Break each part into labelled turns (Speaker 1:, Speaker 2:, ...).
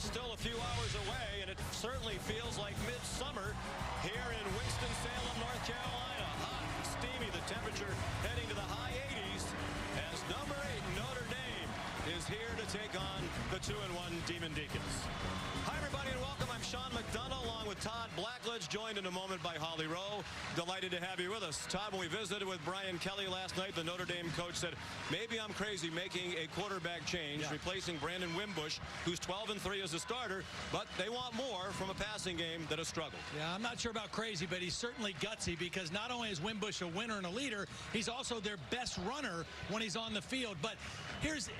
Speaker 1: still a few hours away, and it certainly feels like midsummer here in Winston-Salem, North Carolina. Hot and steamy, the temperature heading to the high 80s as number 8 Notre Dame is here to take on the 2-1 Demon Deacons. Hi, everybody, and welcome. I'm Sean McDonough, along with Todd Blackledge, joined in a moment by Holly Rowe. Delighted to have you with us. Todd, when we visited with Brian Kelly last night, the Notre Dame coach said, maybe I'm crazy making a quarterback change, replacing Brandon Wimbush, who's 12-3 as a starter, but they want more from a passing game that has struggled.
Speaker 2: Yeah, I'm not sure about crazy, but he's certainly gutsy, because not only is Wimbush a winner and a leader, he's also their best runner when he's on the field. But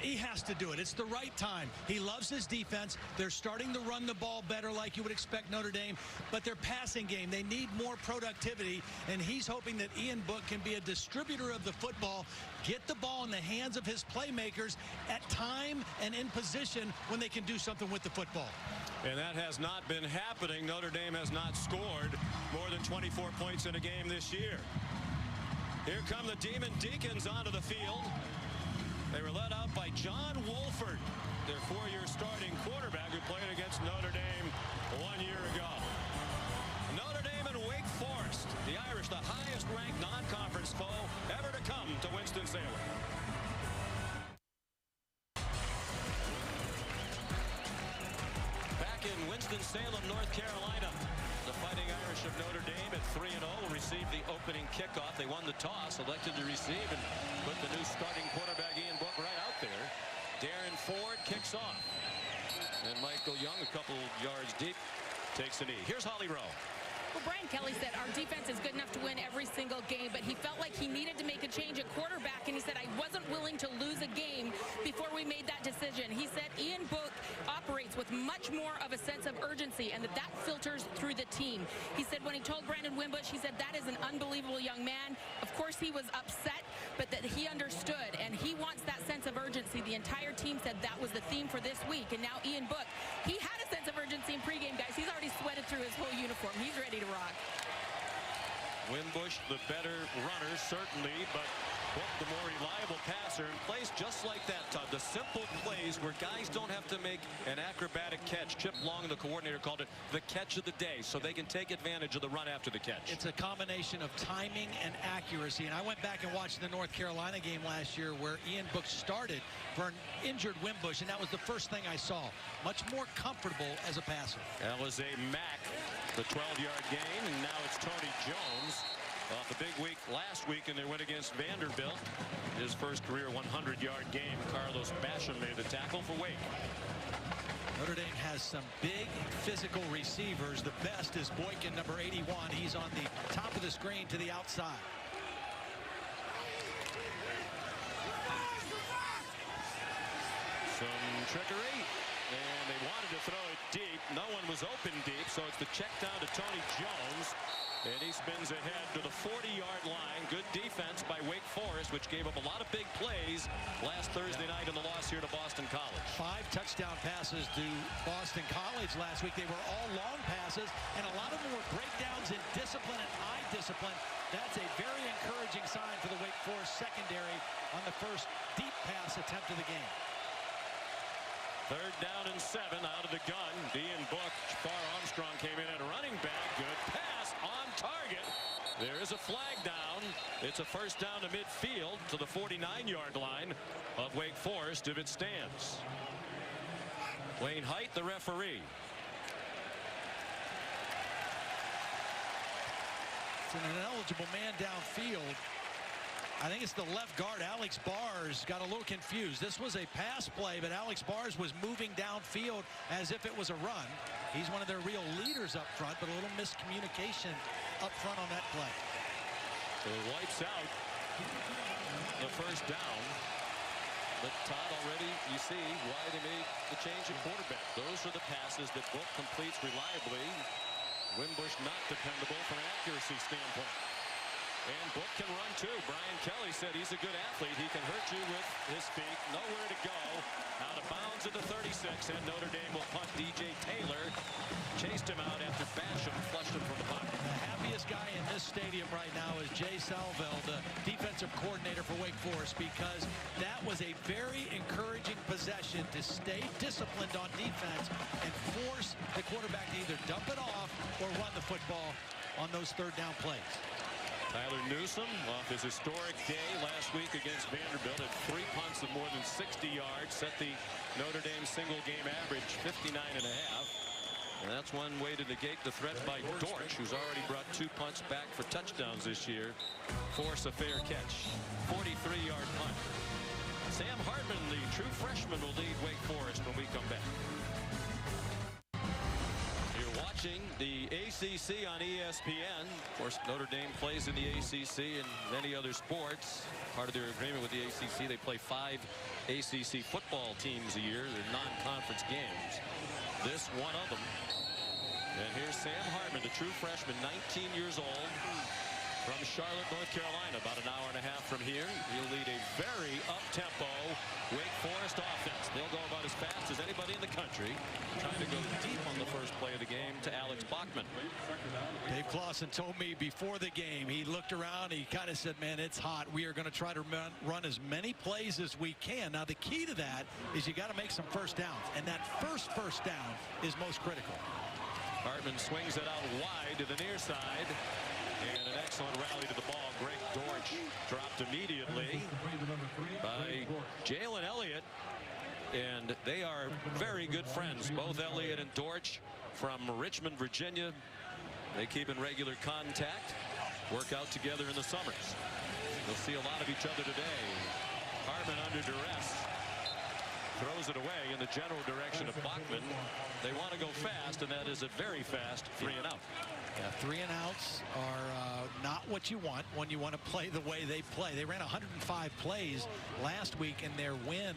Speaker 2: he has to do it. It's the right time. He loves his defense. They're starting to run the ball better like you would expect Notre Dame, but their passing game, they need more productivity, and he's hoping that Ian Book can be a distributor of the football, get the ball in the hands of his playmakers at time and in position when they can do something with the football.
Speaker 1: And that has not been happening. Notre Dame has not scored more than 24 points in a game this year. Here come the Demon Deacons onto the field. They were led out by John Wolford, their 4-year starting quarterback who played against Notre Dame 1 year ago. Notre Dame and Wake Forest, the Irish, the highest-ranked non-conference foe ever to come to Winston-Salem. Back in Winston-Salem, North Carolina, the Fighting Irish of Notre Dame at 3-0 will receive the opening kickoff. They won the toss, elected to receive, and put the new starting quarterback Ian Book right out there. Darren Ford kicks off, and Michael Young, a couple yards deep, takes a knee. Here's Holly Rowe.
Speaker 3: Well, Brian Kelly said our defense is good enough to win every single game, but he felt like he needed to make a change at quarterback, and he said, I wasn't willing to lose a game before we made that decision. He said Ian Book operates with much more of a sense of urgency, and that filters through the team. He said when he told Brandon Wimbush, he said that is an unbelievable young man. Of course he was upset, but that he understood, and he wants that sense of urgency. The entire team said that was the theme for this week, and now Ian Book, he had a sense of urgency in pregame, guys. He's already sweated through his whole uniform. He's ready to rock.
Speaker 1: Wimbush, the better runner, certainly, but Book, the more reliable passer, and plays just like that, Todd. The simple plays where guys don't have to make an acrobatic catch. Chip Long, the coordinator, called it the catch of the day, so they can take advantage of the run after the catch. It's
Speaker 2: a combination of timing and accuracy, and I went back and watched the North Carolina game last year where Ian Book started for an injured Wimbush, and that was the first thing I saw. Much more comfortable as a passer.
Speaker 1: That was a Mack, the 12-yard gain, and now it's Tony Jones off a big week last week in their win against Vanderbilt. His first career 100-yard game. Carlos Basham made the tackle for Wake.
Speaker 2: Notre Dame has some big physical receivers. The best is Boykin, number 81. He's on the top of the screen to the outside.
Speaker 1: Some trickery, and they wanted to throw it deep. No one was open deep, so it's the check down to Tony Jones. And he spins ahead to the 40-yard line. Good defense by Wake Forest, which gave up a lot of big plays last Thursday night in the loss here to Boston College.
Speaker 2: 5 touchdown passes to Boston College last week. They were all long passes, and a lot of them were breakdowns in discipline and eye discipline. That's a very encouraging sign for the Wake Forest secondary on the first deep pass attempt of the game.
Speaker 1: 3rd down and 7 out of the gun. Ian Book, Far Armstrong came in at running back. Good pass on target. There is a flag down. It's a first down to midfield to the 49-yard line of Wake Forest if it stands. Wayne Height, the referee.
Speaker 2: It's an ineligible man downfield. I think it's the left guard, Alex Bars, got a little confused. This was a pass play, but Alex Bars was moving downfield as if it was a run. He's one of their real leaders up front, but a little miscommunication up front on that play.
Speaker 1: So it wipes out the first down. But Todd, already you see why they made the change at quarterback. Those are the passes that Book completes reliably. Wimbush not dependable from an accuracy standpoint. And Book can run too. Brian Kelly said he's a good athlete. He can hurt you with his feet. Nowhere to go. Out of bounds at the 36, and Notre Dame will punt. DJ Taylor chased him out after Basham flushed him from the pocket.
Speaker 2: The happiest guy in this stadium right now is Jay Salvell, the defensive coordinator for Wake Forest, because that was a very encouraging possession to stay disciplined on defense and force the quarterback to either dump it off or run the football on those third down plays.
Speaker 1: Tyler Newsome, off his historic day last week against Vanderbilt, had 3 punts of more than 60 yards, set the Notre Dame single game average 59.5. And that's one way to negate the threat by Dortch, who's already brought 2 punts back for touchdowns this year. Force a fair catch. 43-yard punt. Sam Hartman, the true freshman, will lead Wake Forest when we come back. You're watching the ACC on ESPN. Of course, Notre Dame plays in the ACC and many other sports. Part of their agreement with the ACC, they play 5 ACC football teams a year. They're non-conference games. This one of them. And here's Sam Hartman, the true freshman, 19 years old, from Charlotte, North Carolina, about an hour and a half from here. He'll lead a very up-tempo Wake Forest offense. They'll go about as fast as anybody in the country, trying to go deep on the first play of the game to Alex Bachman.
Speaker 2: Dave Clawson told me before the game, he looked around, he kind of said, man, it's hot. We are going to try to run as many plays as we can. Now, the key to that is you got to make some first downs, and that first down is most critical.
Speaker 1: Hartman swings it out wide to the near side. And an excellent rally to the ball. Greg Dortch dropped immediately by Jalen Elliott. And they are very good friends, both Elliott and Dortch, from Richmond, Virginia. They keep in regular contact, work out together in the summers. They'll see a lot of each other today. Hartman under duress throws it away in the general direction of Bachman. They want to go fast, and that is a very fast 3-and-out.
Speaker 2: Yeah, 3-and-outs are not what you want when you want to play the way they play. They ran 105 plays last week in their win,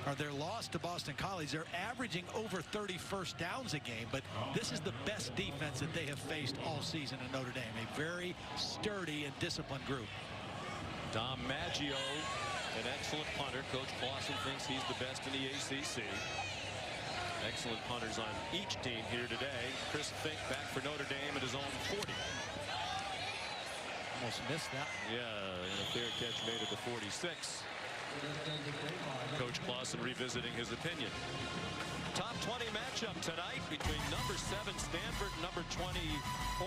Speaker 2: or their loss to Boston College. They're averaging over 30 first downs a game, but this is the best defense that they have faced all season in Notre Dame. A very sturdy and disciplined group.
Speaker 1: Dom Maggio, an excellent punter. Coach Clawson thinks he's the best in the ACC. Excellent punters on each team here today. Chris Fink back for Notre Dame at his own 40.
Speaker 2: Almost missed that.
Speaker 1: Yeah, and a fair catch made at the 46. Coach Clawson revisiting his opinion. Top 20 matchup tonight between number 7 Stanford and number 20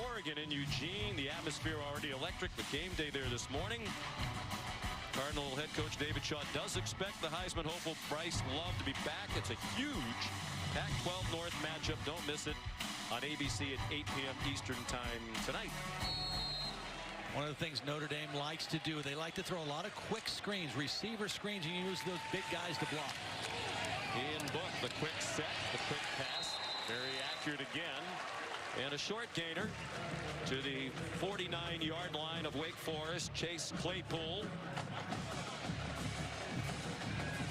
Speaker 1: Oregon in Eugene. The atmosphere already electric. The game day there this morning. Cardinal head coach David Shaw does expect the Heisman hopeful Bryce Love to be back. It's a huge Pac-12 North matchup. Don't miss it on ABC at 8 p.m. Eastern time tonight.
Speaker 2: One of the things Notre Dame likes to do, they like to throw a lot of quick screens, receiver screens, and use those big guys to block.
Speaker 1: Ian Book, the quick set, the quick pass, very accurate again. And a short gainer to the 49-yard line of Wake Forest, Chase Claypool.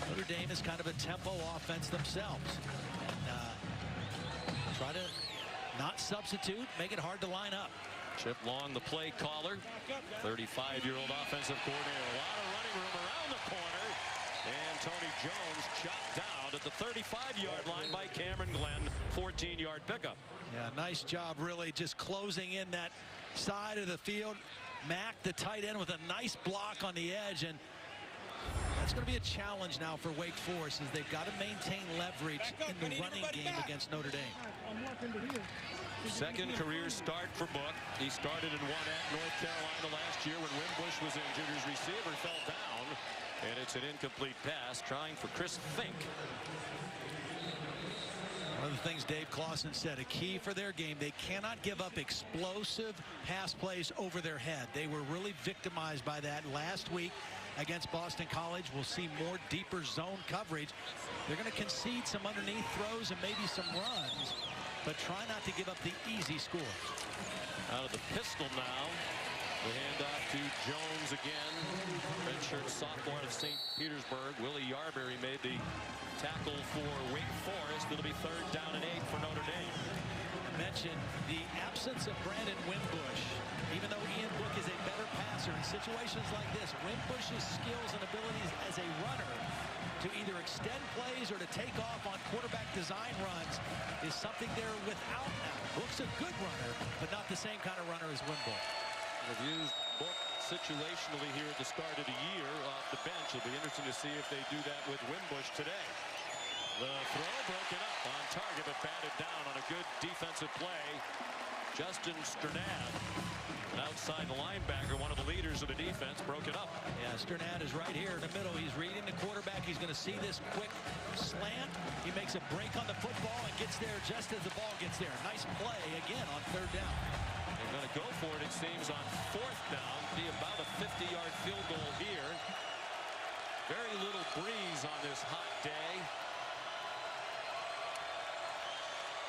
Speaker 2: Notre Dame is kind of a tempo offense themselves. And try to not substitute, make it hard to line up.
Speaker 1: Chip Long, the play caller, 35-year-old offensive coordinator. A lot of running room around the corner. And Tony Jones chopped down at the 35-yard line by Cameron Glenn, 14-yard pickup.
Speaker 2: Yeah, nice job really just closing in that side of the field. Mack, the tight end, with a nice block on the edge, and that's going to be a challenge now for Wake Forest, as they've got to maintain leverage in the running game against Notre Dame.
Speaker 1: Second career start for Book. He started and won at North Carolina last year when Wimbush was injured. His receiver fell down, and it's an incomplete pass, trying for Chris Fink.
Speaker 2: One of the things Dave Clawson said, a key for their game, they cannot give up explosive pass plays over their head. They were really victimized by that last week against Boston College. We'll see more deeper zone coverage. They're going to concede some underneath throws and maybe some runs, but try not to give up the easy scores.
Speaker 1: Out of the pistol now. The handoff to Jones again. Redshirt sophomore of St. Petersburg. Willie Yarberry made the tackle for Wake Forest. It'll be 3rd down and 8 for Notre Dame.
Speaker 2: mentioned the absence of Brandon Wimbush. Even though Ian Book is a better passer in situations like this, Wimbush's skills and abilities as a runner to either extend plays or to take off on quarterback design runs is something they're without now. Book's a good runner, but not the same kind of runner as Wimbush.
Speaker 4: They've used Book situationally here at the start of the year off the bench. It'll be interesting to see if they do that with Wimbush today. The throw broken up on target, but batted down on a good defensive play. Justin Strnad, an outside linebacker, one of the leaders of the defense, broke it up.
Speaker 2: Yeah, Strnad is right here in the middle. He's reading the quarterback. He's going to see this quick slant. He makes a break on the football and gets there just as the ball gets there. Nice play again on third down.
Speaker 4: They're going to go for it seems, on fourth down. Be about a 50-yard field goal here. Very little breeze on this hot day.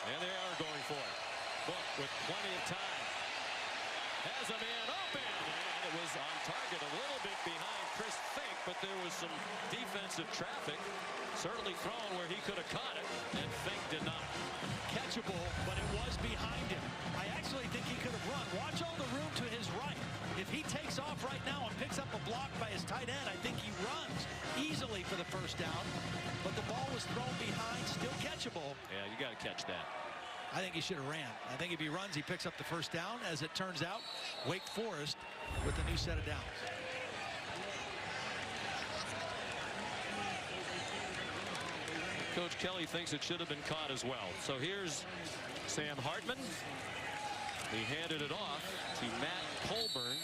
Speaker 4: And they are going for it. Book with plenty of time. Has a man open. And it was on target a little bit behind Chris Fink, but there was some defensive traffic. Certainly thrown where he could have caught it, and Fink did not.
Speaker 2: Catchable, but it was behind him. I actually think he could have run. Watch all the room to his right. If he takes off right now and picks up a block by his tight end, I think he runs easily for the first down. But the ball was thrown behind, still catchable.
Speaker 4: Yeah, you got to catch that.
Speaker 2: I think he should have ran. I think if he runs, he picks up the first down. As it turns out, Wake Forest with a new set of downs.
Speaker 4: Coach Kelly thinks it should have been caught as well. So here's Sam Hartman. He handed it off to Matt Colburn.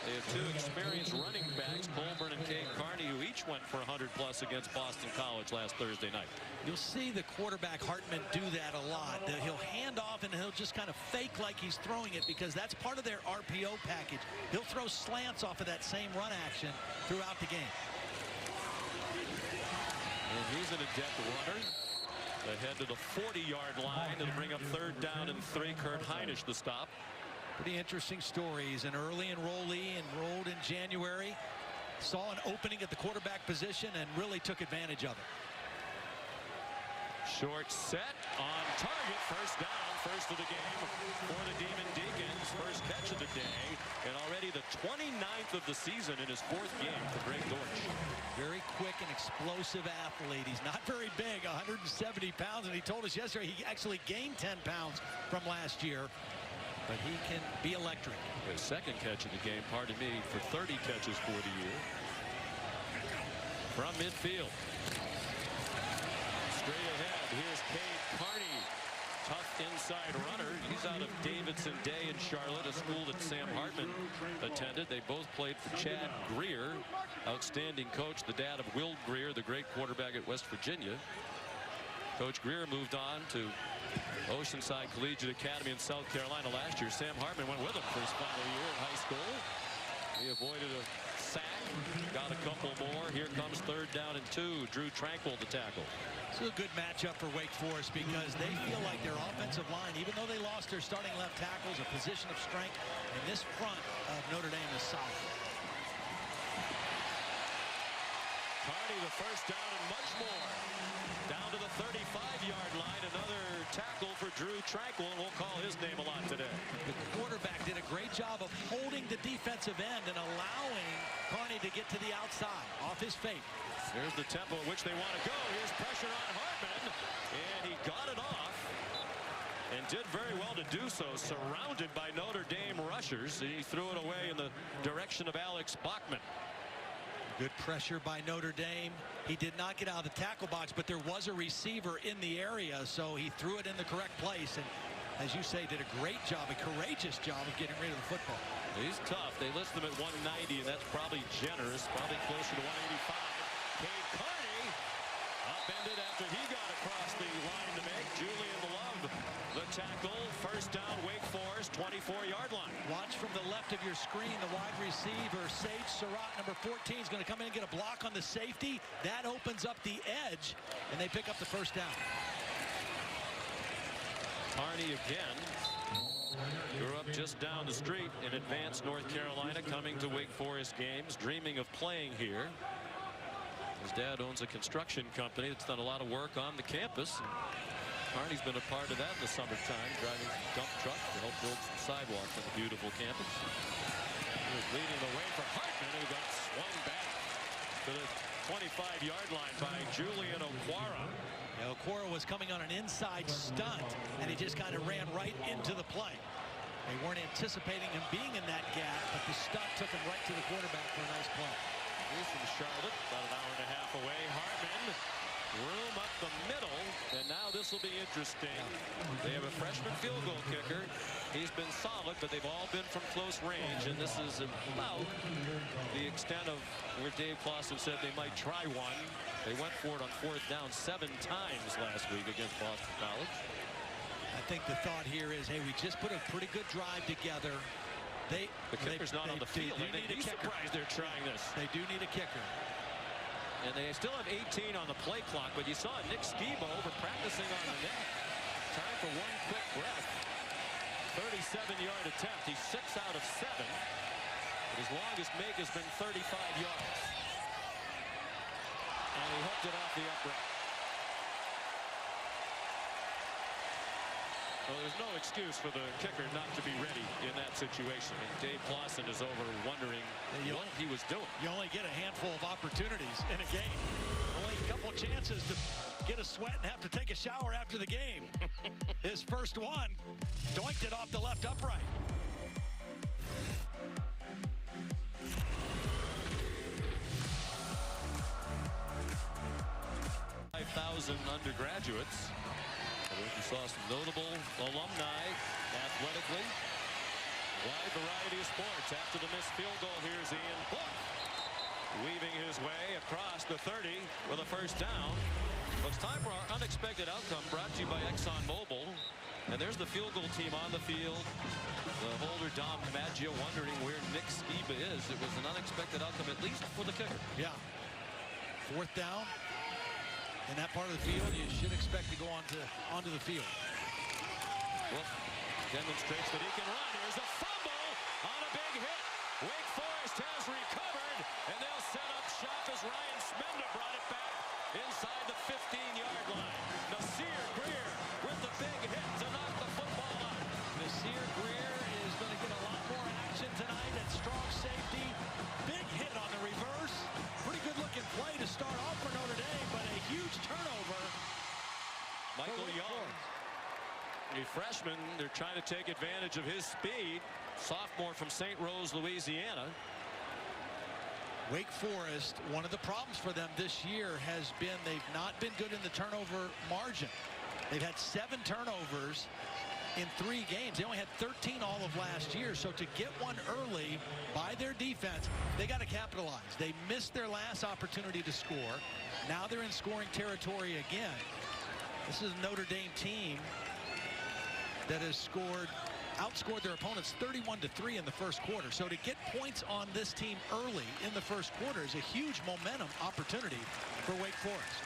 Speaker 4: They have two experienced running backs, Colburn and Cade Carney, who each went for 100+ against Boston College last Thursday night.
Speaker 2: You'll see the quarterback Hartman do that a lot. He'll hand off and he'll just kind of fake like he's throwing it because that's part of their RPO package. He'll throw slants off of that same run action throughout the game.
Speaker 4: And he's an adept runner. Ahead to the 40-yard line. It'll bring up third down and 3. Kurt Heinisch the stop.
Speaker 2: Pretty interesting story. He's an early enrollee, enrolled in January. Saw an opening at the quarterback position and really took advantage of it.
Speaker 4: Short set on target. First down. First of the game for the Demon Deacons. First catch of the day. And already the 29th of the season in his 4th game for Greg Dortch.
Speaker 2: Very quick and explosive athlete. He's not very big, 170 pounds. And he told us yesterday he actually gained 10 pounds from last year. But he can be electric.
Speaker 4: His second catch of the game, pardon me, for 30 catches for the year. From midfield. Straight ahead, here's Cade Carney. Tough inside runner. He's out of Davidson Day in Charlotte, a school that Sam Hartman attended. They both played for Chad Greer, outstanding coach, the dad of Will Greer, the great quarterback at West Virginia. Coach Greer moved on to Oceanside Collegiate Academy in South Carolina last year. Sam Hartman went with him for his final year in high school. He avoided a sack, got a couple more. Here comes third down and 2. Drew Tranquil to tackle.
Speaker 2: This is a good matchup for Wake Forest because they feel like their offensive line, even though they lost their starting left tackles, a position of strength, and this front of Notre Dame is solid.
Speaker 4: Carney the first down and much more. Down to the 35-yard line. Another tackle for Drew Tranquil, and we'll call his name a lot today.
Speaker 2: The quarterback did a great job of holding the defensive end and allowing Carney to get to the outside off his fake.
Speaker 4: Here's the tempo at which they want to go. Here's pressure on Hartman, and he got it off and did very well to do so. Surrounded by Notre Dame rushers, he threw it away in the direction of Alex Bachman.
Speaker 2: Good pressure by Notre Dame. He did not get out of the tackle box, but there was a receiver in the area, so he threw it in the correct place. And as you say, did a great job, a courageous job of getting rid of the football.
Speaker 4: He's tough. They list him at 190, and that's probably generous, probably closer to 185. Cade Carney upended after he got across the line to make. Julian Love, the tackle. First down, Wake Forest, 24-yard line.
Speaker 2: Watch from the left of your screen, the wide receiver, Sage Surratt, number 14, is going to come in and get a block on the safety. That opens up the edge, and they pick up the first down.
Speaker 4: Carney again. Grew up just down the street in Advance, North Carolina, coming to Wake Forest games, dreaming of playing here. His dad owns a construction company that's done a lot of work on the campus. Carney's been a part of that in the summertime, driving some dump trucks to help build some sidewalks on the beautiful campus. He was leading the way for Hartman, who got swung back to the 25-yard line by Julian Okwara.
Speaker 2: Yeah, Okwara was coming on an inside stunt, and he just kind of ran right into the play. They weren't anticipating him being in that gap, but the stunt took him right to the quarterback for a nice play.
Speaker 4: He's from Charlotte, about an hour and a half away. Hartman, room up the middle, and now this will be interesting. They have a freshman field goal kicker. He's been solid, but they've all been from close range, and this is about the extent of where Dave Clawson said they might try one. They went for it on 4th down 7 times last week against Boston College.
Speaker 2: I think the thought here is, hey, we just put a pretty good drive together.
Speaker 4: The kicker's not on the field. They'd be surprised they're trying this.
Speaker 2: They do need a kicker.
Speaker 4: And they still have 18 on the play clock, but you saw Nick Skibo over practicing on the net. Time for one quick breath. 37-yard attempt. He's 6 out of 7. But his longest make has been 35 yards. And he hooked it off the upright. Well, there's no excuse for the kicker not to be ready in that situation. And Dave Clawson is over wondering what he was doing.
Speaker 2: You only get a handful of opportunities in a game. Only a couple chances to get a sweat and have to take a shower after the game. His first one, doinked it off the left upright.
Speaker 4: 5,000 undergraduates. You saw some notable alumni athletically. Wide variety of sports. After the missed field goal, here's Ian Book weaving his way across the 30 with a first down. Well, it's time for our unexpected outcome, brought to you by ExxonMobil. And there's the field goal team on the field. The holder, Dom Maggio, wondering where Nick Skiba is. It was an unexpected outcome, at least for the kicker.
Speaker 2: Yeah. 4th down. In that part of the field, you should expect to go onto the field.
Speaker 4: Well, demonstrates that he can run. Here's a fumble on a big hit. Wake Forest has recovered, and they'll set up shop as Ryan Smenda brought it back inside the 15-yard line. Nasir Greer with the big hit to knock the football out.
Speaker 2: Nasir Greer is going to get a lot more action tonight at strong safety. Big hit on the reverse. Pretty good looking play to start off for Notre Dame, but a huge turnover.
Speaker 4: Michael Young, a freshman. They're trying to take advantage of his speed. Sophomore from St. Rose, Louisiana.
Speaker 2: Wake Forest, one of the problems for them this year has been they've not been good in the turnover margin. They've had 7 turnovers in 3 games. They only had 13 all of last year. So to get one early by their defense, they got to capitalize. They missed their last opportunity to score. Now they're in scoring territory again. This is a Notre Dame team that has outscored their opponents 31-3 in the first quarter. So to get points on this team early in the first quarter is a huge momentum opportunity for Wake Forest.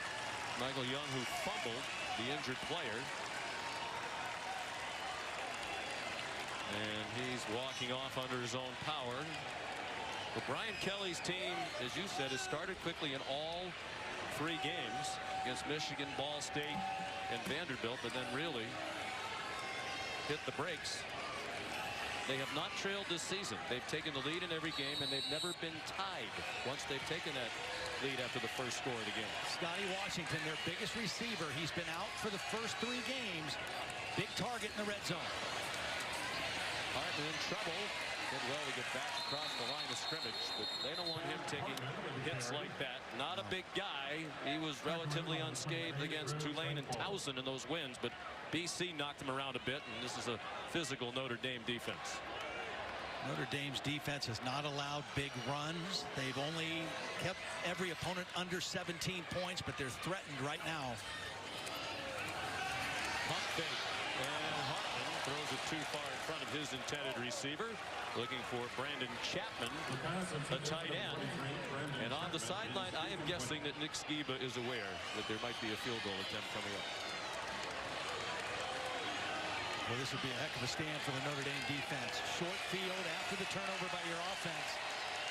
Speaker 4: Michael Young, who fumbled, the injured player. And he's walking off under his own power. But Brian Kelly's team, as you said, has started quickly in all 3 games against Michigan, Ball State, and Vanderbilt, but then really hit the brakes. They have not trailed this season. They've taken the lead in every game, and they've never been tied once they've taken that lead after the first score of the game.
Speaker 2: Scotty Washington, their biggest receiver. He's been out for the first 3 games. Big target in the red zone.
Speaker 4: Hartman in trouble. Did well to get back across the line of scrimmage, but they don't want him taking hits like that. Not a big guy. He was relatively unscathed against Tulane and Towson in those wins, but BC knocked him around a bit, and this is a physical Notre Dame defense.
Speaker 2: Notre Dame's defense has not allowed big runs. They've only kept every opponent under 17 points, but they're threatened right now.
Speaker 4: Pump fake, and Hartman throws it too far in front of his intended receiver. Looking for Brandon Chapman, a tight end. And on the sideline, I am guessing that Nick Skiba is aware that there might be a field goal attempt coming up.
Speaker 2: Well, this would be a heck of a stand for the Notre Dame defense. Short field after the turnover by your offense.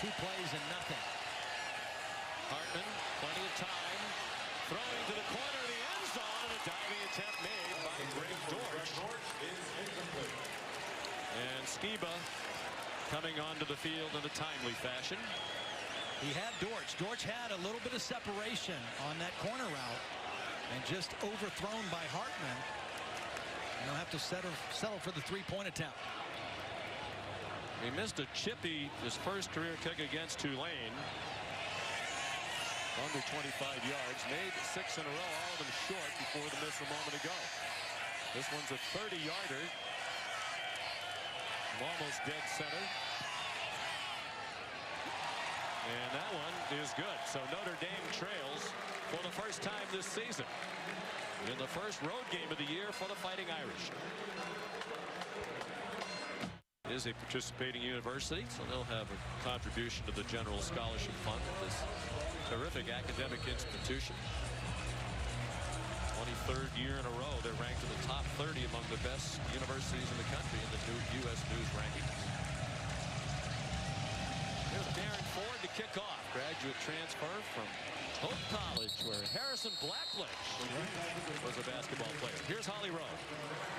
Speaker 2: 2 plays and nothing.
Speaker 4: Hartman, plenty of time. Throwing to the corner of the end zone, and a diving attempt made by Biba coming onto the field in a timely fashion.
Speaker 2: He had Dortch. Dortch had a little bit of separation on that corner route and just overthrown by Hartman. And they'll have to settle for the three-point attempt.
Speaker 4: He missed a chippy, his first career kick against Tulane. Under 25 yards, made 6 in a row, all of them short before the miss a moment ago. This one's a 30-yarder. Almost dead center. And that one is good. So Notre Dame trails for the first time this season in the first road game of the year for the Fighting Irish. It is a participating university, so they'll have a contribution to the general scholarship fund of this terrific academic institution. 23rd year in a row, they're ranked in the top 30 among the best universities in the country in the new U.S. News rankings. Here's Darren Ford to kick off. Graduate transfer from Hope College, where Harrison Blackledge was a basketball player. Here's Holly Rowe.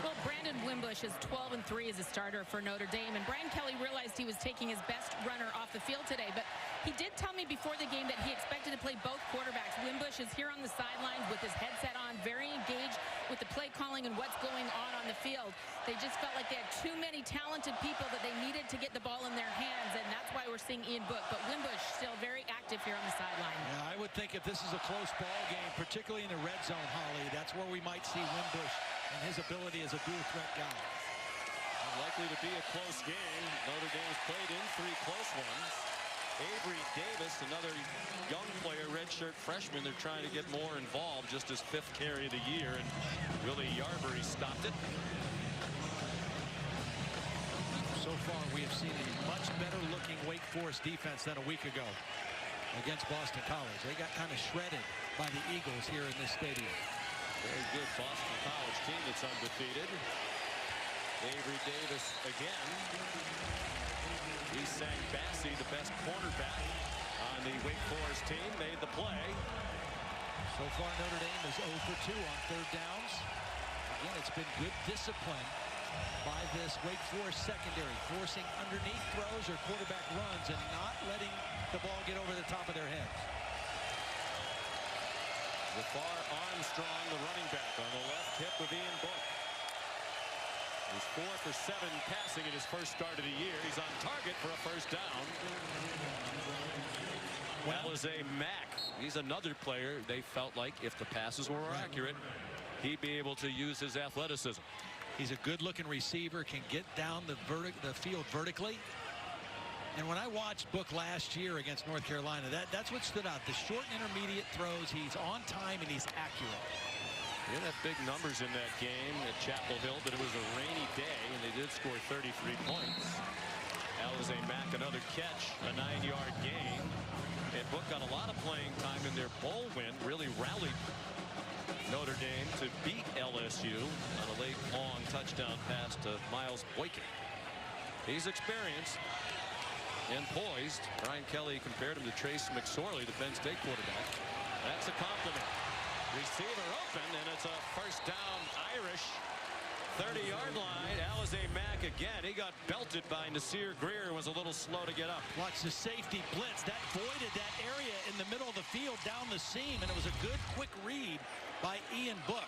Speaker 3: Well, Brandon Wimbush is 12-3 as a starter for Notre Dame, and Brian Kelly realized he was taking his best runner off the field today, but he did tell me before the game that he expected to play both quarterbacks. Wimbush is here on the sidelines with his headset on, very engaged with the play calling and what's going on the field. They just felt like they had too many talented people that they needed to get the ball in their hands, and that's why we're seeing Ian Book. But Wimbush still very active here on the sideline.
Speaker 2: Yeah, I would think if this is a close ball game, particularly in the red zone, Holly, that's where we might see Wimbush and his ability as a dual threat guy.
Speaker 4: Likely to be a close game. Notre Dame's played in 3 close ones. Avery Davis, another young player, redshirt freshman. They're trying to get more involved, just his 5th carry of the year, and Willie Yarbury stopped it.
Speaker 2: So far, we have seen a much better looking Wake Forest defense than a week ago against Boston College. They got kind of shredded by the Eagles here in this stadium.
Speaker 4: Very good Boston College team that's undefeated. Avery Davis again. He sang Bassey, the best cornerback on the Wake Forest team, made the play.
Speaker 2: So far, Notre Dame is 0 for 2 on third downs. Again, it's been good discipline by this Wake Forest secondary, forcing underneath throws or quarterback runs and not letting the ball get over the top of their heads.
Speaker 4: Jafar Armstrong, the running back, on the left hip of Ian Book. He's 4 for 7 passing in his first start of the year. He's on target for a first down. Alize Mack, he's another player they felt like if the passes were accurate, he'd be able to use his athleticism.
Speaker 2: He's a good-looking receiver, can get down the field vertically. And when I watched Book last year against North Carolina, that's what stood out. The short and intermediate throws, he's on time and he's accurate.
Speaker 4: He didn't have big numbers in that game at Chapel Hill, but it was a rainy day, and they did score 33 points. Alize Mack, another catch, a 9-yard gain. And Book got a lot of playing time in their bowl win, really rallied Notre Dame to beat LSU on a late, long touchdown pass to Miles Boykin. He's experienced and poised. Brian Kelly compared him to Trace McSorley, the Penn State quarterback. That's a compliment. Receiver open, and it's a first down Irish. 30-yard line. Alize Mack again. He got belted by Nasir Greer, was a little slow to get up.
Speaker 2: Watch the safety blitz. That voided that area in the middle of the field down the seam, and it was a good, quick read by Ian Book.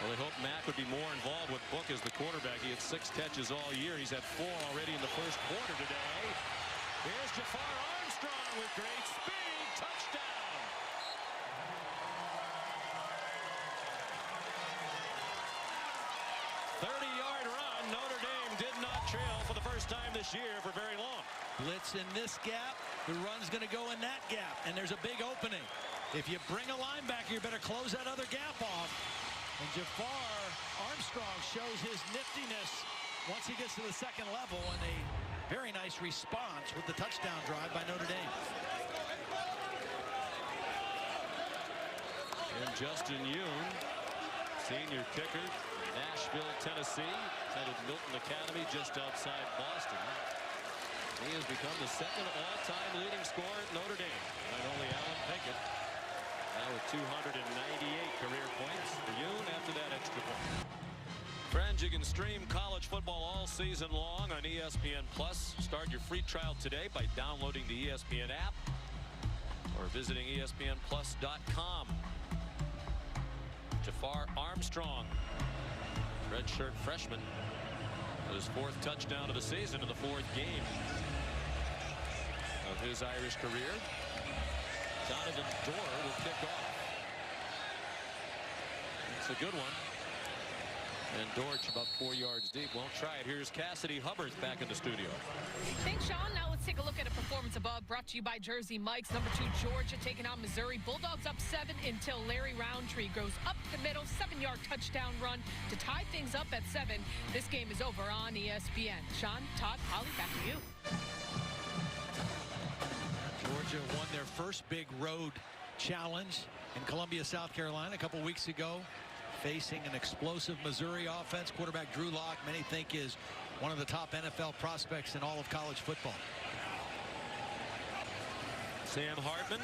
Speaker 4: Well, they hope Mack would be more involved with Book as the quarterback. He had 6 catches all year. He's had 4 already in the first quarter today. Here's Jafar Armstrong with great speed. Touchdown. 30-yard run. Notre Dame did not trail for the first time this year for very long.
Speaker 2: Blitz in this gap, the run's going to go in that gap, and there's a big opening. If you bring a linebacker, you better close that other gap off. And Jafar Armstrong shows his niftiness once he gets to the second level, and a very nice response with the touchdown drive by Notre Dame.
Speaker 4: And Justin Yoon, senior kicker, Nashville, Tennessee, attended Milton Academy just outside Boston. He has become the second all-time leading scorer at Notre Dame, behind only Alan Pinkett. Now with 298 career points for Yoon after that extra point. Friends, you can stream college football all season long on ESPN Plus. Start your free trial today by downloading the ESPN app or visiting ESPNplus.com. Jafar Armstrong, redshirt freshman, with his 4th touchdown of the season in the 4th game of his Irish career. Donovan Dorr will kick off. It's a good one. And Dortch about 4 yards deep. Won't try it. Here's Cassidy Hubbard back in the studio.
Speaker 5: Thanks, Sean. Now let's take a look at a performance above, brought to you by Jersey Mike's. Number 2, Georgia taking on Missouri. Bulldogs up 7 until Larry Roundtree goes up the middle. 7-yard touchdown run to tie things up at 7. This game is over on ESPN. Sean, Todd, Holly, back to you.
Speaker 2: Georgia won their first big road challenge in Columbia, South Carolina a couple weeks ago, facing an explosive Missouri offense. Quarterback Drew Lock, many think, is one of the top NFL prospects in all of college football.
Speaker 4: Sam Hartman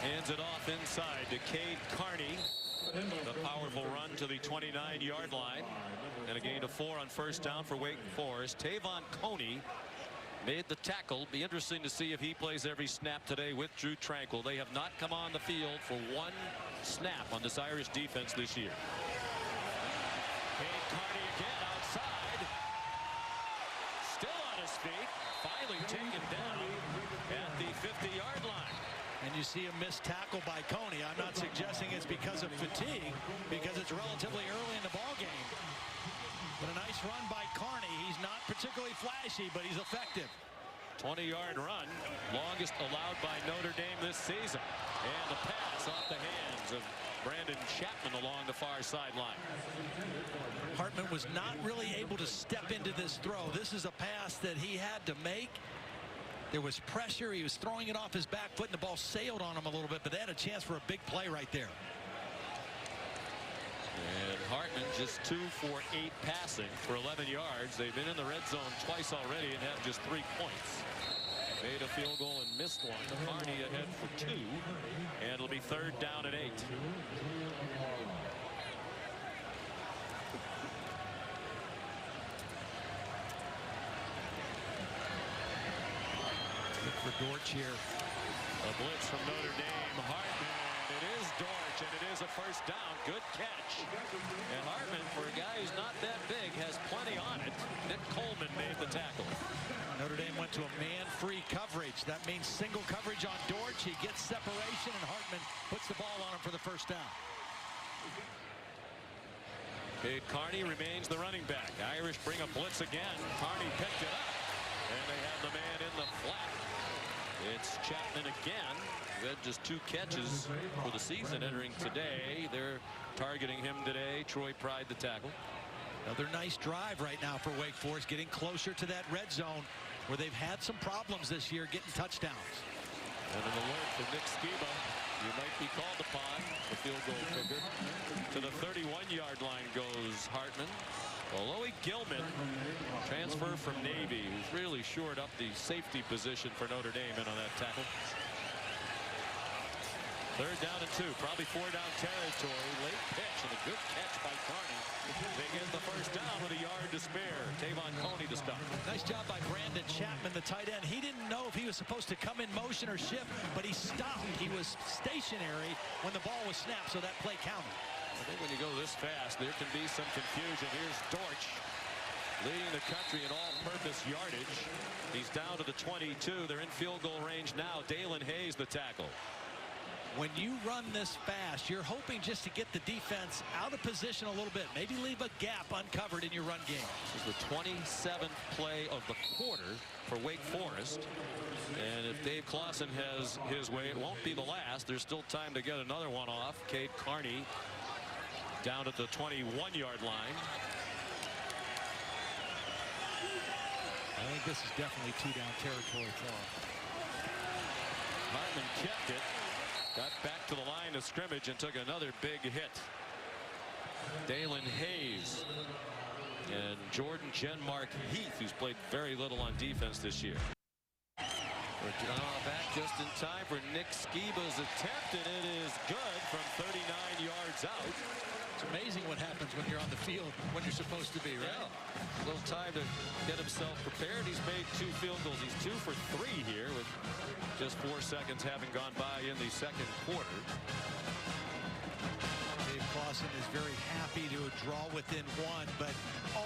Speaker 4: hands it off inside to Cade Carney. The powerful run to the 29-yard line. And a gain of 4 on first down for Wake Forest. Tavon Coney made the tackle. Be interesting to see if he plays every snap today with Drew Tranquil. They have not come on the field for 1 snap on this Irish defense this year. Cade Carney again outside. Still on his feet. Finally taken down at the 50-yard line.
Speaker 2: And you see a missed tackle by Coney. I'm not suggesting it's because of fatigue, because it's relatively early in the ball game. But a nice run by Carney. He's not particularly flashy, but he's effective.
Speaker 4: 20-yard run, longest allowed by Notre Dame this season. And the pass off the hands of Brandon Chapman along the far sideline.
Speaker 2: Hartman was not really able to step into this throw. This is a pass that he had to make. There was pressure. He was throwing it off his back foot, and the ball sailed on him a little bit, but they had a chance for a big play right there.
Speaker 4: And Hartman just 2 for 8 passing for 11 yards. They've been in the red zone twice already and have just 3 points. Made a field goal and missed one. Carney ahead for 2, and it'll be 3rd down and 8.
Speaker 2: Look for Dortch here.
Speaker 4: A blitz from Notre Dame. Hartman. It is Dortch, and it is a first down. Good catch. And Hartman, for a guy who's not that big, has plenty on it. Nick Coleman made the tackle.
Speaker 2: Notre Dame went to a man-free coverage. That means single coverage on Dortch. He gets separation, and Hartman puts the ball on him for the first down.
Speaker 4: Cade Carney remains the running back. Irish bring a blitz again. Carney picked it up, and they have the man in the flat. It's Chapman again. He had just 2 catches for the season entering today. They're targeting him today. Troy Pride the tackle.
Speaker 2: Another nice drive right now for Wake Forest, getting closer to that red zone where they've had some problems this year getting touchdowns.
Speaker 4: And an alert for Nick Skiba. You might be called upon, the field goal kicker. To the 31-yard line goes Hartman. Alohi Gilman, transfer from Navy, who's really shored up the safety position for Notre Dame in on that tackle. 3rd down and 2, probably 4-down territory. Late pitch and a good catch by Carney. They get the first down with a yard to spare. Tavon Coney to stop.
Speaker 2: Nice job by Brandon Chapman, the tight end. He didn't know if he was supposed to come in motion or shift, but he stopped. He was stationary when the ball was snapped, so that play counted.
Speaker 4: I think when you go this fast, there can be some confusion. Here's Dortch leading the country in all-purpose yardage. He's down to the 22. They're in field goal range now. Dalen Hayes the tackle.
Speaker 2: When you run this fast, you're hoping just to get the defense out of position a little bit. Maybe leave a gap uncovered in your run game.
Speaker 4: This is the 27th play of the quarter for Wake Forest. And if Dave Clawson has his way, it won't be the last. There's still time to get another one off. Cade Carney down at the 21-yard line.
Speaker 2: I think this is definitely 2-down territory for him.
Speaker 4: Hartman kept it. Got back to the line of scrimmage and took another big hit. Dalen Hayes and Jordan Genmark Heath, who's played very little on defense this year. Back just in time for Nick Skiba's attempt, and it is good from 39 yards out.
Speaker 2: It's amazing what happens when you're on the field when you're supposed to be, right?
Speaker 4: Yeah. A little time to get himself prepared. He's made 2 field goals. He's 2 for 3 here with just 4 seconds having gone by in the second quarter.
Speaker 2: Clausen is very happy to draw within 1, but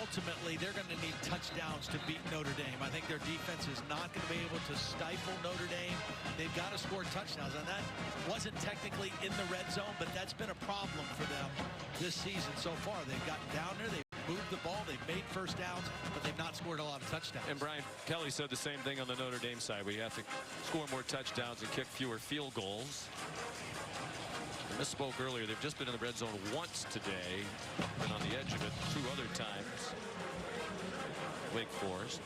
Speaker 2: ultimately they're going to need touchdowns to beat Notre Dame. I think their defense is not going to be able to stifle Notre Dame. They've got to score touchdowns, and that wasn't technically in the red zone, but that's been a problem for them this season so far. They've gotten down there, they've moved the ball, they've made first downs, but they've not scored a lot of touchdowns. And
Speaker 4: Brian Kelly said the same thing on the Notre Dame side. We have to score more touchdowns and kick fewer field goals. I misspoke earlier. They've just been in the red zone once today. Been on the edge of it 2 other times. Wake Forest.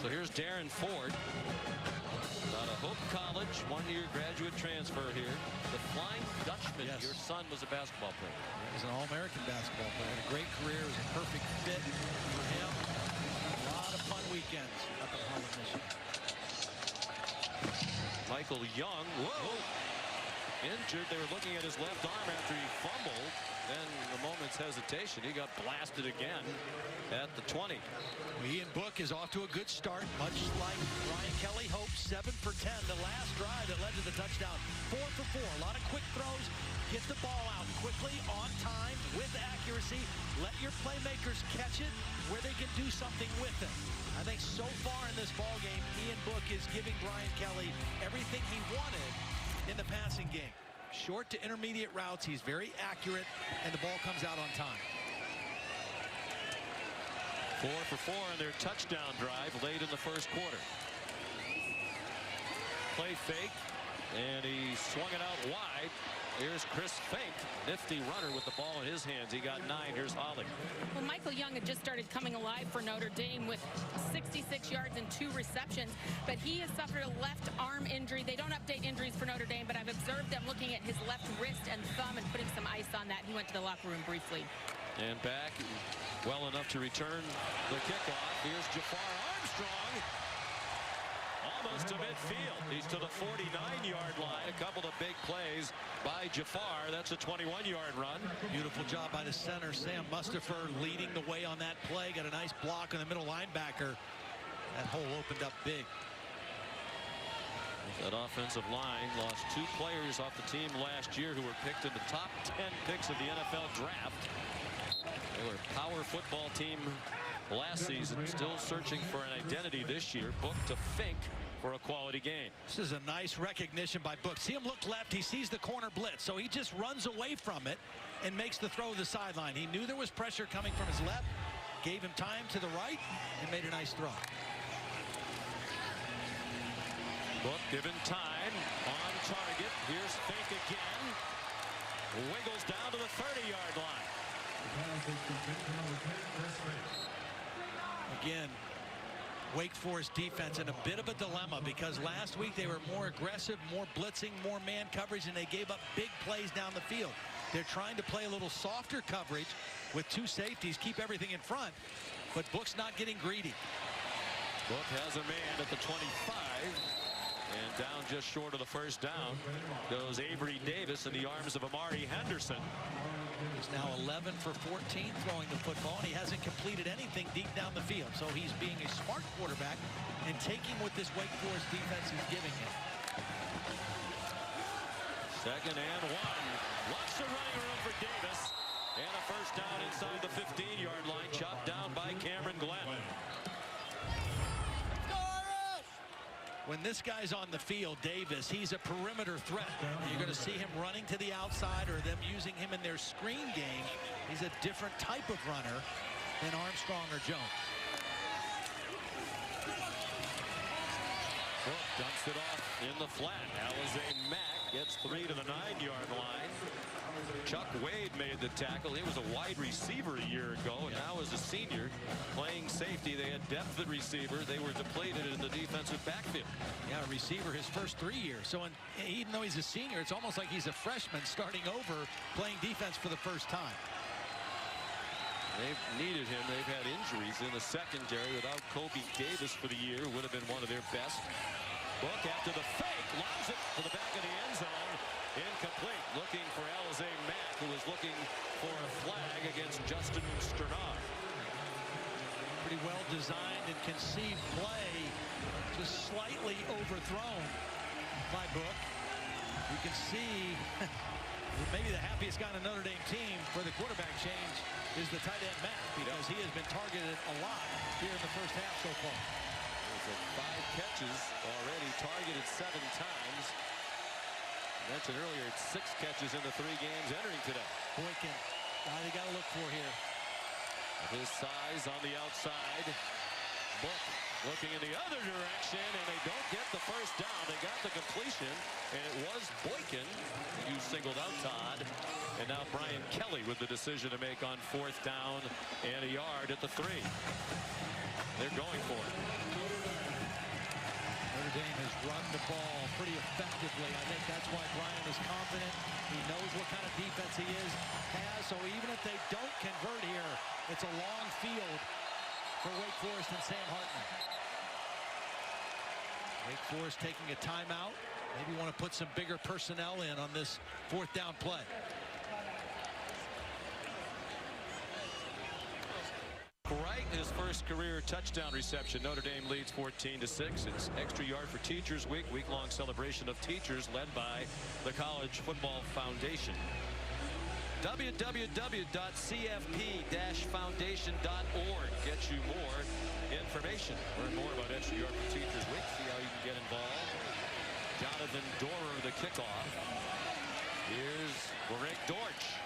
Speaker 4: So here's Darren Ford. Out of Hope College, 1-year graduate transfer here. The Flying Dutchman.
Speaker 2: Yes.
Speaker 4: Your son was a basketball player.
Speaker 2: He's an All-American basketball player. Had a great career. It was a perfect fit for him. A lot of fun weekends up in Holland, Michigan.
Speaker 4: Michael Young. Whoa! Injured. They were looking at his left arm after he fumbled. Then a moment's hesitation. He got blasted again at the 20.
Speaker 2: Ian Book is off to a good start, much like Brian Kelly hoped. 7 for 10. The last drive that led to the touchdown. 4 for 4. A lot of quick throws. Get the ball out quickly, on time, with accuracy. Let your playmakers catch it where they can do something with it. I think so far in this ball game, Ian Book is giving Brian Kelly everything he wanted in the passing game. Short to intermediate routes, he's very accurate, and the ball comes out on time.
Speaker 4: 4 for 4 in their touchdown drive late in the first quarter. Play fake, and he swung it out wide. Here's Chris Fink, nifty runner with the ball in his hands. He got 9. Here's Holly.
Speaker 3: Well, Michael Young had just started coming alive for Notre Dame with 66 yards and 2 receptions, but he has suffered a left arm injury. They don't update injuries for Notre Dame, but I've observed them looking at his left wrist and thumb and putting some ice on that. He went to the locker room briefly.
Speaker 4: And back well enough to return the kickoff. Here's Jafar Armstrong. Almost to midfield. He's to the 49-yard line. A couple of big plays by Jafar. That's a 21-yard run.
Speaker 2: Beautiful job by the center, Sam Mustipher, leading the way on that play. Got a nice block on the middle linebacker. That hole opened up big.
Speaker 4: That offensive line lost 2 players off the team last year who were picked in the top 10 picks of the NFL draft. They were a power football team last season, still searching for an identity this year. Book to Fink for a quality game.
Speaker 2: This is a nice recognition by Book. See him look left. He sees the corner blitz, so he just runs away from it and makes the throw to the sideline. He knew there was pressure coming from his left, gave him time to the right, and made a nice throw.
Speaker 4: Book given time on target. Here's Fink again. Wiggles down to the 30-yard line.
Speaker 2: Again, Wake Forest defense in a bit of a dilemma because last week they were more aggressive, more blitzing, more man coverage, and they gave up big plays down the field. They're trying to play a little softer coverage with 2 safeties, keep everything in front, but Book's not getting greedy.
Speaker 4: Book has a man at the 25. And down just short of the first down goes Avery Davis in the arms of Amari Henderson.
Speaker 2: He's now 11 for 14 throwing the football, and he hasn't completed anything deep down the field. So he's being a smart quarterback and taking what this Wake Forest defense is giving him.
Speaker 4: 2nd and 1. Lots of running room for Davis. And a first down inside the 15-yard line, chopped down by Cameron Glenn.
Speaker 2: When this guy's on the field, Davis, he's a perimeter threat. You're going to see him running to the outside or them using him in their screen game. He's a different type of runner than Armstrong or Jones.
Speaker 4: Book dumps it off in the flat. Alize Mack gets 3 to the 9-yard line. Chuck Wade made the tackle. He was a wide receiver a year ago, and now as a senior playing safety. They had depth at receiver. They were depleted in the defensive backfield.
Speaker 2: Yeah, receiver his first 3 years. So even though he's a senior, it's almost like he's a freshman starting over playing defense for the first time.
Speaker 4: They've needed him. They've had injuries in the secondary. Without Kobe Davis for the year, would have been one of their best. Book after the fake, lobs it to the back of the end zone. Incomplete. Looking for Alize Mack, who was looking for a flag against Justin Sternard.
Speaker 2: Pretty well designed and conceived play, just slightly overthrown by Book. You can see maybe the happiest guy on the Notre Dame team for the quarterback change is the tight end Mack, because he has been targeted a lot here in the first half so far.
Speaker 4: There's 5 catches already, targeted 7 times. I mentioned earlier, it's 6 catches in the 3 games entering today.
Speaker 2: Boykin, guy they got to look for here.
Speaker 4: His size on the outside. Book looking in the other direction, and they don't get the first down. They got the completion, and it was Boykin who singled out Todd. And now Brian Kelly with the decision to make on 4th down and a yard at the 3. They're going for it.
Speaker 2: Notre Dame has run the ball pretty effectively. I think that's why Brian is confident. He knows what kind of defense he has. So even if they don't convert here, it's a long field for Wake Forest and Sam Hartman. Wake Forest taking a timeout. Maybe want to put some bigger personnel in on this 4th down play.
Speaker 4: Right, his first career touchdown reception. Notre Dame leads 14-6. It's Extra Yard for Teachers Week, week-long celebration of teachers led by the College Football Foundation. www.cfp-foundation.org gets you more information. Learn more about Extra Yard for Teachers Week. See how you can get involved. Jonathan Dorer, the kickoff. Here's Greg Dortch.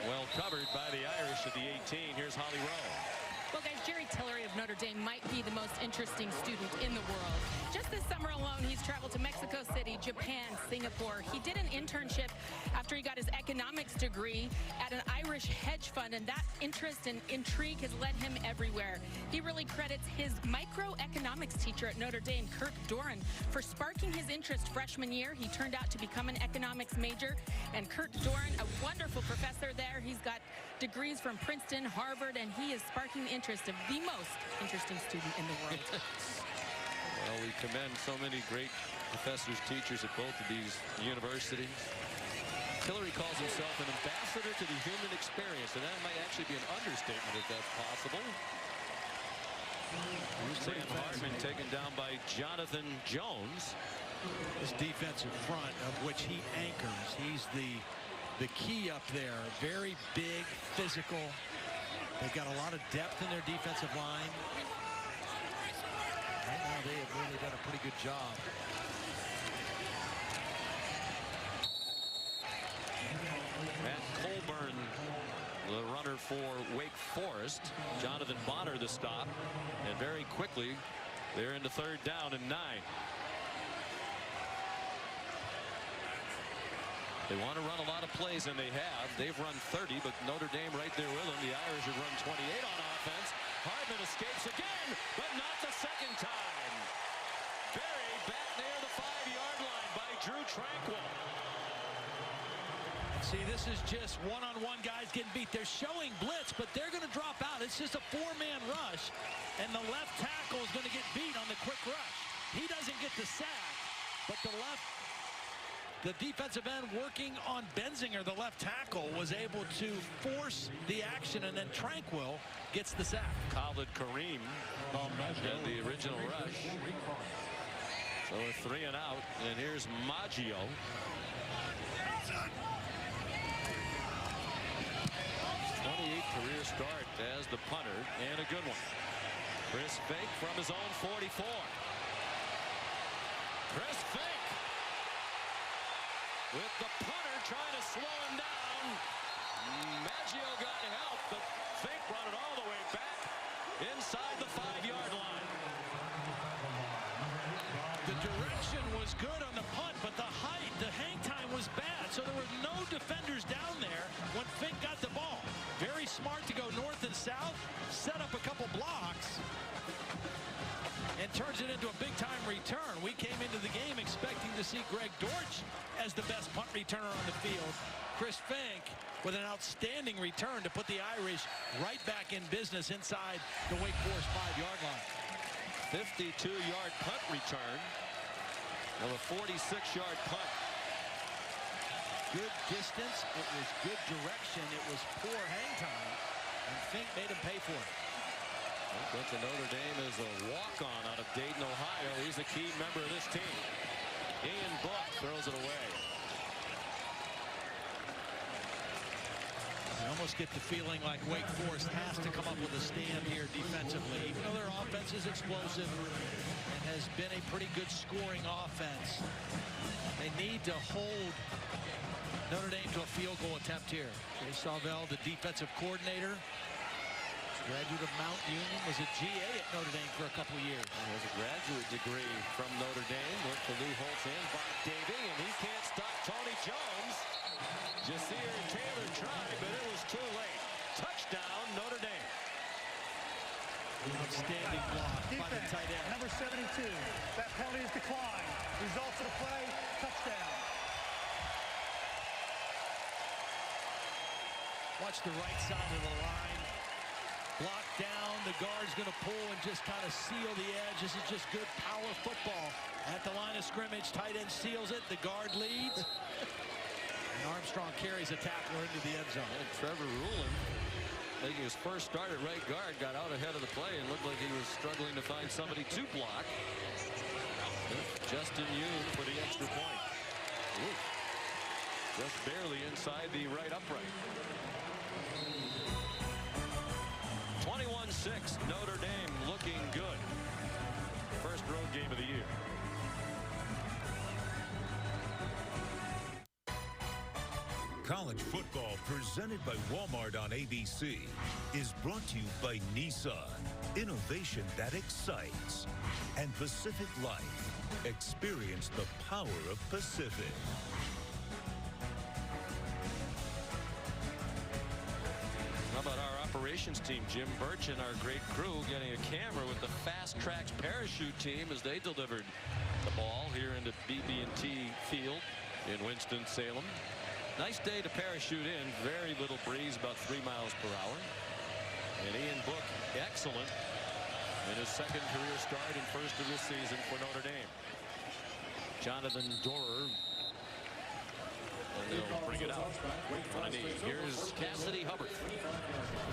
Speaker 4: Well covered by the Irish at the 18. Here's Holly Rowe.
Speaker 3: Well, guys, Jerry Tillery of Notre Dame might be the most interesting student in the world. Just this summer alone, he's traveled to Mexico City, Japan, Singapore. He did an internship after he got his economics degree at an Irish hedge fund, and that interest and intrigue has led him everywhere. He really credits his microeconomics teacher at Notre Dame, Kirk Doran, for sparking his interest freshman year. He turned out to become an economics major, and Kirk Doran, a wonderful professor there. He's got degrees from Princeton, Harvard, and he is sparking the interest of the most interesting student in the world.
Speaker 4: Well, we commend so many great professors, teachers at both of these universities. Tillery calls himself an ambassador to the human experience, and that might actually be an understatement if that's possible. Sam Hartman taken down by Jonathan Jones.
Speaker 2: This defensive front of which he anchors, he's the key up there. Very big, physical. They've got a lot of depth in their defensive line. Right now they have really done a pretty good job.
Speaker 4: Matt Colburn, the runner for Wake Forest. Jonathan Bonner the stop. And very quickly, they're into 3rd down and 9. They want to run a lot of plays, and they have. They've run 30, but Notre Dame right there with them. The Irish have run 28 on offense. Hartman escapes again, but not the second time. Buried back near the 5-yard line by Drew Tranquil.
Speaker 2: See, this is just one-on-one guys getting beat. They're showing blitz, but they're going to drop out. It's just a 4-man rush, and the left tackle is going to get beat on the quick rush. He doesn't get the sack, but the defensive end working on Benzinger, the left tackle, was able to force the action, and then Tranquil gets the sack.
Speaker 4: Khalid Kareem had the original rush. So a 3 and out, and here's Maggio. 28th career start as the punter, and a good one. Chris Fake from his own 44. Chris Fake with the punter trying to slow him down. Maggio got help, but Fake brought it all the way back inside the 5-yard line.
Speaker 2: The direction was good on the punt, but the height, the hang time was bad, so there were no defenders down there when Fink got the ball. Very smart to go north and south, set up a couple blocks, and and turns it into a big-time return. We came into the game expecting to see Greg Dortch as the best punt returner on the field. Chris Fink with an outstanding return to put the Irish right back in business inside the Wake Forest 5-yard line.
Speaker 4: 52-yard punt return of a 46-yard punt.
Speaker 2: Good distance. It was good direction. It was poor hang time. And Fink made him pay for it.
Speaker 4: But to Notre Dame is a walk-on out of Dayton, Ohio. He's a key member of this team. Ian Book throws it away.
Speaker 2: I almost get the feeling like Wake Forest has to come up with a stand here defensively. Even though their offense is explosive and has been a pretty good scoring offense, they need to hold Notre Dame to a field goal attempt here. Jay Sauvel, the defensive coordinator, graduate of Mount Union, was a GA at Notre Dame for a couple of years.
Speaker 4: He has a graduate degree from Notre Dame. Worked for Lou Holtz and Bob Davie, and he can't stop Tony Jones. Jasir Taylor tried, but it was too late. Touchdown, Notre Dame.
Speaker 2: Outstanding block by the tight end.
Speaker 6: Number 72. That penalty is declined. Results of the play, touchdown.
Speaker 2: Watch the right side of the line. Block down. The guard's going to pull and just kind of seal the edge. This is just good power football. At the line of scrimmage, tight end seals it. The guard leads. And Armstrong carries a tackler into the end zone.
Speaker 4: And Trevor Rulin, making his first start at right guard, got out ahead of the play and looked like he was struggling to find somebody to block. Justin Yoon for the extra point. Ooh. Just barely inside the right upright. 21-6, Notre Dame looking good. First road game of the year.
Speaker 7: College football presented by Walmart on ABC is brought to you by Nissan. Innovation that excites. And Pacific Life. Experience the power of Pacific.
Speaker 4: How about our operations team, Jim Birch and our great crew, getting a camera with the Fast Tracks parachute team as they delivered the ball here into BB&T Field in Winston-Salem. Nice day to parachute in. Very little breeze, about 3 miles per hour. And Ian Book, excellent in his second career start and first of this season for Notre Dame. Jonathan Dorer. And they'll bring it out on a knee. Here's Cassidy Hubbard.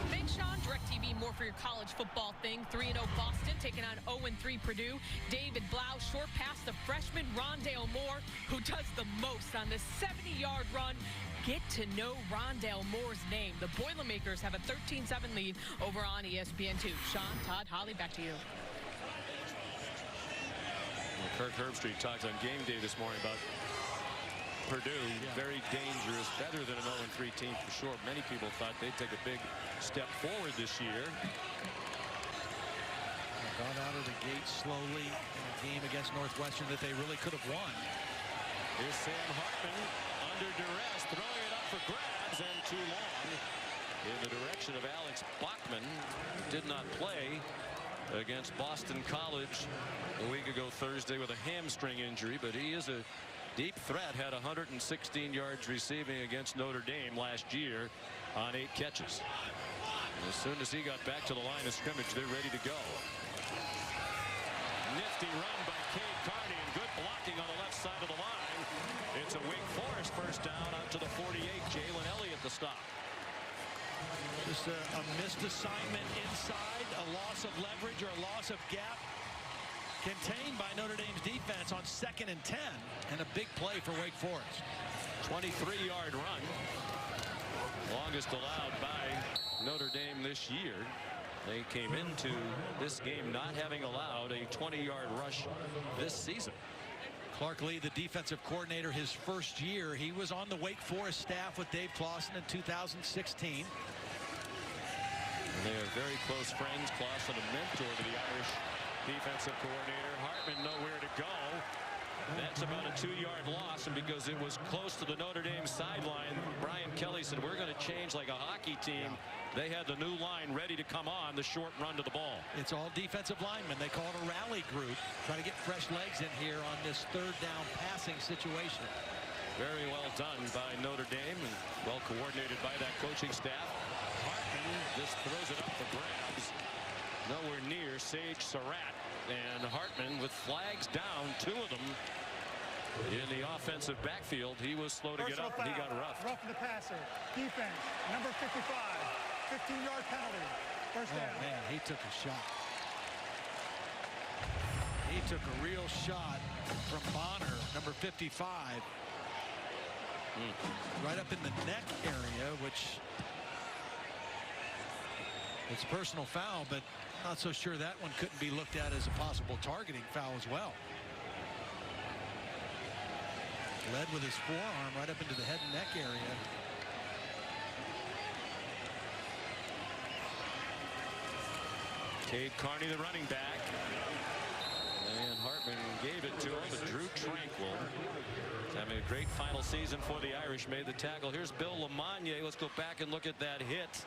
Speaker 5: Thanks, Sean. DirecTV, more for your college football thing. 3-0 Boston taking on 0-3 Purdue. David Blau short past the freshman Rondale Moore, who does the most on this 70-yard run. Get to know Rondale Moore's name. The Boilermakers have a 13-7 lead over on ESPN2. Sean, Todd, Holly, back to you.
Speaker 4: Well, Kirk Herbstreit talked on game day this morning about Purdue, very dangerous, better than an 0-3 team for sure. Many people thought they'd take a big step forward this year.
Speaker 2: Got out of the gate slowly in a game against Northwestern that they really could have won.
Speaker 4: Here's Sam Hartman under duress, throwing it up for grabs and too long in the direction of Alex Bachman, who did not play against Boston College a week ago Thursday with a hamstring injury, but he is a deep threat. Had 116 yards receiving against Notre Dame last year on 8 catches. And as soon as he got back to the line of scrimmage, they're ready to go. Nifty run by Cade Carney and good blocking on the left side of the line. It's a Wake Forest first down out to the 48. Jalen Elliott the stop.
Speaker 2: Just a missed assignment inside, a loss of leverage or a loss of gap contained by Notre Dame's defense on 2nd and 10, and a big play for Wake Forest.
Speaker 4: 23-yard run. Longest allowed by Notre Dame this year. They came into this game not having allowed a 20-yard rush this season.
Speaker 2: Clark Lee, the defensive coordinator, his first year. He was on the Wake Forest staff with Dave Clawson in 2016.
Speaker 4: And they are very close friends. Clawson, a mentor to the Irish defensive coordinator. Hartman nowhere to go. That's about a 2-yard loss, and because it was close to the Notre Dame sideline, Brian Kelly said, we're going to change like a hockey team They had the new line ready to come on the short run to the ball.
Speaker 2: It's all defensive linemen. They call it a rally group. Try to get fresh legs in here on this third down passing situation.
Speaker 4: Very well done by Notre Dame and well coordinated by that coaching staff. Hartman just throws it up for grabs. Nowhere near Sage Surratt. And Hartman with flags down, 2 of them in the offensive backfield. He was slow to get up and he got roughed.
Speaker 6: Roughing the passer. Defense, number 55. 15-yard penalty. First down.
Speaker 2: Oh, man, he took a shot. He took a real shot from Bonner, number 55. Right up in the neck area, which it's a personal foul, but not so sure that one couldn't be looked at as a possible targeting foul as well. Led with his forearm right up into the head and neck area.
Speaker 4: Cade Carney, the running back. And Hartman gave it to him, but Drew Tranquil, having a great final season for the Irish, made the tackle. Here's Bill Lamagna. Let's go back and look at that hit.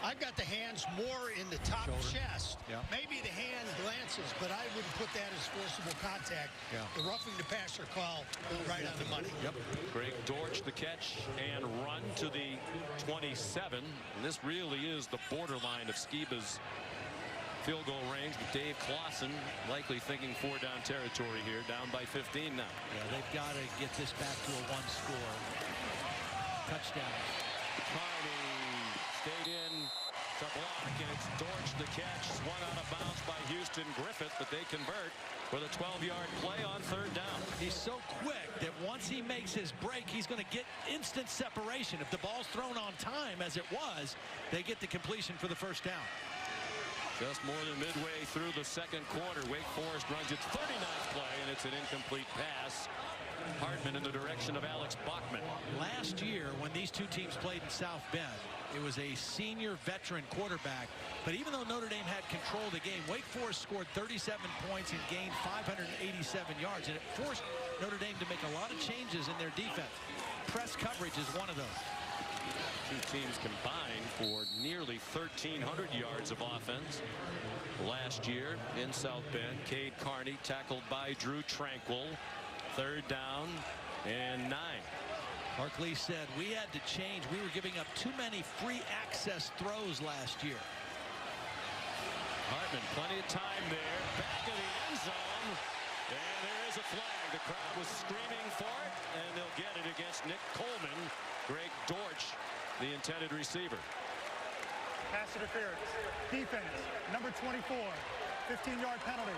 Speaker 8: I've got the hands more in the top chest.
Speaker 2: Yeah.
Speaker 8: Maybe the hand glances, but I wouldn't put that as forcible contact.
Speaker 2: Yeah.
Speaker 8: The roughing the passer call right on the money.
Speaker 2: Yep.
Speaker 4: Greg Dortch, the catch and run to the 27. And this really is the borderline of Skiba's field goal range. But Dave Clausen likely thinking 4-down territory here, down by 15 now.
Speaker 2: Yeah, they've got to get this back to a 1-score. Touchdown.
Speaker 4: Carney stayed in to block, and it's Dortch the catch, swung out of bounds by Houston Griffith, but they convert with a 12-yard play on 3rd down.
Speaker 2: He's so quick that once he makes his break, he's going to get instant separation. If the ball's thrown on time, as it was, they get the completion for the 1st down.
Speaker 4: Just more than midway through the 2nd quarter, Wake Forest runs its 39th play, and it's an incomplete pass. Hartman in the direction of Alex Bachman.
Speaker 2: Last year, when these two teams played in South Bend, it was a senior veteran quarterback. But even though Notre Dame had control of the game, Wake Forest scored 37 points and gained 587 yards. And it forced Notre Dame to make a lot of changes in their defense. Press coverage is one of those.
Speaker 4: Two teams combined for nearly 1,300 yards of offense last year in South Bend. Cade Carney tackled by Drew Tranquil. 3rd down and 9.
Speaker 2: Mark Lee said we had to change. We were giving up too many free access throws last year.
Speaker 4: Hartman, plenty of time there. Back in the end zone. And there is a flag. The crowd was screaming for it, and they'll get it against Nick Coleman. Greg Dortch, the intended receiver.
Speaker 6: Pass interference. Defense, number 24. 15-yard penalty.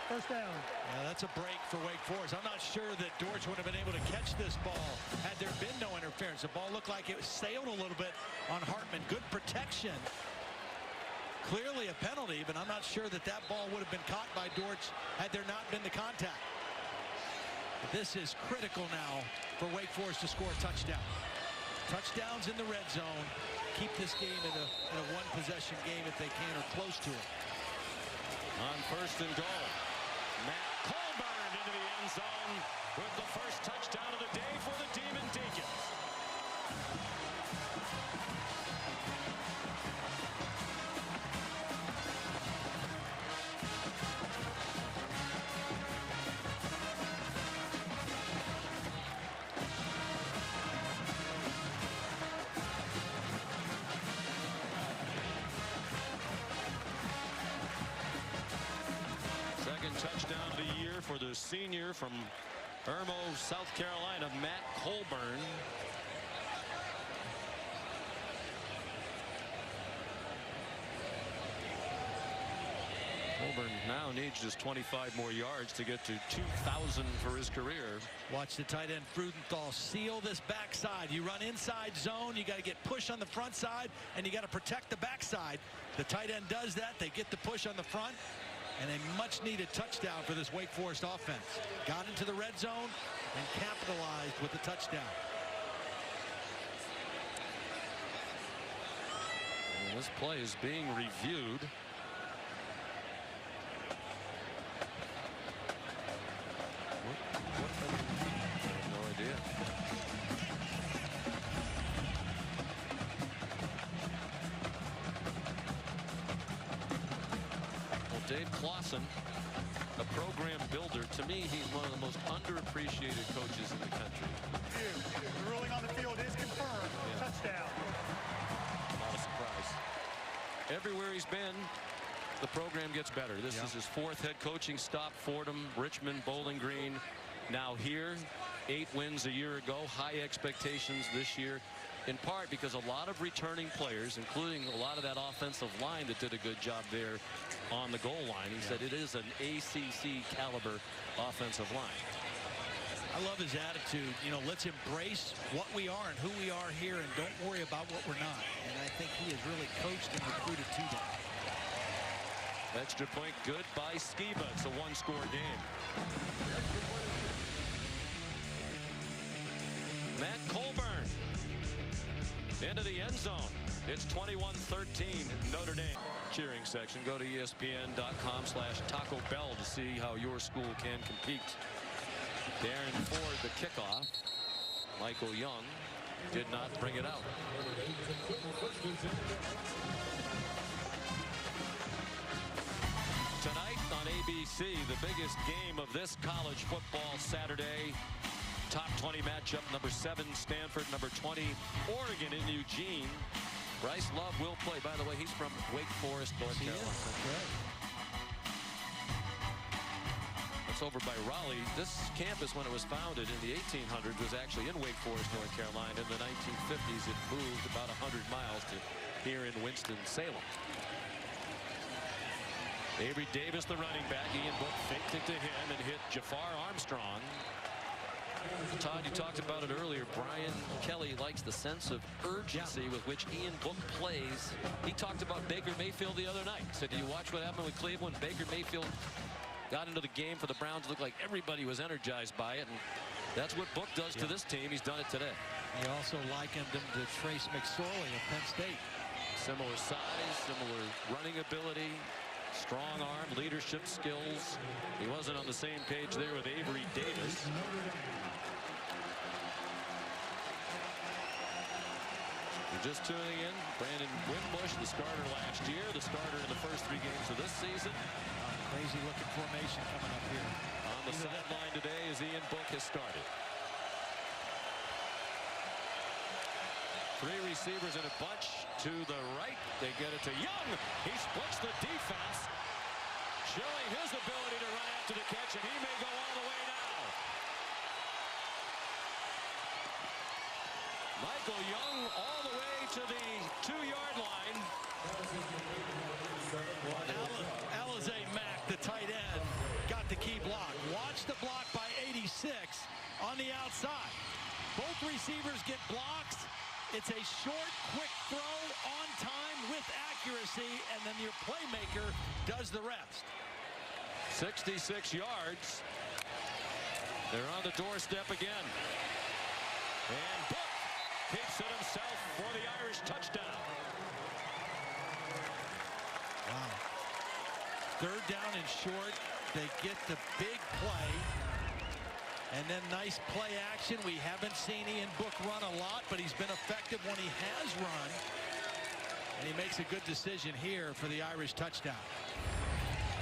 Speaker 6: 1st down.
Speaker 2: Yeah, that's a break for Wake Forest. I'm not sure that Dortch would have been able to catch this ball had there been no interference. The ball looked like it sailed a little bit on Hartman. Good protection. Clearly a penalty, but I'm not sure that that ball would have been caught by Dortch had there not been the contact. But this is critical now for Wake Forest to score a touchdown. Touchdowns in the red zone. Keep this game in a one-possession game if they can, or close to it.
Speaker 4: On 1st and goal, Matt Colburn into the end zone with the first touchdown of the day for the Demon Deacons. Touchdown of the year for the senior from Irmo, South Carolina, Matt Colburn. Colburn now needs just 25 more yards to get to 2,000 for his career.
Speaker 2: Watch the tight end Frudenthal seal this backside. You run inside zone, you got to get push on the front side, and you got to protect the backside. The tight end does that. They get the push on the front. And a much-needed touchdown for this Wake Forest offense. Got into the red zone and capitalized with the touchdown.
Speaker 4: And this play is being reviewed. I have no idea. Dave Clawson, a program builder. To me, he's one of the most underappreciated coaches in the country.
Speaker 6: The ruling on the field is confirmed.
Speaker 4: Yeah.
Speaker 6: Touchdown.
Speaker 4: Not a surprise. Everywhere he's been, the program gets better. This is his 4th head coaching stop. Fordham, Richmond, Bowling Green. Now here, 8 wins a year ago. High expectations this year, in part because a lot of returning players, including a lot of that offensive line that did a good job there on the goal line. He said it is an ACC caliber offensive line.
Speaker 2: I love his attitude. You know, let's embrace what we are and who we are here, and don't worry about what we're not. And I think he has really coached and recruited to that.
Speaker 4: Extra point good by Skiba. It's a 1-score game. Matt Colburn into the end zone. It's 21-13 Notre Dame. Cheering section. Go to ESPN.com/Taco Bell to see how your school can compete. Darren Ford, the kickoff. Michael Young did not bring it out. Tonight on ABC, the biggest game of this college football Saturday. Top 20 matchup. Number 7 Stanford, number 20 Oregon in Eugene. Bryce Love will play. By the way, he's from Wake Forest, North Carolina. That's over by Raleigh. This campus, when it was founded in the 1800s, was actually in Wake Forest, North Carolina. In the 1950s, it moved about 100 miles to here in Winston-Salem. Avery Davis, the running back. Ian Book faked it to him and hit Jafar Armstrong. Todd, you talked about it earlier. Brian Kelly likes the sense of urgency with which Ian Book plays. He talked about Baker Mayfield the other night. Said, do you watch what happened with Cleveland? Baker Mayfield got into the game for the Browns. It looked like everybody was energized by it, and that's what Book does to this team. He's done it today.
Speaker 2: He also likened him to Trace McSorley of Penn State.
Speaker 4: Similar size, similar running ability, strong arm, leadership skills. He wasn't on the same page there with Avery Davis. You're just tuning in. Brandon Wimbush, the starter last year, the starter in the first 3 games of this season.
Speaker 2: Crazy looking formation coming up here.
Speaker 4: On the sideline today as Ian Book has started. 3 receivers in a bunch to the right. They get it to Young. He splits the defense, showing his ability to run after the catch, and he may go all the way now. Michael Young all the way to the 2-yard line.
Speaker 2: Alize Mack, the tight end, got the key block. Watch the block by 86 on the outside. Both receivers get blocks. It's a short, quick throw on time with accuracy, and then your playmaker does the rest.
Speaker 4: 66 yards. They're on the doorstep again. And Book keeps it himself for the Irish touchdown.
Speaker 2: Wow. 3rd down and short. They get the big play. And then nice play action. We haven't seen Ian Book run a lot, but he's been effective when he has run. And he makes a good decision here for the Irish touchdown.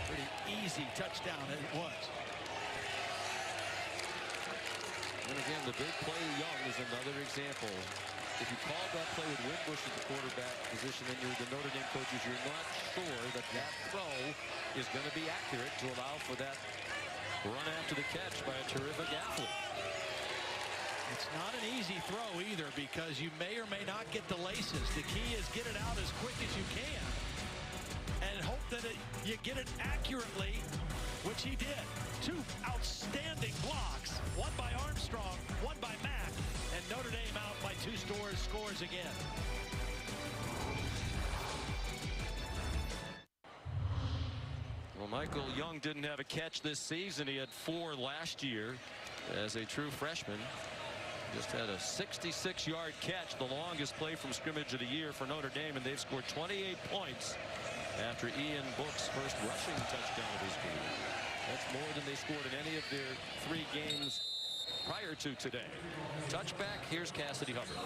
Speaker 2: Pretty easy touchdown it was.
Speaker 4: And again, the big play Young is another example. If you called that play with Wimbush at the quarterback position and you're the Notre Dame coaches, you're not sure that that throw is going to be accurate to allow for that run after the catch by a terrific athlete.
Speaker 2: It's not an easy throw either, because you may or may not get the laces. The key is get it out as quick as you can and hope that you get it accurately, which he did. 2 outstanding blocks, one by Armstrong, one by Mack, and Notre Dame out by 2 scores again.
Speaker 4: Well, Michael Young didn't have a catch this season. He had 4 last year as a true freshman. Just had a 66-yard catch, the longest play from scrimmage of the year for Notre Dame, and they've scored 28 points after Ian Book's first rushing touchdown of his career. That's more than they scored in any of their 3 games prior to today. Touchback, here's Cassidy Hubbard.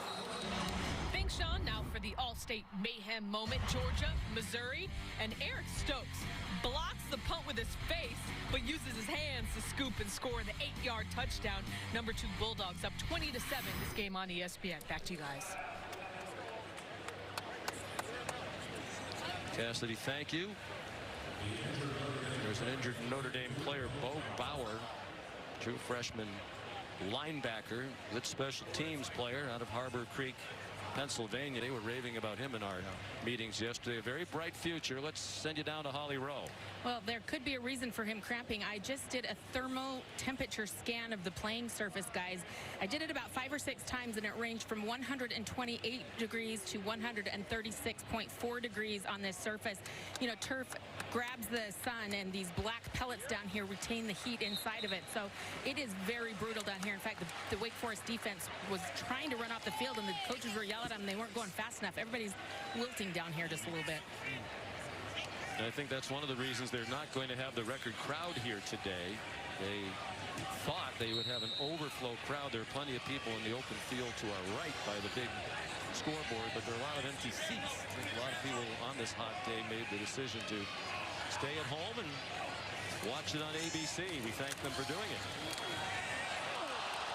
Speaker 5: Thanks, Sean. Now for for the All-State Mayhem moment. Georgia, Missouri, and Eric Stokes blocks the punt with his face, but uses his hands to scoop and score the 8-yard touchdown. Number 2 Bulldogs up 20-7 this game on ESPN. Back to you guys.
Speaker 4: Cassidy, thank you. There's an injured Notre Dame player, Bo Bauer, true freshman linebacker, good special teams player out of Harbor Creek, Pennsylvania. They were raving about him in our meetings yesterday. A very bright future. Let's send you down to Holly Rowe.
Speaker 3: Well, there could be a reason for him cramping. I just did a thermal temperature scan of the playing surface, guys. I did it about 5 or 6 times, and it ranged from 128 degrees to 136.4 degrees on this surface. You know, turf grabs the sun, and these black pellets down here retain the heat inside of it. So it is very brutal down here. In fact, the Wake Forest defense was trying to run off the field, and the coaches were yelling at them. They weren't going fast enough. Everybody's wilting down here just a little bit.
Speaker 4: And I think that's one of the reasons they're not going to have the record crowd here today. They thought they would have an overflow crowd. There are plenty of people in the open field to our right by the big scoreboard, but there are a lot of empty seats. I think a lot of people on this hot day made the decision to stay at home and watch it on ABC. We thank them for doing it.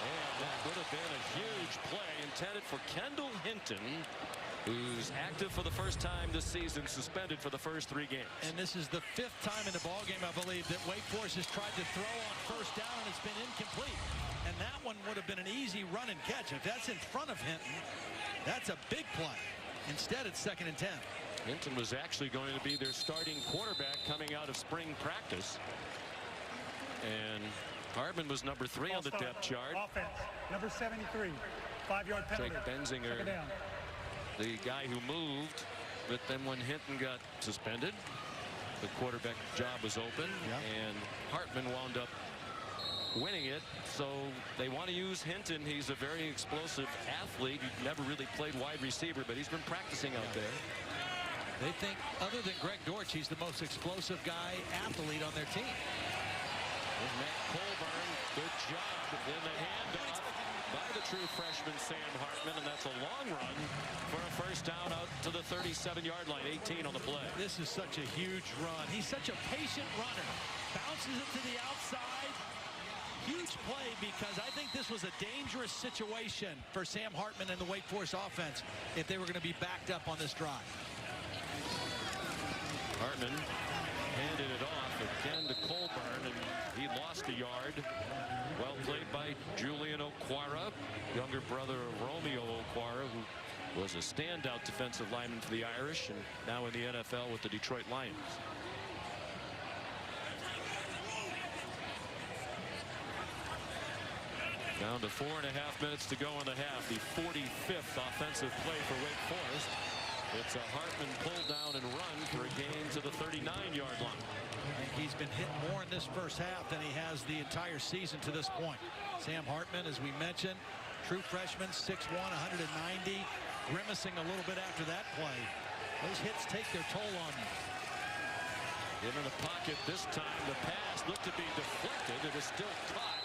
Speaker 4: And that would have been a huge play intended for Kendall Hinton, who's active for the first time this season, suspended for the first 3 games.
Speaker 2: And this is the 5th time in the ballgame, I believe, that Wake Forest has tried to throw on first down, and it's been incomplete. And that one would have been an easy run and catch. If that's in front of Hinton, that's a big play. Instead, it's 2nd and 10.
Speaker 4: Hinton was actually going to be their starting quarterback coming out of spring practice. And Hartman was number 3 on the depth chart.
Speaker 6: Offense, number 73, 5-yard penalty.
Speaker 4: Jake Benzinger, the guy who moved, but then when Hinton got suspended, the quarterback job was open, and Hartman wound up winning it. So they want to use Hinton. He's a very explosive athlete. He never really played wide receiver, but he's been practicing out there.
Speaker 2: They think, other than Greg Dortch, he's the most explosive guy, athlete on their team.
Speaker 4: There's Matt Colburn, good job in the handoff by the true freshman Sam Hartman, and that's a long run for a first down out to the 37-yard line, 18 on the play.
Speaker 2: This is such a huge run. He's such a patient runner. Bounces it to the outside. Huge play, because I think this was a dangerous situation for Sam Hartman and the Wake Forest offense if they were going to be backed up on this drive.
Speaker 4: Hartman handed it off again to Colburn, and he lost a yard. Well played by Julian Okwara, younger brother of Romeo Okwara, who was a standout defensive lineman for the Irish and now in the NFL with the Detroit Lions. Down to 4.5 minutes to go in the half. The 45th offensive play for Wake Forest. It's a Hartman pull down and run for a gain to the 39-yard line.
Speaker 2: He's been hit more in this first half than he has the entire season to this point. Sam Hartman, as we mentioned, true freshman, 6'1", 190, grimacing a little bit after that play. Those hits take their toll on you.
Speaker 4: In the pocket this time. The pass looked to be deflected. It is still caught.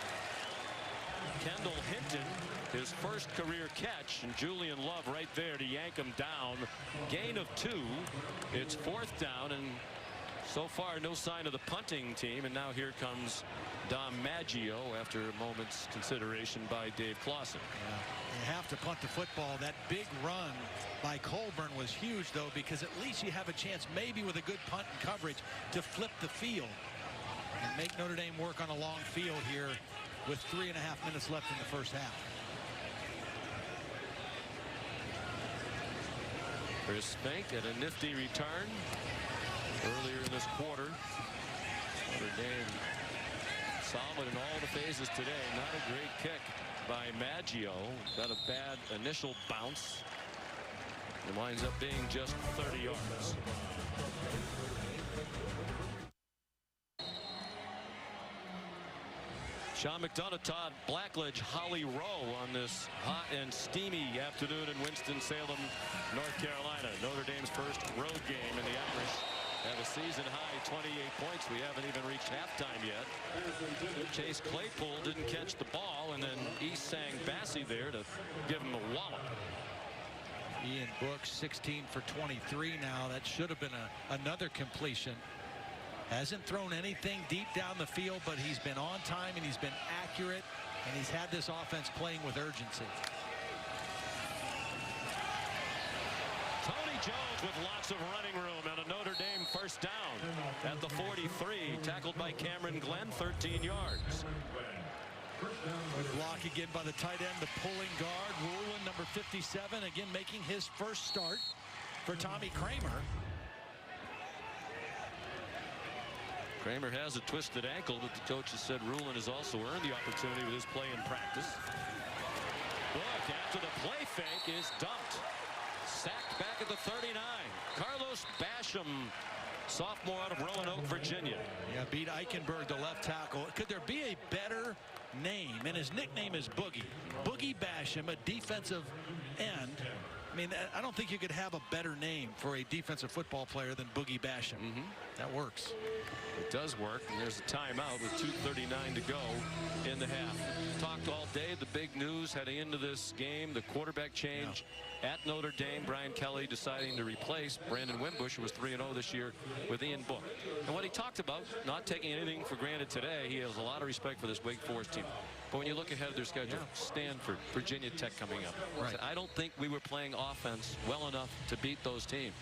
Speaker 4: Kendall Hinton, his first career catch, and Julian Love right there to yank him down. Gain of 2. It's 4th down, and so far no sign of the punting team. And now here comes Dom Maggio after a moment's consideration by Dave Clawson.
Speaker 2: You have to punt the football. That big run by Colburn was huge, though, because at least you have a chance, maybe with a good punt and coverage, to flip the field and make Notre Dame work on a long field here with 3.5 minutes left in the first half.
Speaker 4: Chris Fink at a nifty return earlier in this quarter. Notre Dame solid in all the phases today. Not a great kick by Maggio. Got a bad initial bounce. It winds up being just 30 yards. Sean McDonough, Todd Blackledge, Holly Rowe on this hot and steamy afternoon in Winston-Salem, North Carolina. Notre Dame's first road game, and the Irish have a season-high 28 points. We haven't even reached halftime yet. Chase Claypool didn't catch the ball, and then East sang Bassey there to give him a wallop.
Speaker 2: Ian Book 16 for 23 now. That should have been another completion. Hasn't thrown anything deep down the field, but he's been on time and he's been accurate, and he's had this offense playing with urgency.
Speaker 4: Tony Jones with lots of running room and a Notre Dame first down at the 43, tackled by Cameron Glenn, 13 yards.
Speaker 2: Good block again by the tight end, the pulling guard, Rulin, number 57, again making his first start for Tommy Kramer.
Speaker 4: Kramer has a twisted ankle, but the coach has said Rulin has also earned the opportunity with his play in practice. Look, after the play fake is dumped. Sacked back at the 39. Carlos Basham, sophomore out of Roanoke, Virginia.
Speaker 2: Yeah, beat Eichenberg, the left tackle. Could there be a better name? And his nickname is Boogie. Boogie Basham, a defensive end. I mean, I don't think you could have a better name for a defensive football player than Boogie Basham. That works.
Speaker 4: It does work, and there's a timeout with 2:39 to go in the half. Talked all day, the big news heading into this game, the quarterback change at Notre Dame. Brian Kelly deciding to replace Brandon Wimbush, who was 3-0 this year, with Ian Book. And what he talked about, not taking anything for granted today, he has a lot of respect for this Wake Forest team. But when you look ahead at their schedule, Stanford, Virginia Tech coming up.
Speaker 2: Right.
Speaker 4: I don't think we were playing offense well enough to beat those teams.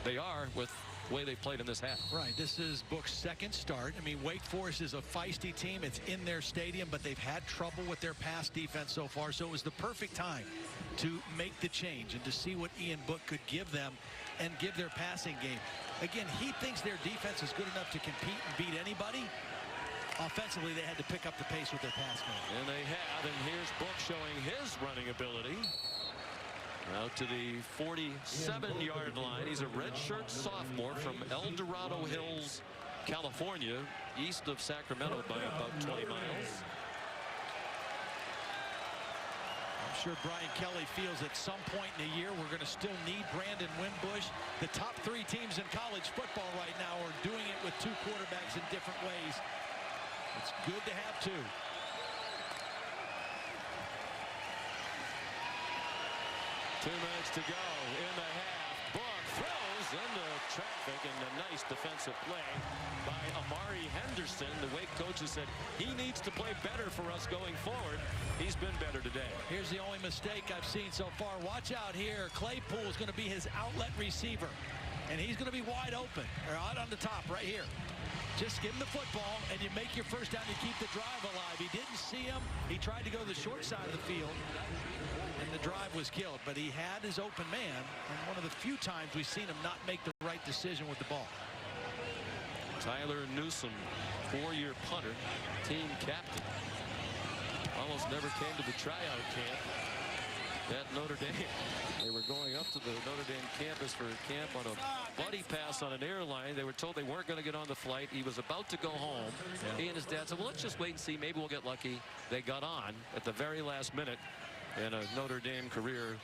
Speaker 4: They are with the way they played in this half.
Speaker 2: Right. This is Book's second start. I mean, Wake Forest is a feisty team. It's in their stadium, but they've had trouble with their pass defense so far. So it was the perfect time to make the change and to see what Ian Book could give them and give their passing game. Again, he thinks their defense is good enough to compete and beat anybody. Offensively, they had to pick up the pace with their pass game.
Speaker 4: And they have, and here's Book showing his running ability. Out to the 47-yard line. He's a redshirt sophomore from El Dorado Hills, California, east of Sacramento by about 20 miles.
Speaker 2: I'm sure Brian Kelly feels at some point in the year we're going to still need Brandon Wimbush. The top three teams in college football right now are doing it with two quarterbacks in different ways. It's good to have two.
Speaker 4: 2 minutes to go in the half. Book throws into traffic, and a nice defensive play by Amari Henderson. The Wake coaches said he needs to play better for us going forward. He's been better today.
Speaker 2: Here's the only mistake I've seen so far. Watch out here. Claypool is going to be his outlet receiver, and he's going to be wide open, or out on the top right here. Just give him the football, and you make your first down. You keep the drive alive. He didn't see him. He tried to go to the short side of the field, and the drive was killed. But he had his open man, and one of the few times we've seen him not make the right decision with the ball.
Speaker 4: Tyler Newsom, 4-year punter, team captain. Almost never came to the tryout camp at Notre Dame. They were going up to the Notre Dame campus for camp on a buddy pass on an airline. They were told they weren't going to get on the flight. He was about to go home. He and his dad said, well, let's just wait and see. Maybe we'll get lucky. They got on at the very last minute, and a Notre Dame career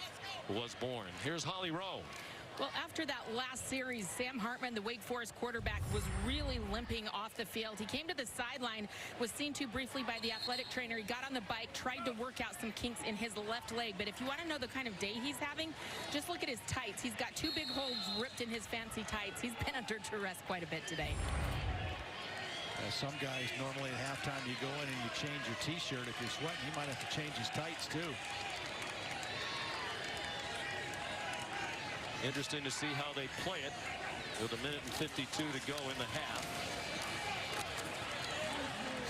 Speaker 4: was born. Here's Holly Rowe.
Speaker 3: Well, after that last series, Sam Hartman, the Wake Forest quarterback, was really limping off the field. He came to the sideline, was seen to briefly by the athletic trainer. He got on the bike, tried to work out some kinks in his left leg. But if you want to know the kind of day he's having, just look at his tights. He's got 2 big holes ripped in his fancy tights. He's been under duress quite a bit today.
Speaker 2: Some guys, normally at halftime, you go in and you change your T-shirt. If you're sweating, you might have to change his tights, too.
Speaker 4: Interesting to see how they play it with 1:52 to go in the half.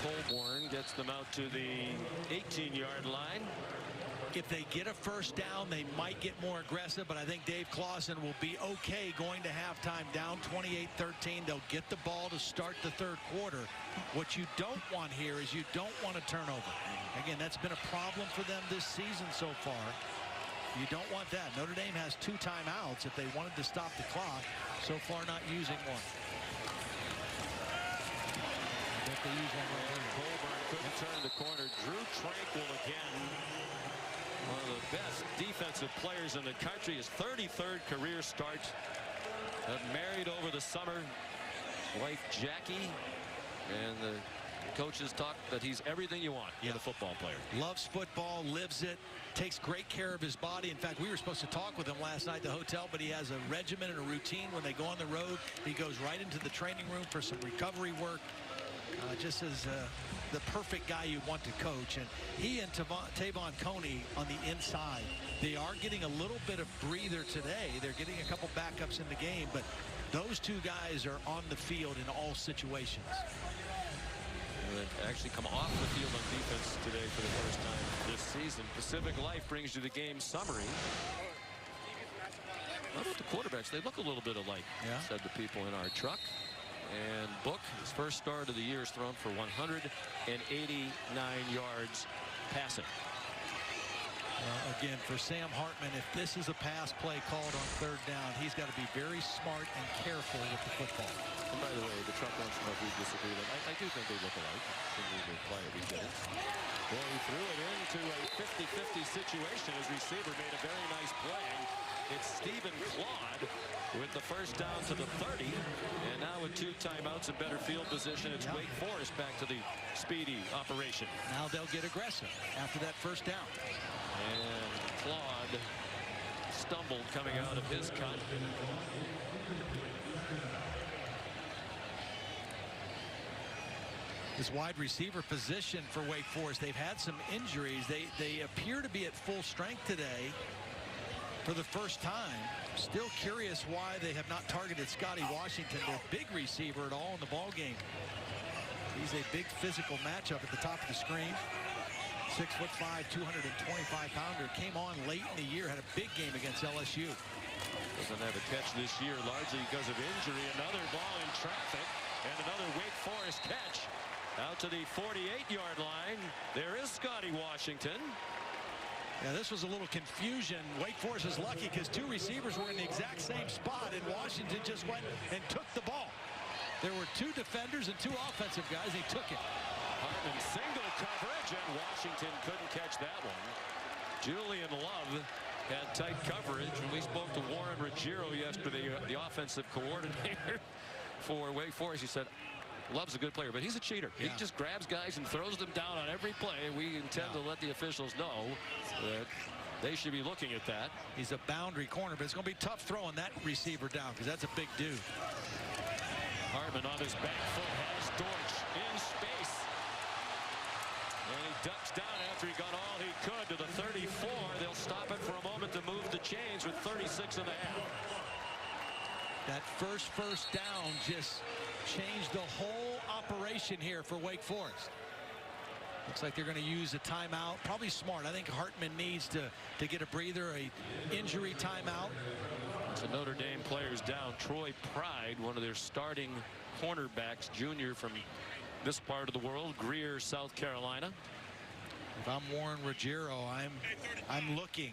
Speaker 4: Colborn gets them out to the 18-yard line.
Speaker 2: If they get a first down, they might get more aggressive, but I think Dave Clawson will be okay going to halftime down 28-13. They'll get the ball to start the third quarter. What you don't want here is you don't want a turnover. Again, that's been a problem for them this season so far. You don't want that. Notre Dame has 2 timeouts if they wanted to stop the clock. So far, not using one. I bet they use one right here.
Speaker 4: Colburn couldn't turn the corner. Drew Tranquil again. One of the best defensive players in the country. His 33rd career start. Married over the summer. Wife Jackie. And the coaches talk that he's everything you want in a football player.
Speaker 2: Loves football, lives it, takes great care of his body. In fact, we were supposed to talk with him last night at the hotel, but he has a regimen and a routine when they go on the road. He goes right into the training room for some recovery work. Just as the perfect guy you want to coach. And he and Tavon Coney on the inside, they are getting a little bit of breather today. They're getting a couple backups in the game, but those two guys are on the field in all situations.
Speaker 4: Actually come off the field on defense today for the first time this season. Pacific Life brings you the game summary. How about the quarterbacks? They look a little bit alike, said the people in our truck. And Book, his first start of the year, is thrown for 189 yards passing.
Speaker 2: Again, for Sam Hartman, if this is a pass play called on third down, he's got to be very smart and careful with the football.
Speaker 4: And by the way, the truck wants to know if we disagree. I do think they look alike. The play we did it. Well, he threw it into a 50-50 situation. His receiver made a very nice play. It's Stephen Claude with the first down to the 30. And now with 2 timeouts and better field position, it's Wake Forest back to the speedy operation.
Speaker 2: Now they'll get aggressive after that first down.
Speaker 4: And Claude stumbled coming out of his cut.
Speaker 2: This wide receiver position for Wake Forest, they've had some injuries. They appear to be at full strength today for the first time. Still curious why they have not targeted Scotty Washington, their big receiver, at all in the ball game. He's a big physical matchup at the top of the screen. 6'5", 225-pounder, came on late in the year, had a big game against LSU.
Speaker 4: Doesn't have a catch this year, largely because of injury. Another ball in traffic, and another Wake Forest catch out to the 48-yard line. There is Scotty Washington.
Speaker 2: Yeah, this was a little confusion. Wake Forest is lucky because 2 receivers were in the exact same spot, and Washington just went and took the ball. There were 2 defenders and 2 offensive guys. He took it.
Speaker 4: Hartman single coverage, and Washington couldn't catch that one. Julian Love had tight coverage. When we spoke to Warren Ruggiero yesterday, the offensive coordinator for Wake Forest, he said, Love's a good player, but he's a cheater. He just grabs guys and throws them down on every play. We intend to let the officials know that they should be looking at that.
Speaker 2: He's a boundary corner, but it's going to be tough throwing that receiver down because that's a big dude.
Speaker 4: Hartman on his back foot has Dortch in space. And he ducks down after he got all he could to the 34. They'll stop it for a moment to move the chains with 36 and a half.
Speaker 2: That first down just changed the whole operation here for Wake Forest. Looks like they're going to use a timeout. Probably smart. I think Hartman needs to get a breather, a injury timeout.
Speaker 4: So Notre Dame players down. Troy Pride, one of their starting cornerbacks, junior from this part of the world, Greer, South Carolina.
Speaker 2: If I'm Warren Ruggiero, I'm looking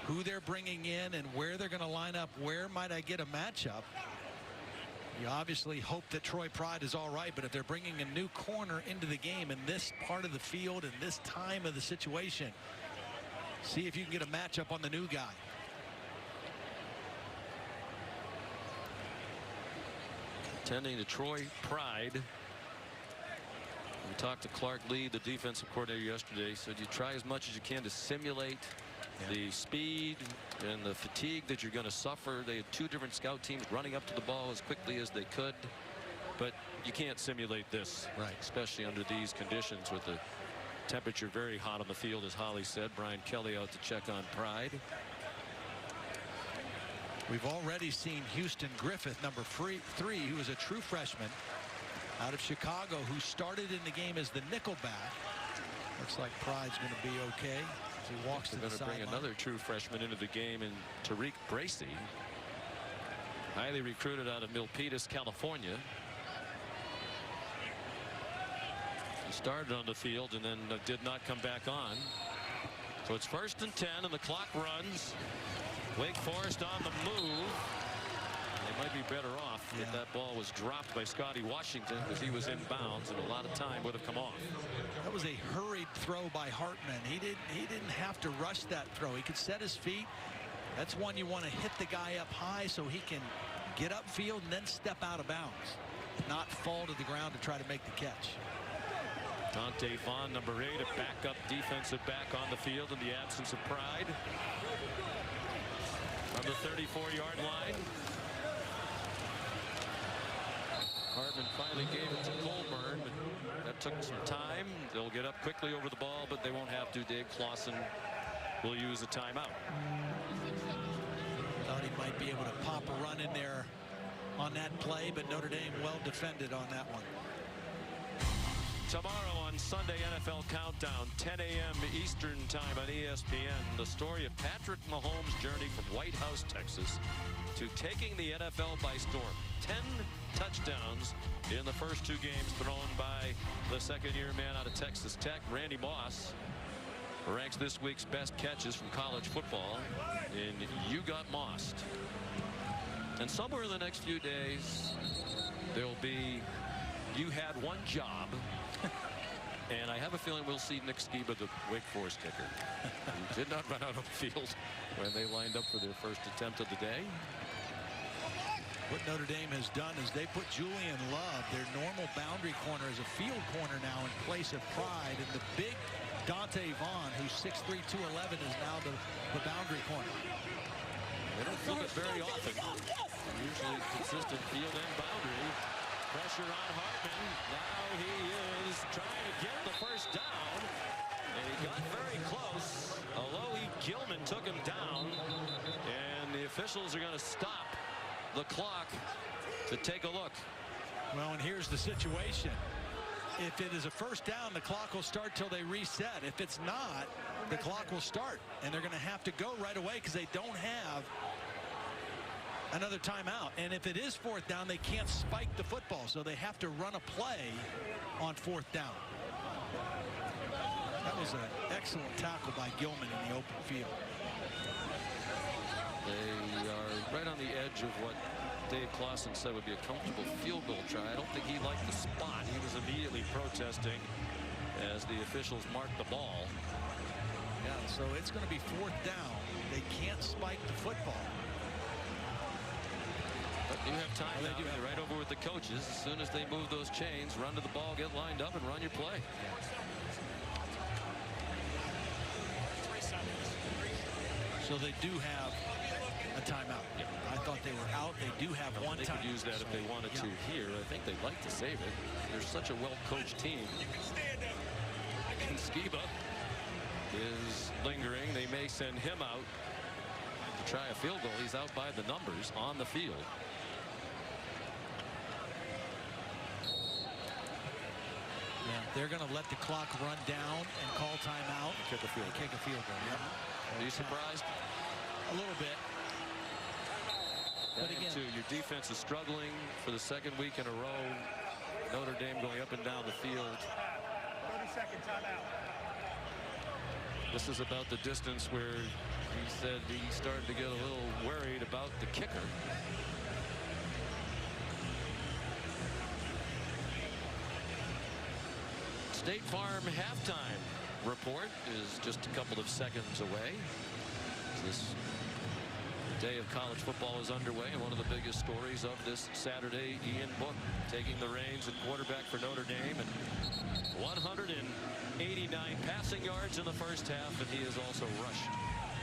Speaker 2: who they're bringing in and where they're going to line up. Where might I get a matchup? You obviously hope that Troy Pride is all right, but if they're bringing a new corner into the game in this part of the field and this time of the situation, see if you can get a matchup on the new guy.
Speaker 4: Tending to Troy Pride. We talked to Clark Lee, the defensive coordinator, yesterday. Said you try as much as you can to simulate the speed and the fatigue that you're going to suffer. They had 2 different scout teams running up to the ball as quickly as they could, but you can't simulate this, especially under these conditions with the temperature very hot on the field, as Holly said. Brian Kelly out to check on Pride.
Speaker 2: We've already seen Houston Griffith, number 3, who is a true freshman out of Chicago, who started in the game as the nickelback. Looks like Pride's going to be okay. He walks to the sideline.
Speaker 4: Going to bring another true freshman into the game in Tariq Bracy, highly recruited out of Milpitas, California. He started on the field and then did not come back on. So it's 1st and 10 and the clock runs. Wake Forest on the move. They might be better off if that ball was dropped by Scotty Washington, because he was in bounds and a lot of time would have come off.
Speaker 2: That was a hurried throw by Hartman. He didn't have to rush that throw. He could set his feet. That's one you want to hit the guy up high so he can get upfield and then step out of bounds, not fall to the ground to try to make the catch.
Speaker 4: Dante Vaughn, number 8, a backup defensive back on the field in the absence of Pride. From the 34-yard line. Hartman finally gave it to Colburn, but that took some time. They'll get up quickly over the ball, but they won't have to. Dave Clawson will use a timeout.
Speaker 2: Thought he might be able to pop a run in there on that play, but Notre Dame well defended on that one.
Speaker 4: Tomorrow on Sunday NFL Countdown, 10 a.m. Eastern Time on ESPN, the story of Patrick Mahomes' journey from White House, Texas, to taking the NFL by storm. 10 touchdowns in the first 2 games thrown by the second-year man out of Texas Tech. Randy Moss ranks this week's best catches from college football in You Got Mossed. And somewhere in the next few days, there'll be You Had One Job. And I have a feeling we'll see Nick Skiba, the Wake Forest kicker, who did not run out on the field when they lined up for their first attempt of the day.
Speaker 2: What Notre Dame has done is they put Julian Love, their normal boundary corner, as a field corner now in place of Pride. And the big Dante Vaughn, who's 6'3", 211, is now the boundary corner.
Speaker 4: They don't flip it very often. Usually consistent field and boundary. Pressure on Hartman. Now he is trying to get the first down. And he got very close. Alohi Gilman took him down. And the officials are going to stop the clock to take a look.
Speaker 2: Well, and here's the situation. If it is a first down, the clock will start till they reset. If it's not, the clock will start. And they're going to have to go right away because they don't have another timeout. And if it is 4th down, they can't spike the football. So they have to run a play on 4th down. That was an excellent tackle by Gilman in the open field.
Speaker 4: They are right on the edge of what Dave Clawson said would be a comfortable field goal try. I don't think he liked the spot. He was immediately protesting as the officials marked the ball.
Speaker 2: Yeah, so it's going to be 4th down. They can't spike the football.
Speaker 4: But you have time now. You're right over with the coaches. As soon as they move those chains, run to the ball, get lined up, and run your play.
Speaker 2: So they do have a timeout.
Speaker 4: Yeah.
Speaker 2: I thought they were out. They do have one
Speaker 4: They
Speaker 2: time.
Speaker 4: could use that if they wanted to here. I think they'd like to save it. They're such a well-coached team. And Skiba is lingering. They may send him out to try a field goal. He's out by the numbers on the field.
Speaker 2: Yeah, they're going to let the clock run down and call timeout.
Speaker 4: Kick a field goal.
Speaker 2: Kick a field goal. Yeah.
Speaker 4: Are you surprised?
Speaker 2: A little bit. But again,
Speaker 4: your defense is struggling for the 2nd week in a row. Notre Dame going up and down the field.
Speaker 6: 30-second timeout.
Speaker 4: This is about the distance where he said he started to get a little worried about the kicker. State Farm halftime report is just a couple of seconds away. This day of college football is underway, and one of the biggest stories of this Saturday, Ian Book taking the reins at quarterback for Notre Dame, and 189 passing yards in the first half, and he has also rushed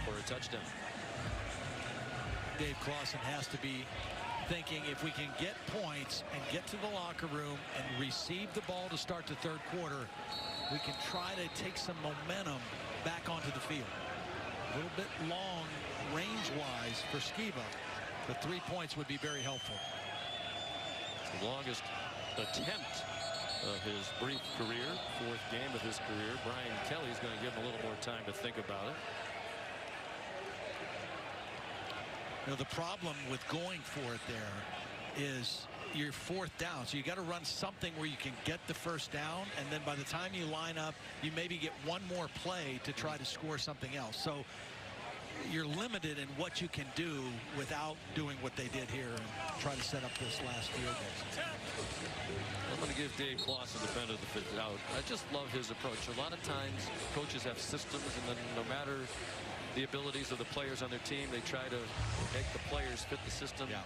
Speaker 4: for a touchdown.
Speaker 2: Dave Clawson has to be thinking, if we can get points and get to the locker room and receive the ball to start the 3rd quarter, we can try to take some momentum back onto the field. A little bit long range-wise for Skiba, but 3 points would be very helpful.
Speaker 4: The longest attempt of his brief career, 4th game of his career. Brian Kelly's going to give him a little more time to think about it.
Speaker 2: You know, the problem with going for it there is you're 4th down, so you got to run something where you can get the first down, and then by the time you line up, you maybe get one more play to try to score something else. So you're limited in what you can do without doing what they did here and try to set up this last field goal.
Speaker 4: I'm going to give Dave Clawson the benefit of the doubt. I just love his approach. A lot of times coaches have systems, and then no matter the abilities of the players on their team, they try to make the players fit the system.
Speaker 2: Yeah.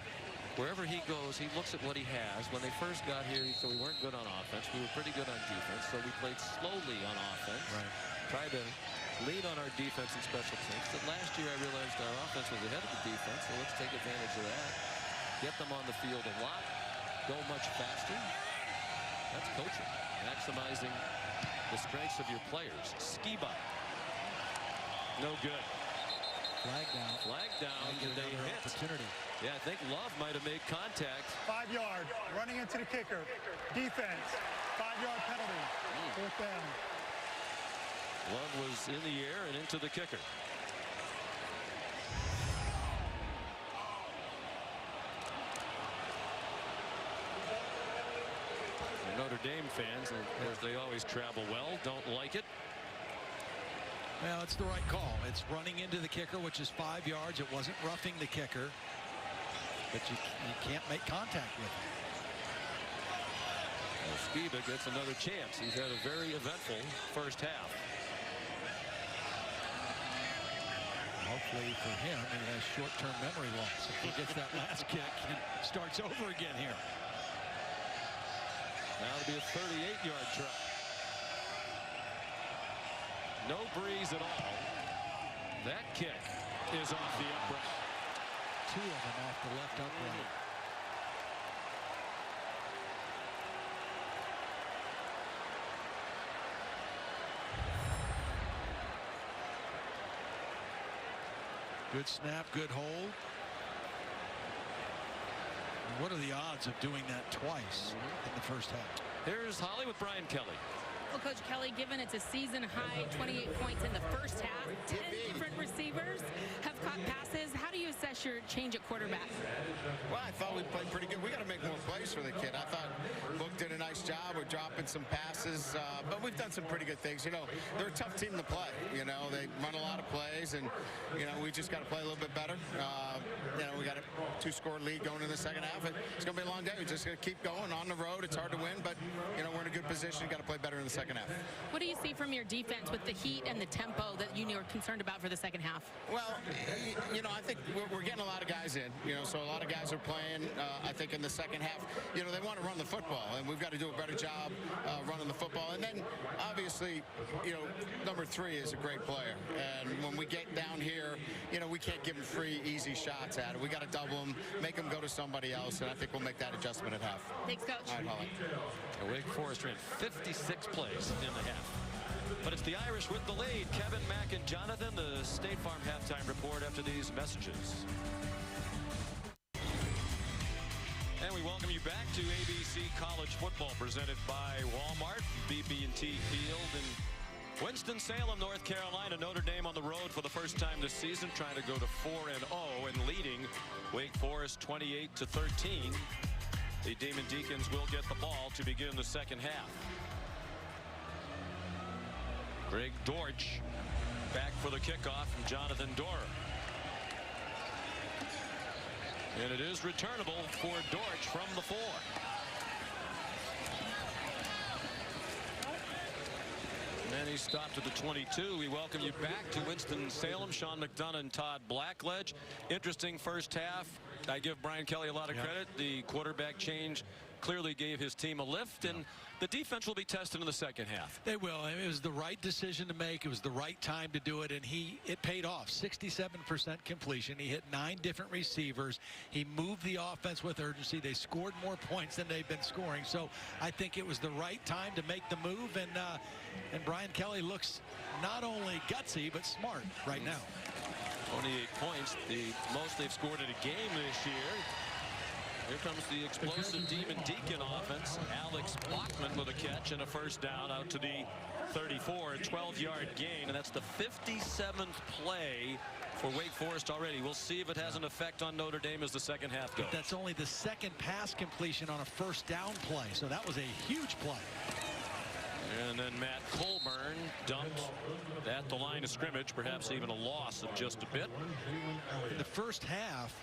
Speaker 4: wherever he goes, he looks at what he has. When they first got here, he said we weren't good on offense. We were pretty good on defense, so we played slowly on offense.
Speaker 2: Right.
Speaker 4: Tried to lean on our defense and special teams. But last year I realized our offense was ahead of the defense, so let's take advantage of that. Get them on the field a lot. Go much faster. That's coaching. Maximizing the strengths of your players. Skiba. No good.
Speaker 2: Flag down.
Speaker 4: Flag down. And they hit.
Speaker 2: Opportunity.
Speaker 4: Yeah, I think Love might have made contact.
Speaker 6: 5 yard. Running into the kicker. Defense. 5-yard penalty. Fourth down.
Speaker 4: Love was in the air and into the kicker. The Notre Dame fans, as they always travel well, don't like it.
Speaker 2: Well, it's the right call. It's running into the kicker, which is 5 yards. It wasn't roughing the kicker, but you can't make contact with him.
Speaker 4: Well, Skiba gets another chance. He's had a very eventful first half.
Speaker 2: Hopefully for him, he has short-term memory loss. If he gets that last kick and starts over again here.
Speaker 4: That'll be a 38-yard try. No breeze at all. That kick is off the upright.
Speaker 2: 2 of them off the left upright. Good snap, good hold. What are the odds of doing that twice in the first half?
Speaker 4: Here's Holly with Brian Kelly.
Speaker 3: Well, Coach Kelly, given it's a season high 28 points in the first half, 10 different receivers have caught passes. How do you assess your change at quarterback?
Speaker 9: Well, I thought we played pretty good. We got to make more plays for the kid. I thought Book did a nice job with dropping some passes, but we've done some pretty good things. You know, they're a tough team to play. You know, they run a lot of plays, and, you know, we just got to play a little bit better. You know, we got a 2-score lead going in the second half. It's going to be a long day. We just got to keep going on the road. It's hard to win, but, you know, we're in a good position. Got to play better in the second half.
Speaker 3: What do you see from your defense with the heat and the tempo that you are concerned about for the second half?
Speaker 9: Well, you know, I think we're getting a lot of guys in, you know, so a lot of guys are playing, I think, in the second half. You know, they want to run the football, and we've got to do a better job running the football. And then, obviously, you know, number 3 is a great player. And when we get down here, you know, we can't give them free, easy shots at it. We got to double them, make them go to somebody else, and I think we'll make that adjustment at half.
Speaker 3: Thanks, Coach.
Speaker 9: All right, Holly.
Speaker 4: Wake Forest ran 56 plays in the half. But it's the Irish with the lead. Kevin, Mack, and Jonathan, the State Farm halftime report after these messages. And we welcome you back to ABC College Football, presented by Walmart, BB&T Field in Winston-Salem, North Carolina. Notre Dame on the road for the first time this season, trying to go to 4-0 and leading Wake Forest 28-13. The Demon Deacons will get the ball to begin the second half. Greg Dortch back for the kickoff from Jonathan Dorer. And it is returnable for Dortch from the 4. And he stopped at the 22. We welcome you back to Winston-Salem. Sean McDonough and Todd Blackledge. Interesting first half. I give Brian Kelly a lot of credit. The quarterback change clearly gave his team a lift, and the defense will be tested in the second half.
Speaker 2: They will. I mean, it was the right decision to make. It was the right time to do it, and it paid off. 67% completion. He hit 9 different receivers. He moved the offense with urgency. They scored more points than they've been scoring. So I think it was the right time to make the move, and Brian Kelly looks not only gutsy but smart right now.
Speaker 4: 28 points, the most they've scored in a game this year. Here comes the explosive Demon Deacon offense. Alex Bachman with a catch and a first down out to the 34, a 12-yard gain, and that's the 57th play for Wake Forest already. We'll see if it has an effect on Notre Dame as the second half goes.
Speaker 2: But that's only the second pass completion on a first down play, so that was a huge play.
Speaker 4: And then Matt Colburn dumped at the line of scrimmage, perhaps even a loss of just a bit.
Speaker 2: In the first half,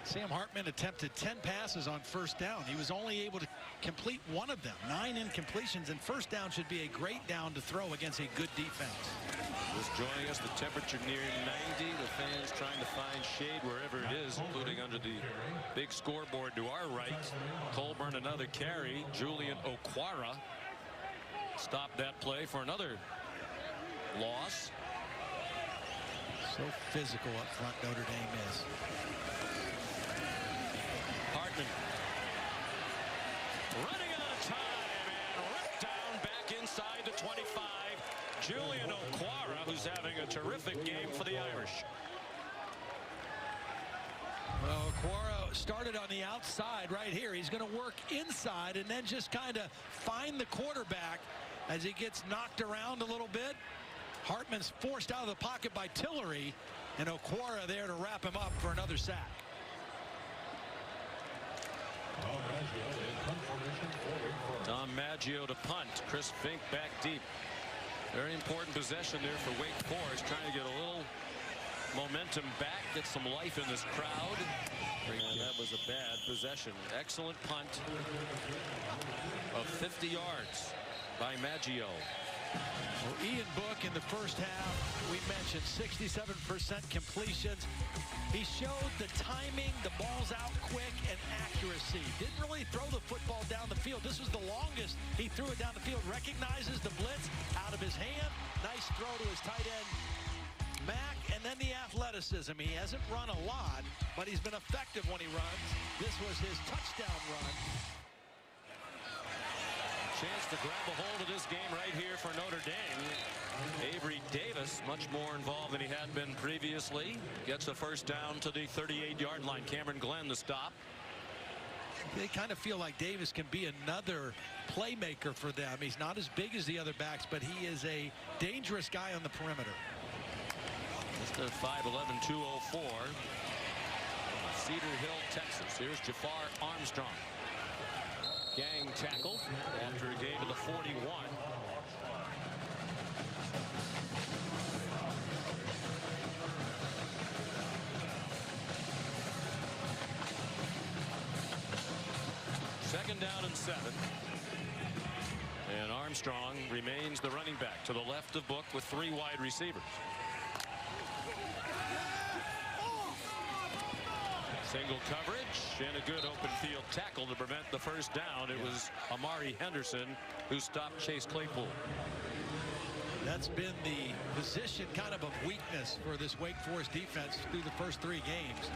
Speaker 2: Sam Hartman attempted 10 passes on first down. He was only able to complete 1 of them. 9 incompletions, and first down should be a great down to throw against a good defense.
Speaker 4: Just joining us, the temperature near 90. The fans trying to find shade wherever it is, including under the big scoreboard to our right. Colburn another carry. Julian Okwara stopped that play for another loss.
Speaker 2: So physical up front, Notre Dame is.
Speaker 4: Hartman running out of time and ripped down back inside the 25. Julian Okwara, who's having a terrific game for the Irish.
Speaker 2: Well, Okwara started on the outside right here. He's going to work inside and then just kind of find the quarterback as he gets knocked around a little bit. Hartman's forced out of the pocket by Tillery, and Okwara there to wrap him up for another sack.
Speaker 4: Tom Maggio to punt. Chris Fink back deep. Very important possession there for Wake Forest, trying to get a little momentum back, get some life in this crowd. And that was a bad possession. Excellent punt of 50 yards by Maggio.
Speaker 2: Well, Ian Book in the first half, we mentioned 67% completions. He showed the timing, the ball's out quick, and accuracy. Didn't really throw the football down the field. This was the longest he threw it down the field. Recognizes the blitz out of his hand. Nice throw to his tight end, Mack, and then the athleticism. He hasn't run a lot, but he's been effective when he runs. This was his touchdown run.
Speaker 4: Chance to grab a hold of this game right here for Notre Dame. Avery Davis, much more involved than he had been previously, gets a first down to the 38-yard line. Cameron Glenn the stop.
Speaker 2: They kind of feel like Davis can be another playmaker for them. He's not as big as the other backs, but he is a dangerous guy on the perimeter.
Speaker 4: Just a 5'11", 204. Cedar Hill, Texas. Here's Jafar Armstrong. Gang tackle after a gain to the 41. Second down and 7. And Armstrong remains the running back to the left of Book with 3 wide receivers. Single coverage and a good open field tackle to prevent the first down. It was Amari Henderson who stopped Chase Claypool.
Speaker 2: That's been the position kind of weakness for this Wake Forest defense through the first 3 games.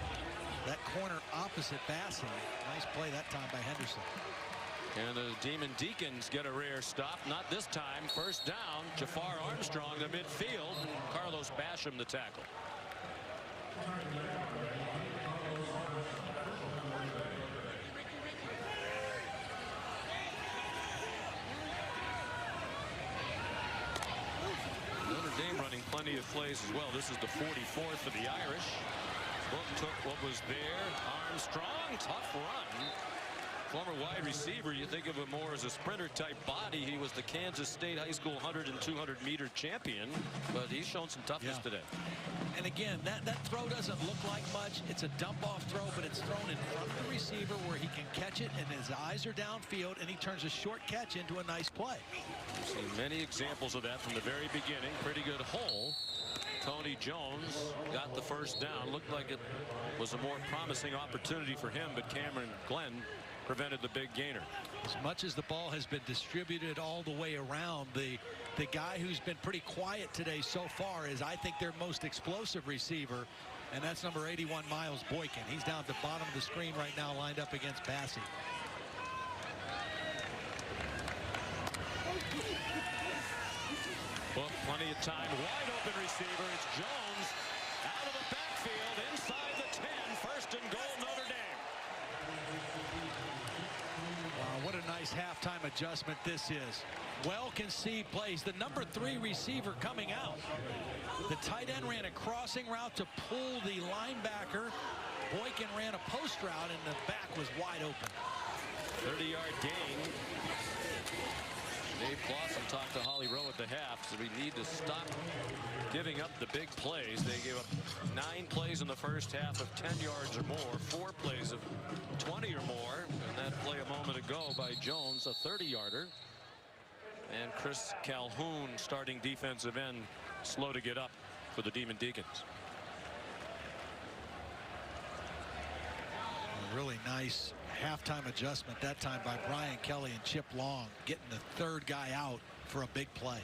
Speaker 2: That corner opposite Bassey. Nice play that time by Henderson.
Speaker 4: And the Demon Deacons get a rare stop. Not this time. First down. Jafar Armstrong to midfield. Carlos Basham the tackle. Notre Dame running plenty of plays as well. This is the 44th for the Irish. Book took what was there. Armstrong, tough run. Former wide receiver, you think of him more as a sprinter type body. He was the Kansas State High School 100 and 200 meter champion, but he's shown some toughness today.
Speaker 2: And again, that throw doesn't look like much. It's a dump off throw, but it's thrown in front of the receiver where he can catch it and his eyes are downfield, and he turns a short catch into a nice play.
Speaker 4: We've seen many examples of that from the very beginning. Pretty good hole. Tony Jones got the first down. Looked like it was a more promising opportunity for him, but Cameron Glenn prevented the big gainer.
Speaker 2: As much as the ball has been distributed all the way around, the guy who's been pretty quiet today so far is, I think, their most explosive receiver, and that's number 81, Miles Boykin. He's down at the bottom of the screen right now, lined up against Bassey.
Speaker 4: Well, plenty of time. Wide open receiver. It's Jones out of the backfield inside the 10. First and goal, Notre Dame.
Speaker 2: Wow, what a nice halftime adjustment this is. Well-conceived plays. The number 3 receiver coming out. The tight end ran a crossing route to pull the linebacker. Boykin ran a post route, and the back was wide open.
Speaker 4: 30-yard gain. Dave Clawson talked to Holly Rowe at the half, so we need to stop giving up the big plays. They gave up 9 plays in the first half of 10 yards or more, 4 plays of 20 or more, and that play a moment ago by Jones, a 30-yarder. And Chris Calhoun, starting defensive end, slow to get up for the Demon Deacons.
Speaker 2: A really nice halftime adjustment that time by Brian Kelly and Chip Long, getting the third guy out for a big play.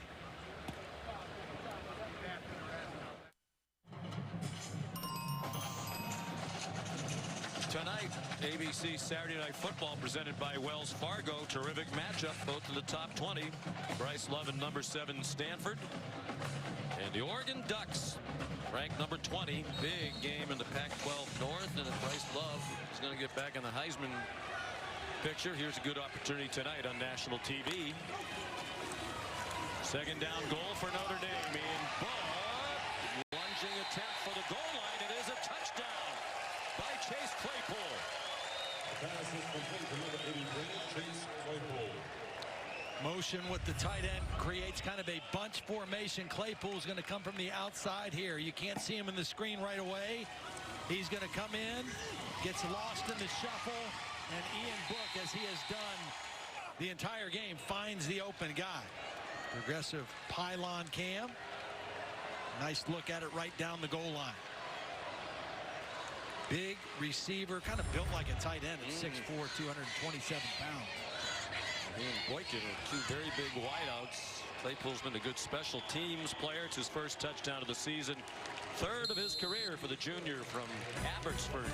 Speaker 4: Tonight, ABC Saturday Night Football presented by Wells Fargo. Terrific matchup, both in the top 20. Bryce Love and number 7 Stanford. And the Oregon Ducks, ranked number 20. Big game in the Pac-12 North. And if Bryce Love is going to get back in the Heisman picture, here's a good opportunity tonight on national TV. Second down goal for Notre Dame. Ian Book, lunging attempt for the goal line. It is a touchdown by Chase Claypool.
Speaker 2: Motion with the tight end creates kind of a bunch formation. Claypool's going to come from the outside here. You can't see him in the screen right away. He's going to come in, gets lost in the shuffle, and Ian Book, as he has done the entire game, finds the open guy. Progressive pylon cam. Nice look at it right down the goal line. Big receiver, kind of built like a tight end at 6'4", 227 pounds.
Speaker 4: Ian Boykin with 2 very big wideouts. Claypool's been a good special teams player. It's his first touchdown of the season. 3rd of his career for the junior from Abbotsford,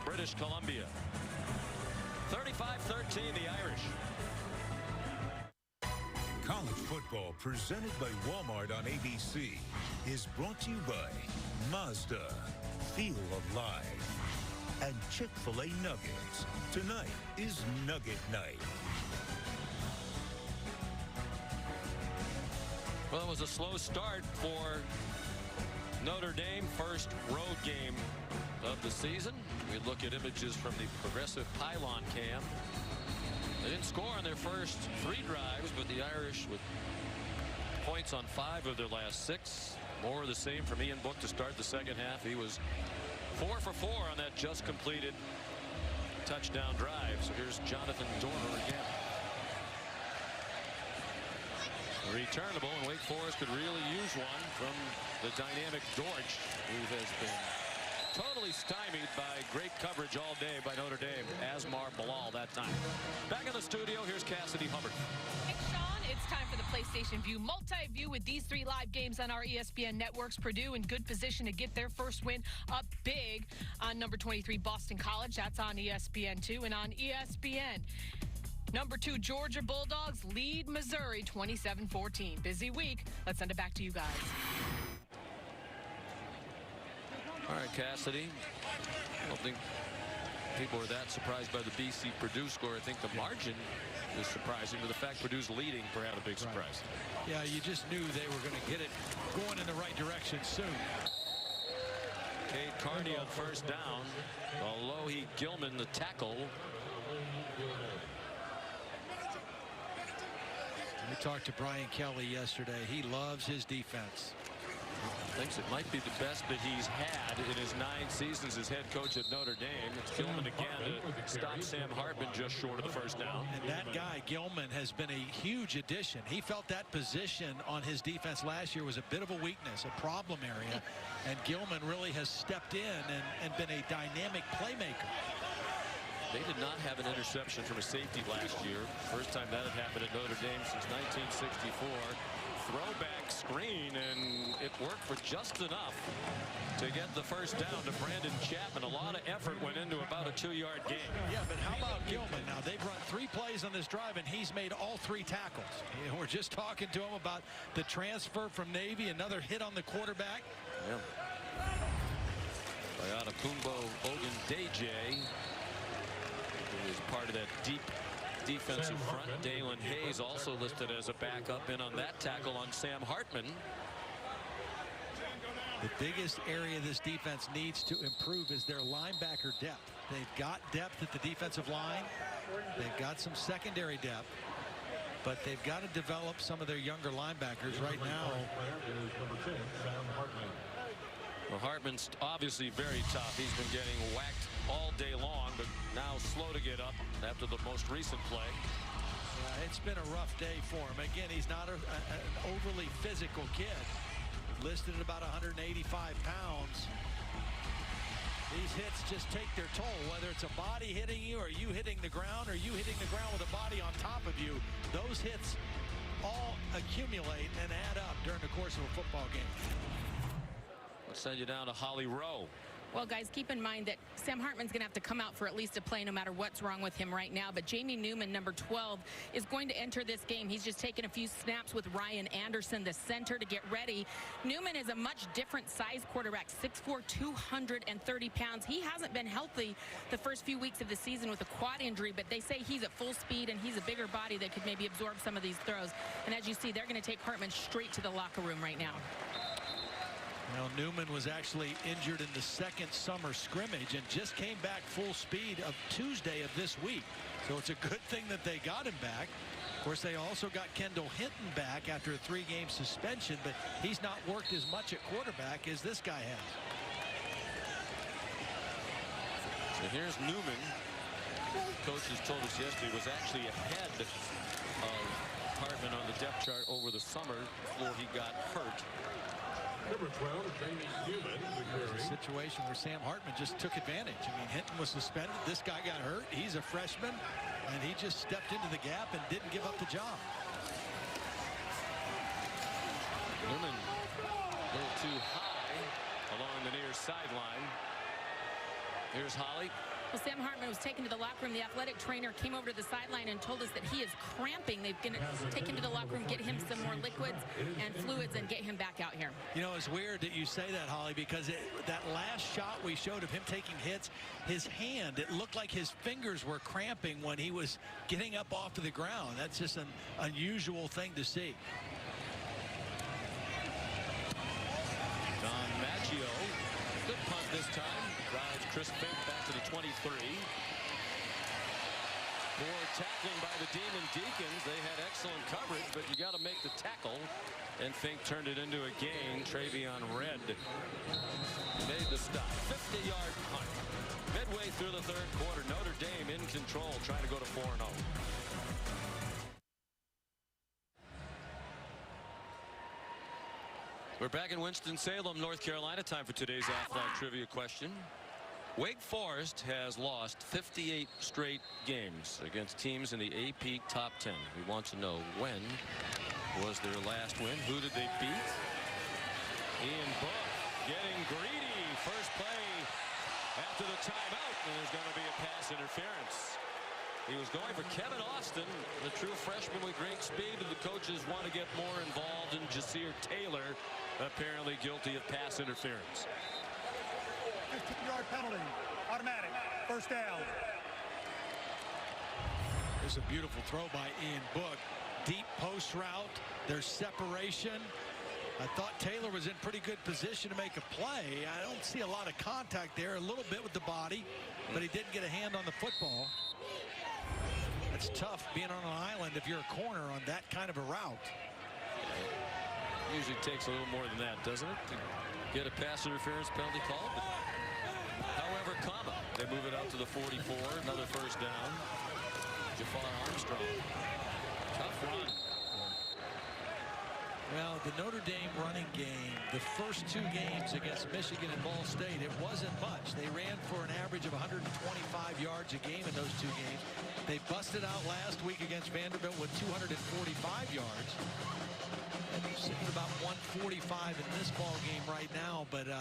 Speaker 4: British Columbia. 35-13, the Irish.
Speaker 7: College football presented by Walmart on ABC is brought to you by Mazda, Feel Alive, and Chick-fil-A Nuggets. Tonight is Nugget Night.
Speaker 4: Well, it was a slow start for Notre Dame. First road game of the season. We look at images from the progressive pylon cam. They didn't score on their first 3 drives, but the Irish with points on 5 of their last 6. More of the same from Ian Book to start the second half. He was 4 for 4 on that just completed touchdown drive. So here's Jonathan Dorner again. Returnable, and Wake Forest could really use one from the dynamic Dortch, who has been totally stymied by great coverage all day by Notre Dame. Asmar Bilal that time. Back in the studio, here's Cassidy Hubbard.
Speaker 5: Hey, Sean, it's time for the PlayStation View Multi-View with these 3 live games on our ESPN networks. Purdue in good position to get their first win up big on number 23 Boston College. That's on ESPN2 and on ESPN. Number 2 Georgia Bulldogs lead Missouri 27-14. Busy week. Let's send it back to you guys.
Speaker 4: All right, Cassidy. I don't think people were that surprised by the BC Purdue score. I think the margin is surprising, but the fact Purdue's leading perhaps a big surprise.
Speaker 2: Yeah, you just knew they were going to get it going in the right direction soon.
Speaker 4: Cade Carney on first down. Alohi Gilman the tackle.
Speaker 2: We talked to Brian Kelly yesterday. He loves his defense.
Speaker 4: Thinks it might be the best that he's had in his 9 seasons as head coach at Notre Dame. It's Gilman again to stop Sam Hartman just short of the first down.
Speaker 2: And that guy, Gilman, has been a huge addition. He felt that position on his defense last year was a bit of a weakness, a problem area. And Gilman really has stepped in and been a dynamic playmaker.
Speaker 4: They did not have an interception from a safety last year. First time that had happened at Notre Dame since 1964. Throwback screen, and it worked for just enough to get the first down to Brandon Chapman. A lot of effort went into about a 2-yard gain.
Speaker 2: Yeah, but how about Gilman? Now, they've run 3 plays on this drive, and he's made all 3 tackles. You know, we're just talking to him about the transfer from Navy, another hit on the quarterback.
Speaker 4: Yeah. Bayatakumbo Ogundeje, who is part of that deep defensive front. Dalen Hayes also listed as a backup in on that tackle on Sam Hartman.
Speaker 2: The biggest area this defense needs to improve is their linebacker depth. They've got depth at the defensive line. They've got some secondary depth, but they've got to develop some of their younger linebackers right now.
Speaker 4: Well, Hartman's obviously very tough. He's been getting whacked all day long, but now slow to get up after the most recent play.
Speaker 2: Yeah, it's been a rough day for him. Again, he's not an overly physical kid, listed at about 185 pounds. These hits just take their toll, whether it's a body hitting you or you hitting the ground or you hitting the ground with a body on top of you. Those hits all accumulate and add up during the course of a football game.
Speaker 4: Let's send you down to Holly Rowe.
Speaker 3: Well, guys, keep in mind that Sam Hartman's going to have to come out for at least a play no matter what's wrong with him right now. But Jamie Newman, number 12, is going to enter this game. He's just taken a few snaps with Ryan Anderson, the center, to get ready. Newman is a much different size quarterback, 6'4", 230 pounds. He hasn't been healthy the first few weeks of the season with a quad injury, but they say he's at full speed and he's a bigger body that could maybe absorb some of these throws. And as you see, they're going to take Hartman straight to the locker room right now.
Speaker 2: Well, Newman was actually injured in the second summer scrimmage and just came back full speed of Tuesday of this week. So it's a good thing that they got him back. Of course, they also got Kendall Hinton back after a 3-game suspension, but he's not worked as much at quarterback as this guy has.
Speaker 4: So here's Newman. Coaches told us yesterday was actually ahead of Hartman on the depth chart over the summer before he got hurt.
Speaker 10: Number 12, Jamie Newman.
Speaker 2: It was a situation where Sam Hartman just took advantage. I mean, Hinton was suspended. This guy got hurt. He's a freshman, and he just stepped into the gap and didn't give up the job.
Speaker 4: Newman a little too high along the near sideline. Here's Holly.
Speaker 3: Well, Sam Hartman was taken to the locker room. The athletic trainer came over to the sideline and told us that he is cramping. They're going to take him to the locker room, get him some more liquids and fluids, and get him back out here. You know,
Speaker 2: it's weird that you say that, Holly, because that last shot we showed of him taking hits, his hand, it looked like his fingers were cramping when he was getting up off of the ground. That's just an unusual thing to see.
Speaker 4: Don Maggio, good punt this time. Drives Chris Fink back to the 23. Poor tackling by the Demon Deacons. They had excellent coverage, but you got to make the tackle. And Fink turned it into a gain. Travion Red made the stop. 50-yard punt. Midway through the third quarter, Notre Dame in control, trying to go to 4-0. We're back in Winston-Salem, North Carolina. Time for today's Aflac Trivia question. Wake Forest has lost 58 straight games against teams in the AP Top 10. We want to know, when was their last win? Who did they beat? Ian Book getting greedy. First play after the timeout, and there's going to be a pass interference. He was going for Kevin Austin, the true freshman with great speed, and the coaches want to get more involved in Jasir Taylor, apparently guilty of pass interference.
Speaker 6: 15-yard penalty, automatic, first down.
Speaker 2: There's a beautiful throw by Ian Book. Deep post route. There's separation. I thought Taylor was in pretty good position to make a play. I don't see a lot of contact there, a little bit with the body, but he didn't get a hand on the football. It's tough being on an island if you're a corner on that kind of a route.
Speaker 4: Usually takes a little more than that, doesn't it, to get a pass interference penalty call? However, they move it out to the 44. Another first down. Jafar Armstrong. Tough run.
Speaker 2: Well, the Notre Dame running game, the first 2 games against Michigan and Ball State, it wasn't much. They ran for an average of 125 yards a game in those 2 games. They busted out last week against Vanderbilt with 245 yards. Sitting about 145 in this ball game right now, but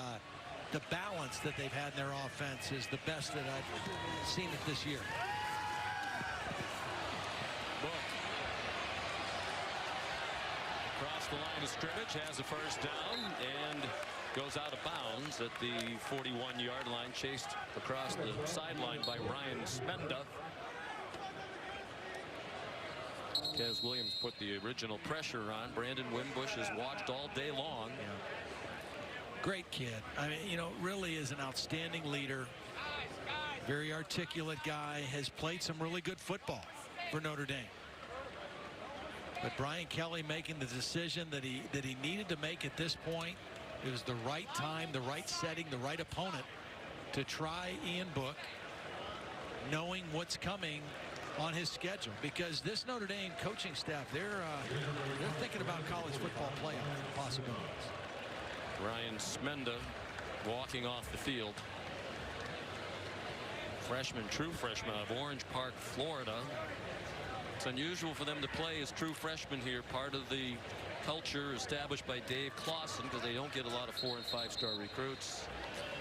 Speaker 2: the balance that they've had in their offense is the best that I've seen it this year.
Speaker 4: Book. Across the line of scrimmage, has a first down and goes out of bounds at the 41-yard line, chased across the sideline by Ryan Spenda. Kez Williams put the original pressure on. Brandon Wimbush has watched all day long.
Speaker 2: Yeah. Great kid. I mean, you know, really is an outstanding leader. Very articulate guy. Has played some really good football for Notre Dame. But Brian Kelly making the decision that he needed to make at this point. It was the right time, the right setting, the right opponent to try Ian Book, knowing what's coming on his schedule, because this Notre Dame coaching staff, they're thinking about college football playoff possibilities.
Speaker 4: Ryan Smenda walking off the field. Freshman, true freshman out of Orange Park, Florida. It's unusual for them to play as true freshmen here. Part of the culture established by Dave Clawson, because they don't get a lot of 4- and 5-star recruits.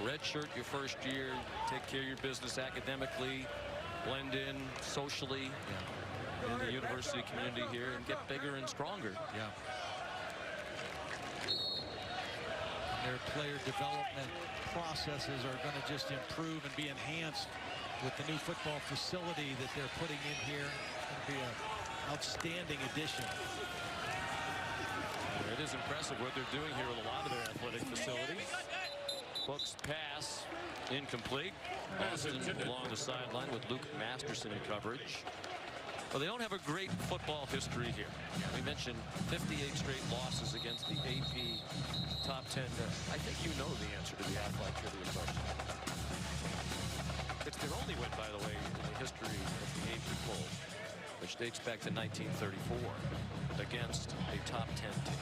Speaker 4: Redshirt your first year, take care of your business academically, blend in socially in the university community here, and get bigger and stronger.
Speaker 2: Yeah. Their player development processes are going to just improve and be enhanced with the new football facility that they're putting in here. It's going to be an outstanding addition.
Speaker 4: It is impressive what they're doing here with a lot of their athletic facilities. Hooks pass incomplete. Boston along the sideline with Luke Masterson in coverage. Well, they don't have a great football history here. We mentioned 58 straight losses against the AP top 10. I think you know the answer to the Aflac trivia question. It's their only win, by the way, in the history of the AP poll, which dates back to 1934 against a top 10 team.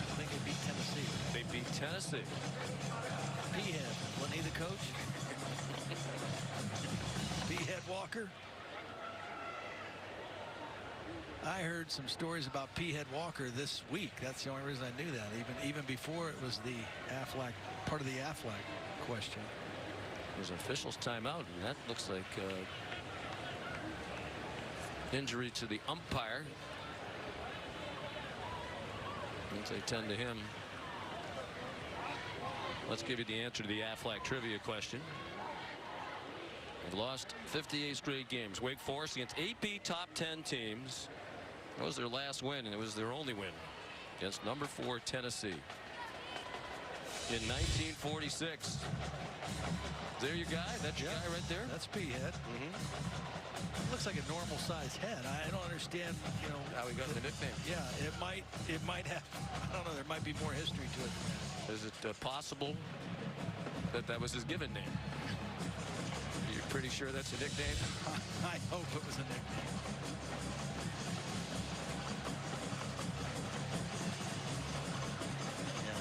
Speaker 2: I think they beat Tennessee.
Speaker 4: They beat Tennessee.
Speaker 2: P-Head, wasn't he the coach? P-Head Walker. I heard some stories about P-Head Walker this week. That's the only reason I knew that. Even before it was the Aflac, part of the Aflac question.
Speaker 4: There's an official's timeout, and that looks like injury to the umpire. Once they tend to him. Let's give you the answer to the Aflac trivia question. They've lost 58 straight games. Wake Forest against AP top 10 teams. That was their last win, and it was their only win against number 4 Tennessee in 1946. There your guy. That's your guy right there.
Speaker 2: That's P-Head. Looks like a normal size head. I don't understand, you know,
Speaker 4: how he got the nickname.
Speaker 2: Yeah, it might have. I don't know. There might be more history to it.
Speaker 4: Is it possible that was his given name? You're pretty sure that's a nickname?
Speaker 2: I hope it was a nickname. Yeah,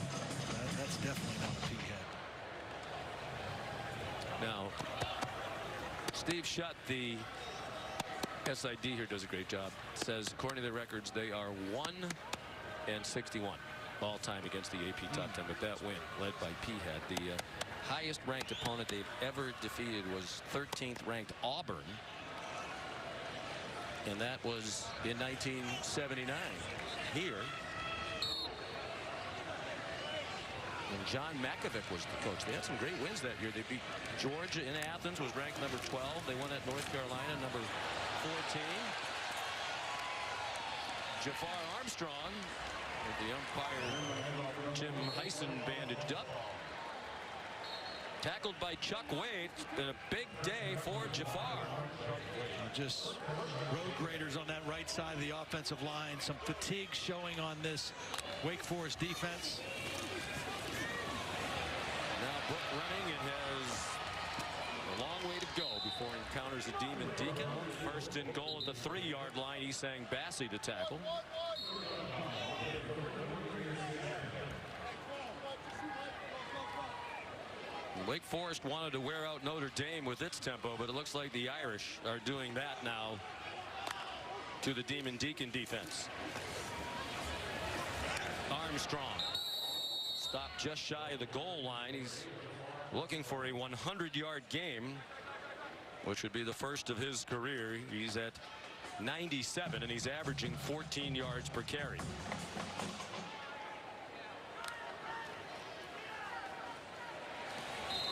Speaker 2: that's definitely not a P-Head.
Speaker 4: Now, Steve Shutt, the SID here, does a great job. Says, according to the records, they are 1-61 all time against the AP top 10. But that win, led by P-Head, the highest ranked opponent they've ever defeated was 13th ranked Auburn. And that was in 1979 here. And John Makovic was the coach. They had some great wins that year. They beat Georgia in Athens, was ranked number 12. They won at North Carolina, number 14. Jafar Armstrong, with the umpire Jim Heisen bandaged up. Tackled by Chuck Wade. It's been a big day for Jafar.
Speaker 2: Just road graders on that right side of the offensive line. Some fatigue showing on this Wake Forest defense.
Speaker 4: Now Brook running and has a long way to go before he encounters a Demon Deacon. First and goal at the 3-yard line. Esang Bassey to tackle. Wake Forest wanted to wear out Notre Dame with its tempo, but it looks like the Irish are doing that now to the Demon Deacon defense. Armstrong stopped just shy of the goal line. He's looking for a 100-yard game, which would be the first of his career. He's at 97, and he's averaging 14 yards per carry.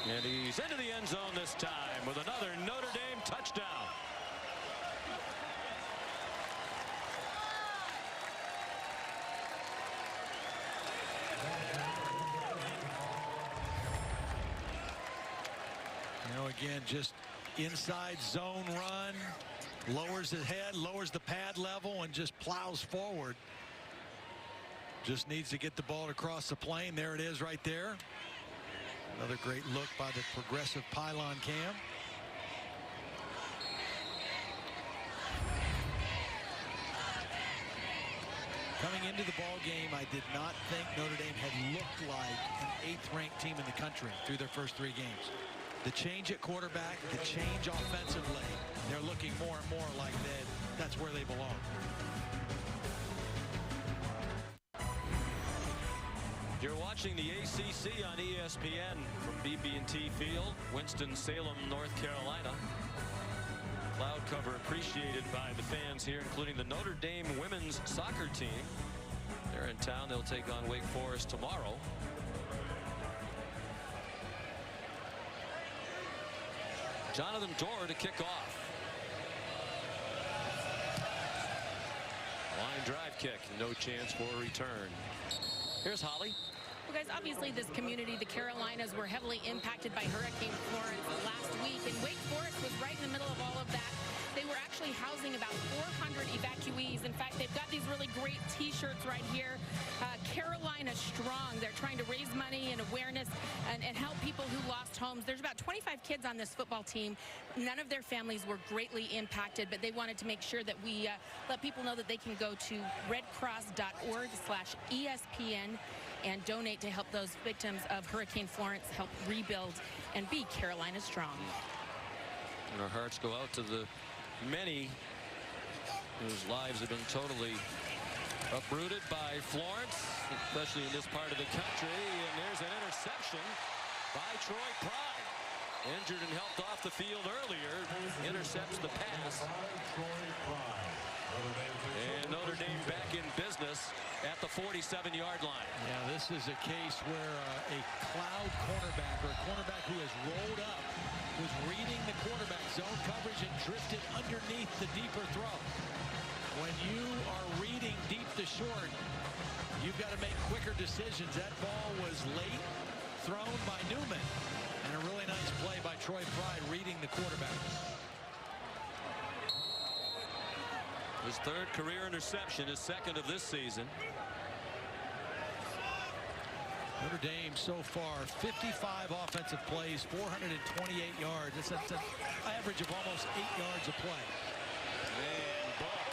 Speaker 4: And he's into the end zone this time with another Notre Dame touchdown.
Speaker 2: You know, again, just inside zone run, lowers the head, lowers the pad level, and just plows forward. Just needs to get the ball across the plane. There it is right there. Another great look by the progressive pylon cam. Coming into the ball game, I did not think Notre Dame had looked like an 8th-ranked team in the country through their first 3 games. The change at quarterback, the change offensively, they're looking more and more like that's where they belong.
Speaker 4: You're watching the ACC on ESPN from BB&T Field, Winston-Salem, North Carolina. Cloud cover appreciated by the fans here, including the Notre Dame women's soccer team. They're in town. They'll take on Wake Forest tomorrow. Jonathan Dorr to kick off. Line drive kick. No chance for a return. Here's Holly.
Speaker 3: Well, guys, obviously this community, the Carolinas, were heavily impacted by Hurricane Florence last week, and Wake Forest was right in the middle of all of that. They were actually housing about 400 evacuees. In fact, they've got these really great T-shirts right here. Carolina Strong. They're trying to raise money and awareness and help people who lost homes. There's about 25 kids on this football team. None of their families were greatly impacted, but they wanted to make sure that we let people know that they can go to redcross.org/ESPN and donate to help those victims of Hurricane Florence help rebuild and be Carolina Strong.
Speaker 4: And our hearts go out to the many whose lives have been totally uprooted by Florence, especially in this part of the country. And there's an interception by Troy Pride. Injured and helped off the field earlier. Intercepts the pass. And Notre Dame back in business at the 47-yard line.
Speaker 2: Yeah, this is a case where a cloud cornerback, or a cornerback who has rolled up, was reading the quarterback zone coverage and drifted underneath the deeper throw. When you are reading deep to short, you've got to make quicker decisions. That ball was late, thrown by Newman, and a really nice play by Troy Pride reading the quarterback.
Speaker 4: His 3rd career interception, his 2nd of this season.
Speaker 2: Notre Dame so far 55 offensive plays, 428 yards. That's an average of almost 8 yards a play.
Speaker 4: And Buck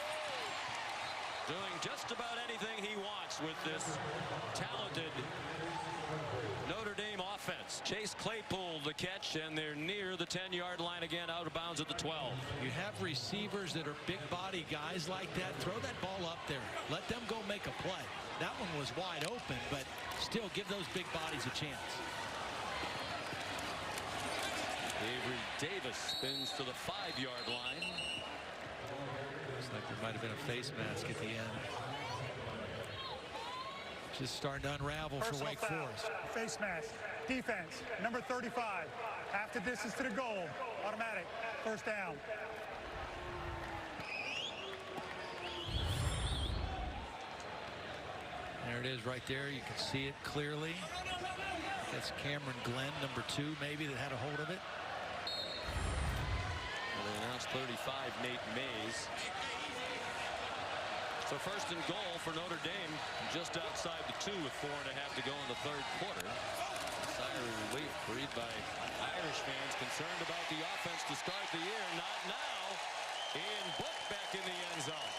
Speaker 4: doing just about anything he wants with this talented Notre Dame offense. Chase Claypool the catch, and they're near the 10-yard line again, out of bounds at the 12.
Speaker 2: You have receivers that are big body guys like that. Throw that ball up there. Let them go make a play. That one was wide open, but still give those big bodies a chance.
Speaker 4: Avery Davis spins to the 5-yard line.
Speaker 2: Looks like there might have been a face mask at the end. Just starting to unravel for Wake Forest.
Speaker 6: Face mask. Defense, number 35. Half the distance to the goal. Automatic. First down.
Speaker 2: There it is right there. You can see it clearly. That's Cameron Glenn, number 2, maybe, that had a hold of it.
Speaker 4: Well, they announced 35, Nate Mays. So first and goal for Notre Dame, just outside the 2 with 4.5 to go in the 3rd quarter. Siren relief breathed by Irish fans concerned about the offense to start the year. Not now. Ian Book back in the end zone.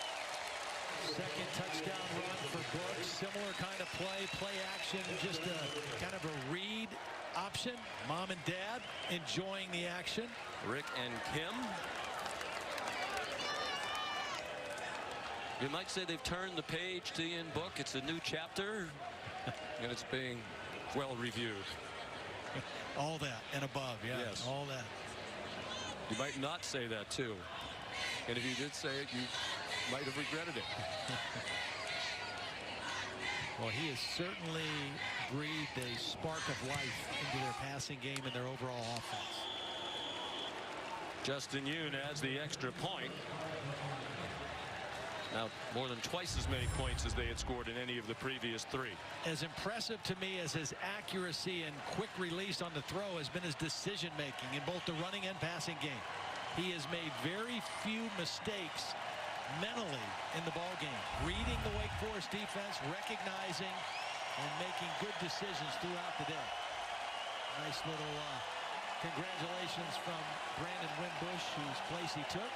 Speaker 2: 2nd touchdown run for Brooks. Similar kind of play action, just a kind of a read option. Mom and Dad enjoying the action.
Speaker 4: Rick and Kim. You might say they've turned the page to Ian Book. It's a new chapter, and it's being well reviewed.
Speaker 2: All that and above, yeah, yes. All that.
Speaker 4: You might not say that, too. And if you did say it, you might have regretted it.
Speaker 2: Well, he has certainly breathed a spark of life into their passing game and their overall offense.
Speaker 4: Justin Yoon adds the extra point. Now more than twice as many points as they had scored in any of the previous 3.
Speaker 2: As impressive to me as his accuracy and quick release on the throw has been his decision making in both the running and passing game. He has made very few mistakes mentally in the ball game, reading the Wake Forest defense, recognizing and making good decisions throughout the day. Nice little congratulations from Brandon Wimbush, whose place he took.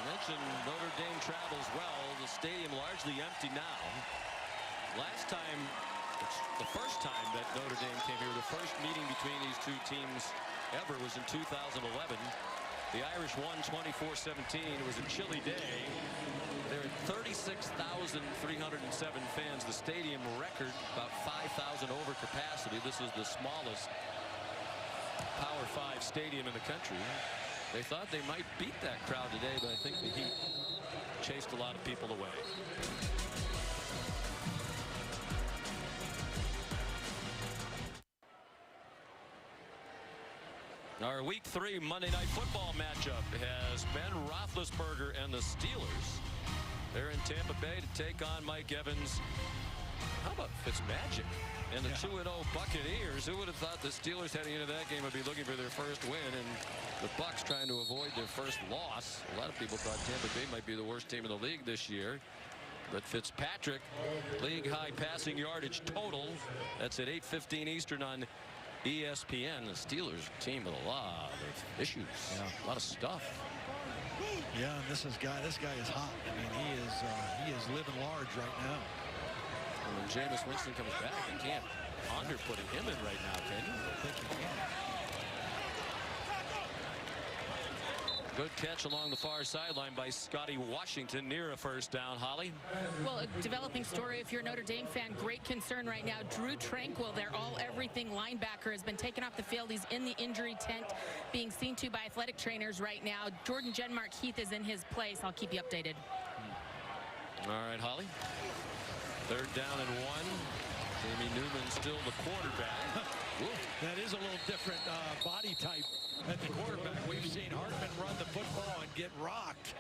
Speaker 4: mentioned Notre Dame travels well. The stadium largely empty now. Last time, the first time that Notre Dame came here, the first meeting between these two teams ever was in 2011. The Irish won 24-17. It was a chilly day. There are 36,307 fans. The stadium record about 5,000 over capacity. This is the smallest Power 5 stadium in the country. They thought they might beat that crowd today, but I think the heat chased a lot of people away. Our Week 3 Monday Night Football matchup has Ben Roethlisberger and the Steelers. They're in Tampa Bay to take on Mike Evans. How about Fitzmagic and the 2-0 Buccaneers? Who would have thought the Steelers heading into that game would be looking for their first win, and the Bucs trying to avoid their first loss? A lot of people thought Tampa Bay might be the worst team in the league this year. But Fitzpatrick, league-high passing yardage total. That's at 8:15 Eastern on ESPN. The Steelers team with a lot of issues, a lot of stuff.
Speaker 2: Yeah, and this guy is hot. I mean, he is living large right now.
Speaker 4: And when Jameis Winston comes back, you can't ponder putting him in right now, can you?
Speaker 2: I think you can.
Speaker 4: Good catch along the far sideline by Scotty Washington near a first down. Holly?
Speaker 3: Well, a developing story if you're a Notre Dame fan. Great concern right now. Drew Tranquill, their all-everything linebacker, has been taken off the field. He's in the injury tent being seen to by athletic trainers right now. Jordan Genmark Heath is in his place. I'll keep you updated.
Speaker 4: All right, Holly. Third down and 1. Jamie Newman still the quarterback.
Speaker 2: That is a little different body type at the quarterback. We've seen Hartman run the football and get rocked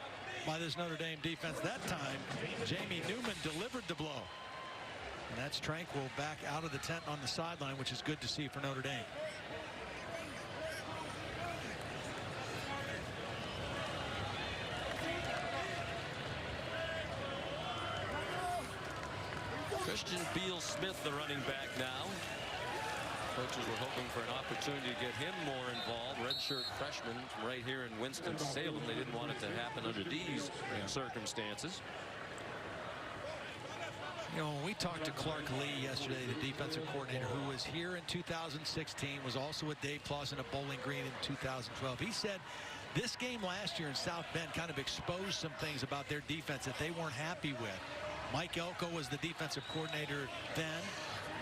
Speaker 2: by this Notre Dame defense. That time, Jamie Newman delivered the blow. And that's Tranquill back out of the tent on the sideline, which is good to see for Notre Dame.
Speaker 4: Christian Beal-Smith, the running back now. Coaches were hoping for an opportunity to get him more involved. Redshirt freshman from right here in Winston-Salem. They didn't want it to happen under these circumstances.
Speaker 2: You know, when we talked to Clark Lee yesterday, the defensive coordinator who was here in 2016, was also with Dave Clawson at Bowling Green in 2012. He said this game last year in South Bend kind of exposed some things about their defense that they weren't happy with. Mike Elko was the defensive coordinator then.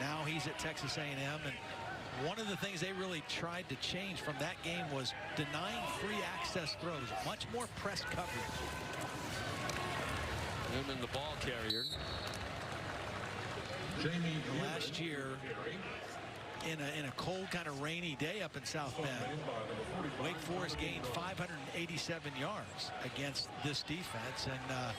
Speaker 2: Now he's at Texas A&M, and one of the things they really tried to change from that game was denying free access throws, much more press coverage.
Speaker 4: Newman, the ball carrier.
Speaker 2: Last year, in a cold, kind of rainy day up in South Bend, Wake Forest gained 587 yards against this defense, and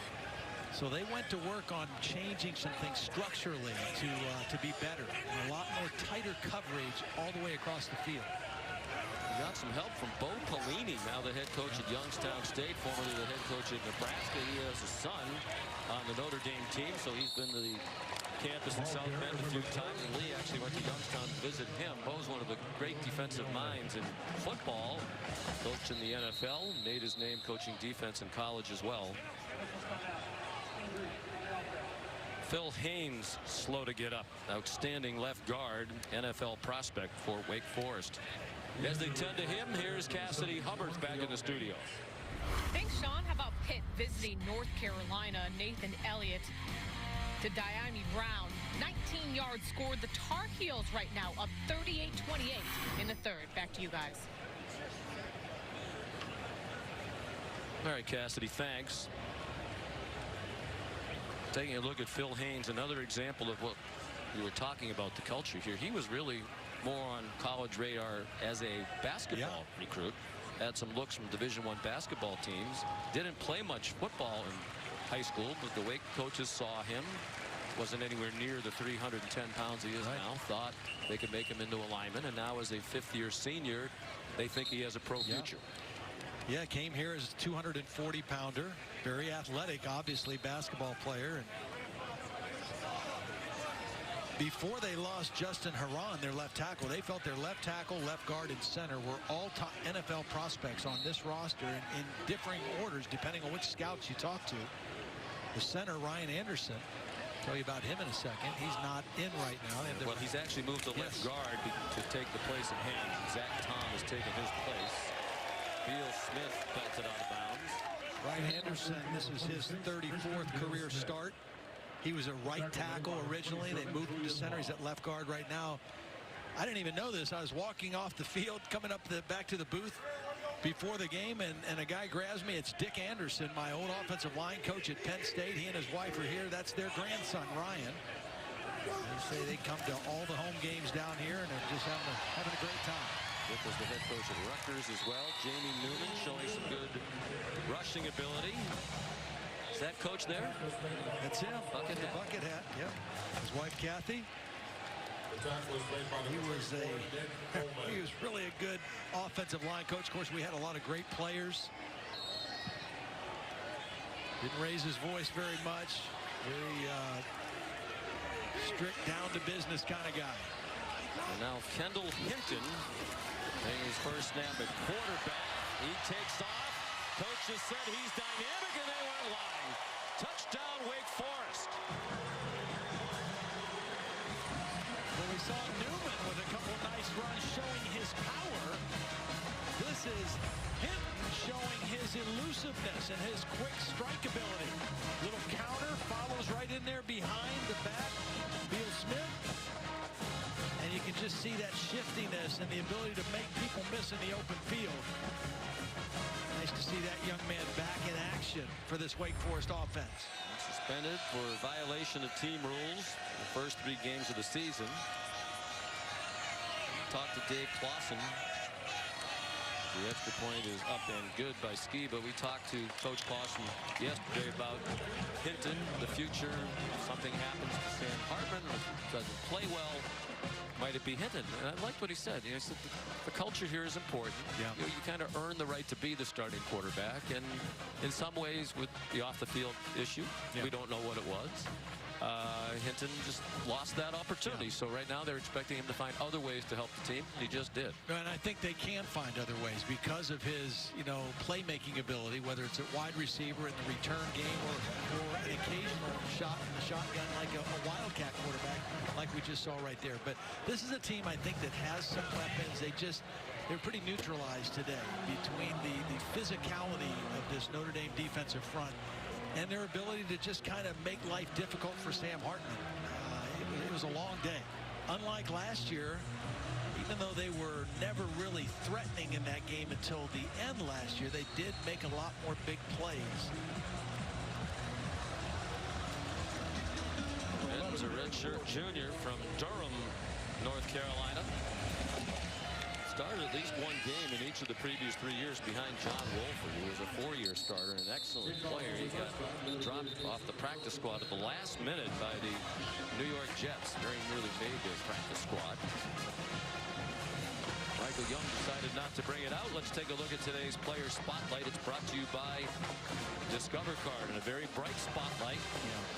Speaker 2: so they went to work on changing some things structurally to be better. And a lot more tighter coverage all the way across the field.
Speaker 4: We got some help from Bo Pelini, now the head coach at Youngstown State, formerly the head coach at Nebraska. He has a son on the Notre Dame team, so he's been to the campus in South Bend a few times. And Lee actually went to Youngstown to visit him. Bo's one of the great defensive minds in football. Coached in the NFL, made his name coaching defense in college as well. Phil Haynes slow to get up. Outstanding left guard, NFL prospect for Wake Forest. As they tend to him, here's Cassidy Hubbard back in the studio.
Speaker 5: Thanks, Sean. How about Pitt visiting North Carolina? Nathan Elliott to Diami Brown. 19 yards scored. The Tar Heels right now up 38-28 in the third. Back to you guys.
Speaker 4: All right, Cassidy, thanks. Taking a look at Phil Haynes, another example of what we were talking about, the culture here. He was really more on college radar as a basketball recruit. Had some looks from Division I basketball teams. Didn't play much football in high school, but the Wake coaches saw him. Wasn't anywhere near the 310 pounds he is now. Thought they could make him into a lineman, and now as a fifth-year senior, they think he has a pro future.
Speaker 2: Yeah, came here as a 240-pounder, very athletic, obviously basketball player. And before they lost Justin Haran, their left tackle, they felt their left tackle, left guard, and center were all top NFL prospects on this roster in differing orders depending on which scouts you talk to. The center, Ryan Anderson, I'll tell you about him in a second. He's not in right now.
Speaker 4: Well, he's actually moved to left guard to take the place of Ham. Zach Tom has taken his place. Beal Smith belted out of bounds.
Speaker 2: Ryan Anderson, this is his 34th career start. He was a right tackle originally. They moved him to center. He's at left guard right now. I didn't even know this. I was walking off the field, coming up back to the booth before the game, and a guy grabs me. It's Dick Anderson, my old offensive line coach at Penn State. He and his wife are here. That's their grandson, Ryan. They say they come to all the home games down here, and they're just having a great time.
Speaker 4: Dick was the head coach at Rutgers as well. Jamie Newman showing some good rushing ability. Is that coach there?
Speaker 2: That's him.
Speaker 4: Bucket hat.
Speaker 2: Bucket hat, yep. His wife, Kathy. He was really a good offensive line coach. Of course, we had a lot of great players. Didn't raise his voice very much. Very strict, down to business kind of guy.
Speaker 4: And now Kendall Hinton taking his first snap at quarterback. He takes off. Coach just said he's dynamic, and they went line. Touchdown, Wake Forest.
Speaker 2: Well, we saw Newman with a couple nice runs showing his power. This is Hinton showing his elusiveness and his quick strike ability. Little counter, follows right in there behind the back. Beal Smith. And you can just see that shiftiness and the ability to make people miss in the open field. Nice to see that young man back in action for this Wake Forest offense.
Speaker 4: Suspended for violation of team rules the first 3 games of the season. Talked to Dave Clausen. The extra point is up and good by Ski, but we talked to Coach Clausen yesterday about Hinton, the future. If something happens to Sam Hartman or doesn't play well, might it be Hinton? And I liked what he said. He said the culture here is important.
Speaker 2: Yeah.
Speaker 4: You kind of earn the right to be the starting quarterback. And in some ways, with the off-the-field issue, we don't know what it was. Hinton just lost that opportunity. So right now they're expecting him to find other ways to help the team. He just did.
Speaker 2: And I think they can find other ways because of his, playmaking ability, whether it's at wide receiver in the return game or an occasional shot in the shotgun like a Wildcat quarterback like we just saw right there. But this is a team, I think, that has some weapons. They're pretty neutralized today between the physicality of this Notre Dame defensive front and their ability to just kind of make life difficult for Sam Hartman. It was a long day. Unlike last year, even though they were never really threatening in that game until the end last year, they did make a lot more big plays.
Speaker 4: It was a redshirt junior from Durham, North Carolina. Started at least 1 game in each of the previous 3 years behind John Wolford, who was a 4-year starter, an excellent player. He got dropped off the practice squad at the last minute by the New York Jets. Very nearly made their practice squad. Michael Young decided not to bring it out. Let's take a look at today's player spotlight. It's brought to you by Discover Card, and a very bright spotlight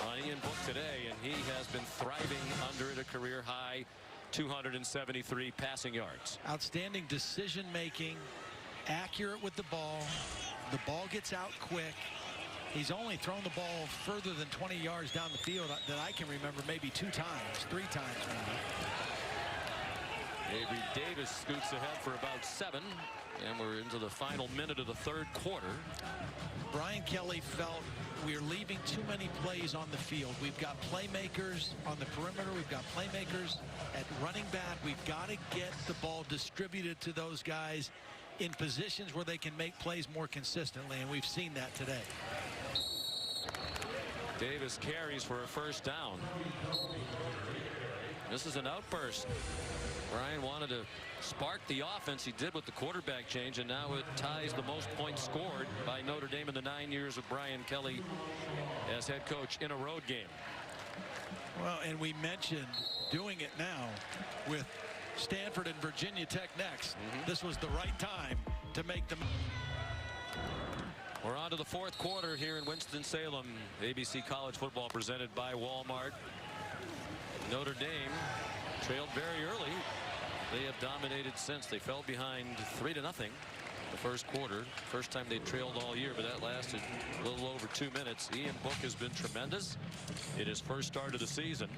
Speaker 4: on Ian Book today, and he has been thriving under it, a career high 273 passing yards.
Speaker 2: Outstanding decision making, accurate with the ball. The ball gets out quick. He's only thrown the ball further than 20 yards down the field that I can remember, maybe 2 times, 3 times maybe.
Speaker 4: Avery Davis scoots ahead for about 7, and we're into the final minute of the 3rd quarter.
Speaker 2: Brian Kelly felt we're leaving too many plays on the field. We've got playmakers on the perimeter. We've got playmakers at running back. We've got to get the ball distributed to those guys in positions where they can make plays more consistently, and we've seen that today.
Speaker 4: Davis carries for a first down. This is an outburst. Brian wanted to spark the offense. He did with the quarterback change, and now it ties the most points scored by Notre Dame in the 9 years of Brian Kelly as head coach in a road game.
Speaker 2: Well, and we mentioned doing it now with Stanford and Virginia Tech next. This was the right time to make them.
Speaker 4: We're on to the 4th quarter here in Winston-Salem. ABC College Football presented by Walmart. Notre Dame trailed very early. They have dominated since. They fell behind 3-0 the first quarter. First time they trailed all year, but that lasted a little over 2 minutes. Ian Book has been tremendous in his first start of the season.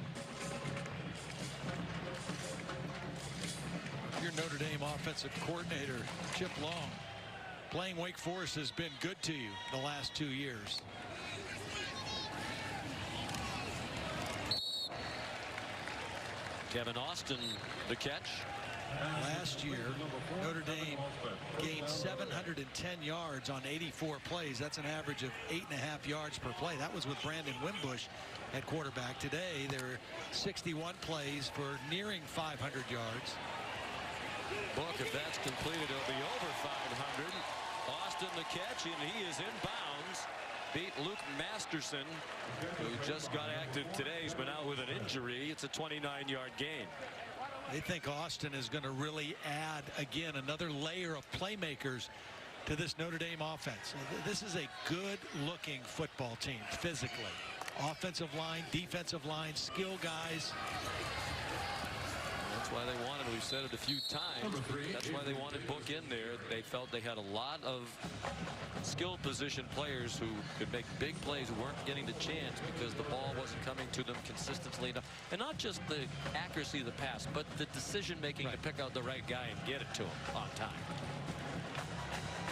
Speaker 2: Your Notre Dame offensive coordinator, Chip Long, playing Wake Forest has been good to you the last 2 years.
Speaker 4: Kevin Austin, the catch.
Speaker 2: Last year, Notre Dame gained 710 yards on 84 plays. That's an average of 8.5 yards per play. That was with Brandon Wimbush at quarterback. Today, there are 61 plays for nearing 500 yards.
Speaker 4: Book, if that's completed, it'll be over 500. Austin the catch, and he is in bounds. Beat Luke Masterson, who just got active today. He's been out with an injury. It's a 29-yard gain.
Speaker 2: They think Austin is going to really add, again, another layer of playmakers to this Notre Dame offense. This is a good-looking football team physically. Offensive line, defensive line, skill guys.
Speaker 4: That's why they wanted, we've said it a few times, that's why they wanted Book in there. They felt they had a lot of skilled position players who could make big plays, who weren't getting the chance because the ball wasn't coming to them consistently enough. And not just the accuracy of the pass, but the decision making to pick out the right guy and get it to him on time.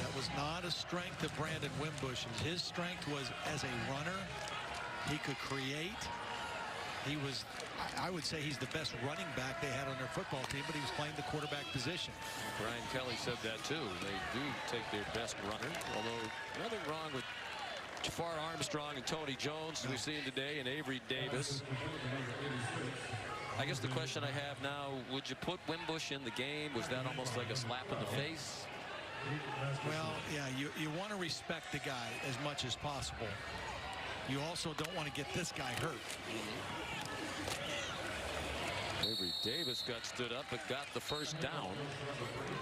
Speaker 2: That was not a strength of Brandon Wimbush's. His strength was as a runner. He could create. He was, I would say he's the best running back they had on their football team, but he was playing the quarterback position.
Speaker 4: Brian Kelly said that too. They do take their best runner, although nothing wrong with Jafar Armstrong and Tony Jones, we've seen today, and Avery Davis. I guess the question I have now, would you put Wimbush in the game? Was that almost like a slap in the face?
Speaker 2: Well, yeah, you want to respect the guy as much as possible. You also don't want to get this guy hurt.
Speaker 4: Avery Davis got stood up but got the first down.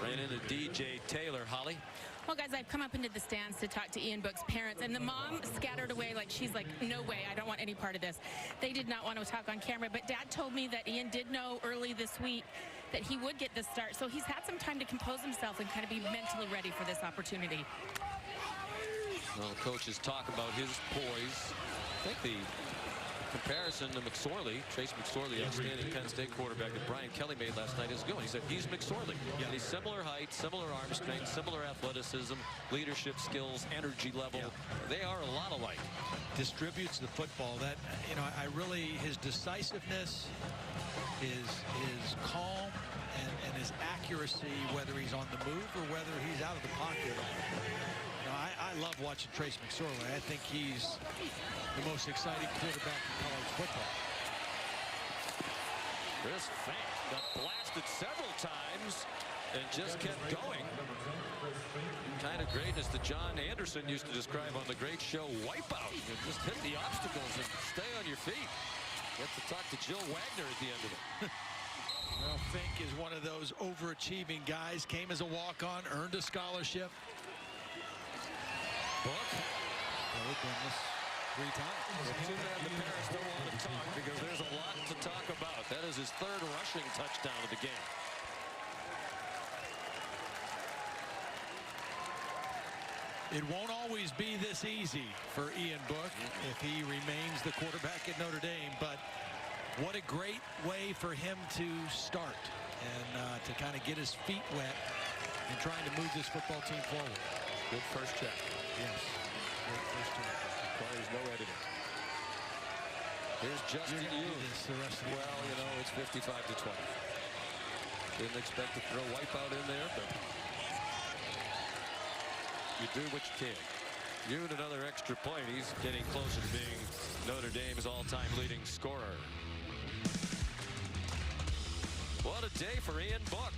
Speaker 4: Ran into DJ Taylor. Holly?
Speaker 3: Well, guys, I've come up into the stands to talk to Ian Book's parents, and the mom scattered away like she's like, no way, I don't want any part of this. They did not want to talk on camera, but Dad told me that Ian did know early this week that he would get this start, so he's had some time to compose himself and kind of be mentally ready for this opportunity.
Speaker 4: Well, coaches talk about his poise. I think the comparison to McSorley, Trace McSorley, outstanding Penn State quarterback that Brian Kelly made last night, is good. He said he's McSorley. Yeah. And he's similar height, similar arm strength, similar athleticism, leadership skills, energy level. Yeah. They are a lot alike.
Speaker 2: Distributes the football. That, you know, I really, his decisiveness, his calm, and his accuracy, whether he's on the move or whether he's out of the pocket. I love watching Trace McSorley. I think he's the most exciting quarterback in college football.
Speaker 4: Chris Fink got blasted several times and just kept going. Kind of greatness that John Anderson used to describe on the great show Wipeout. You just hit the obstacles and stay on your feet. Get to talk to Jill Wagner at the end of it.
Speaker 2: Well, Fink is one of those overachieving guys. Came as a walk-on, earned a scholarship.
Speaker 4: Book.
Speaker 2: Well, we've done this 3 times.
Speaker 4: Too bad the parents don't want to talk because there's a lot to talk about. That is his 3rd rushing touchdown of the game.
Speaker 2: It won't always be this easy for Ian Book if he remains the quarterback at Notre Dame, but what a great way for him to start and to kind of get his feet wet and trying to move this football team forward.
Speaker 4: Good first check.
Speaker 2: Yes. Great first check.
Speaker 4: Requires no editing. Here's Justin Yoon. Well, you know, it's 55-20. Didn't expect to throw Wipeout in there, but you do what you can. Yoon, another extra point. He's getting closer to being Notre Dame's all-time leading scorer. What a day for Ian Book.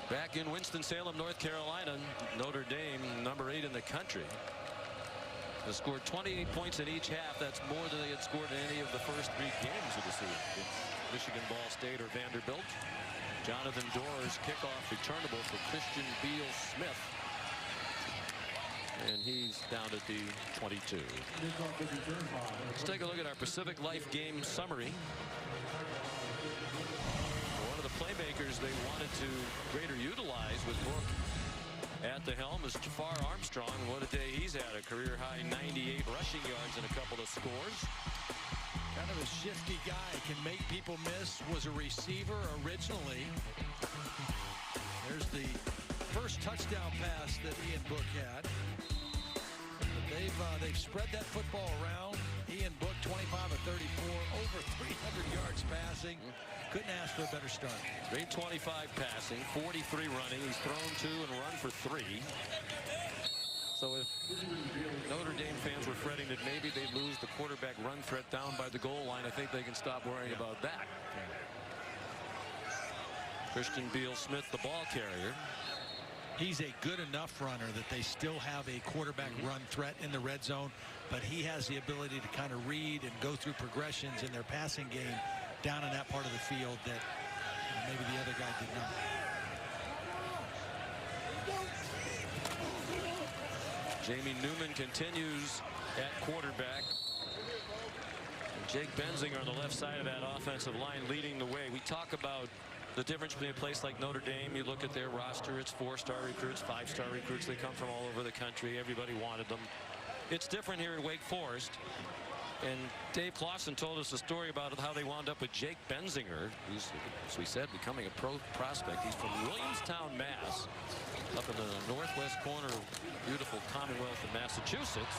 Speaker 4: Back in Winston-Salem, North Carolina, Notre Dame, number 8 in the country, has scored 28 points in each half. That's more than they had scored in any of the first 3 games of the season. It's Michigan, Ball State, or Vanderbilt. Jonathan Doerr's kickoff returnable for Christian Beal Smith. And he's down at the 22. Let's take a look at our Pacific Life game summary. One of the playmakers they wanted to greater utilize with Book at the helm is Jafar Armstrong. What a day he's had. A career high 98 rushing yards and a couple of scores.
Speaker 2: Kind of a shifty guy, can make people miss, was a receiver originally. There's the first touchdown pass that Ian Book had. But they've spread that football around. Ian Book 25 of 34, over 300 yards passing. Couldn't ask for a better start.
Speaker 4: 325 passing, 43 running. He's thrown 2 and run for 3. So if Notre Dame fans were fretting that maybe they lose the quarterback run threat down by the goal line, I think they can stop worrying about that. Christian Beal Smith, the ball carrier.
Speaker 2: He's a good enough runner that they still have a quarterback run threat in the red zone, but he has the ability to kind of read and go through progressions in their passing game down in that part of the field that maybe the other guy did not.
Speaker 4: Jamie Newman continues at quarterback. And Jake Benzinger on the left side of that offensive line leading the way. We talk about the difference between a place like Notre Dame. You look at their roster, it's 4-star recruits, 5-star recruits. They come from all over the country. Everybody wanted them. It's different here at Wake Forest. And Dave Clawson told us a story about how they wound up with Jake Benzinger, who's, as we said, becoming a pro prospect. He's from Williamstown, Mass, up in the northwest corner of beautiful Commonwealth of Massachusetts,